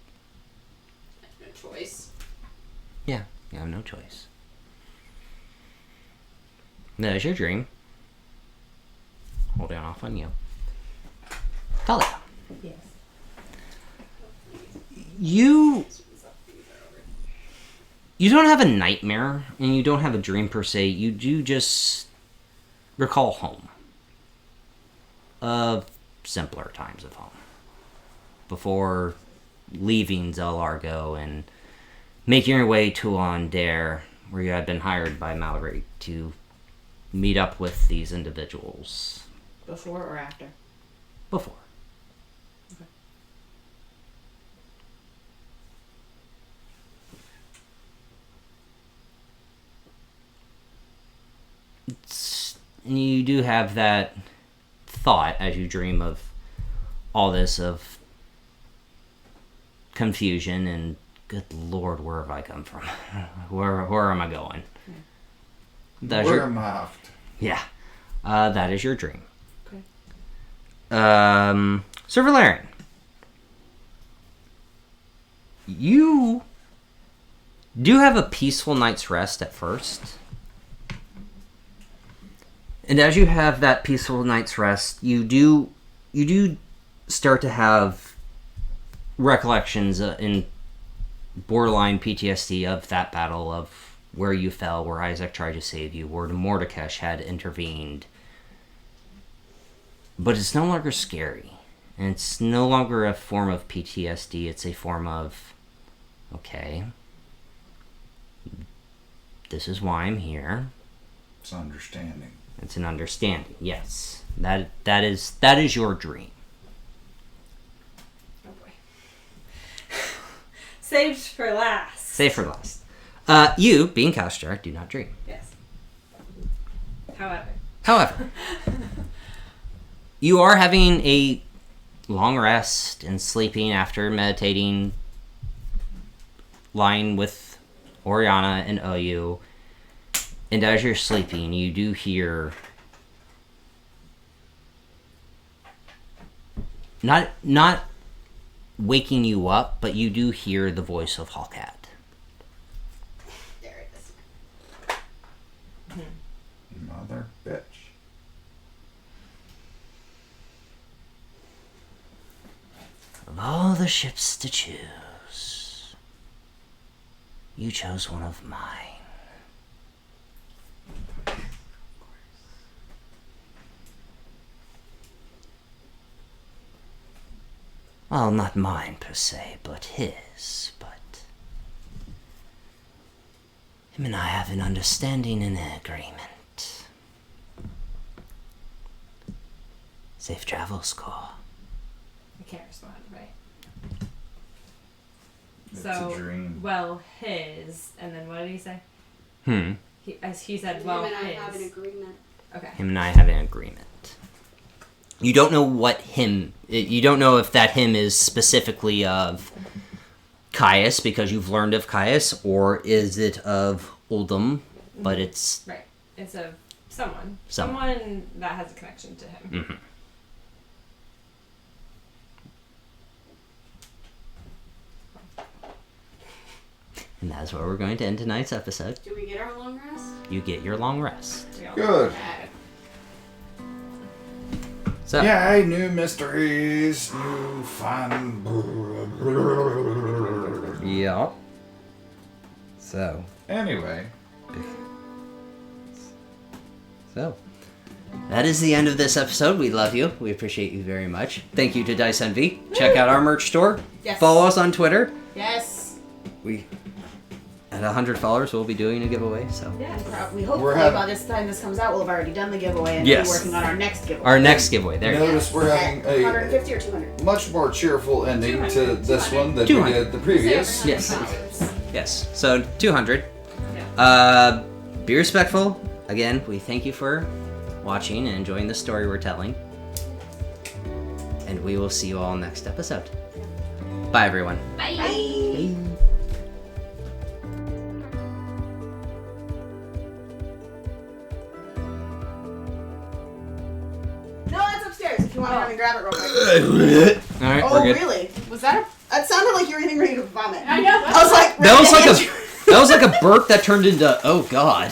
No choice. yeah, you have no choice. There's your dream. Holding off on you. Talia. Yes. You don't have a nightmare and you don't have a dream per se. You do just recall home. Of simpler times of home. Before leaving Zel Largo and making your way to Ondare, where you had been hired by Mallory to meet up with these individuals. Before or after? Before. And you do have that thought as you dream of all this, of confusion and good lord, where have I come from? where am I going? That's Where your, am I off? yeah, that is your dream. Okay. Sir Valerian, you do have a peaceful night's rest at first. And as you have that peaceful night's rest, you do start to have recollections in borderline PTSD of that battle, of where you fell, where Isaac tried to save you, where Mordekash had intervened. But it's no longer scary. And it's no longer a form of PTSD. It's a form of, okay, this is why I'm here. It's understanding. It's an understanding, yes. That is your dream. Oh boy. Saved for last. Save for last. You, being Kalstar, do not dream. Yes. However. You are having a long rest and sleeping after meditating, lying with Orianna and Oyu. And as you're sleeping, you do hear... Not waking you up, but you do hear the voice of Hallcat. There it is. Mother bitch. Of all the ships to choose, you chose one of mine. Well, not mine per se, but his, but... him and I have an understanding and an agreement. Safe travels, Cor. I can't respond, right? It's So, a dream. well, his, and then what did he say? He said, well, Him and I his. have an agreement. Okay. Him and I have an agreement. You don't know what him... You don't know if that him is specifically of Caius, because you've learned of Caius, or is it of Uldum, but it's... Right. It's a someone. Someone. Someone that has a connection to him. Mm-hmm. And that's where we're going to end tonight's episode. Do we get our long rest? You get your long rest. We all- Good. So, Yay, new mysteries, new fun. Yeah. So. Anyway, that is the end of this episode. We love you. We appreciate you very much. Thank you to Dice Envy. Check out our merch store. Yes. Follow us on Twitter. Yes. We at 100 followers, we'll be doing a giveaway. So We hope We're by having- this time this comes out, we'll have already done the giveaway and Yes. be working on our next giveaway. our next giveaway. There. notice we're having a 150 or 200. much more cheerful ending to 200. this one than 200. we did the previous. Yes. Yes. So 200. Yeah. Be respectful. Again, we thank you for watching and enjoying the story we're telling. And we will see you all next episode. Bye, everyone. Bye. No, that's upstairs. If you want to come and grab it real quick. All right, Oh, we're good. really? Was that a... That sounded like you were getting ready to vomit. I know. I was like, That was like ready to that was like a burp that turned into oh god.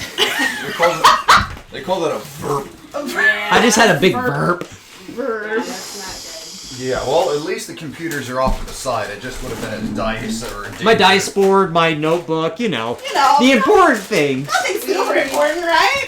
They call that a burp. I just had a big burp. That's Yeah, well, at least the computers are off to the side. It just would have been a dice or a My dice board, my notebook, You know, the important things. nothing's super important, right?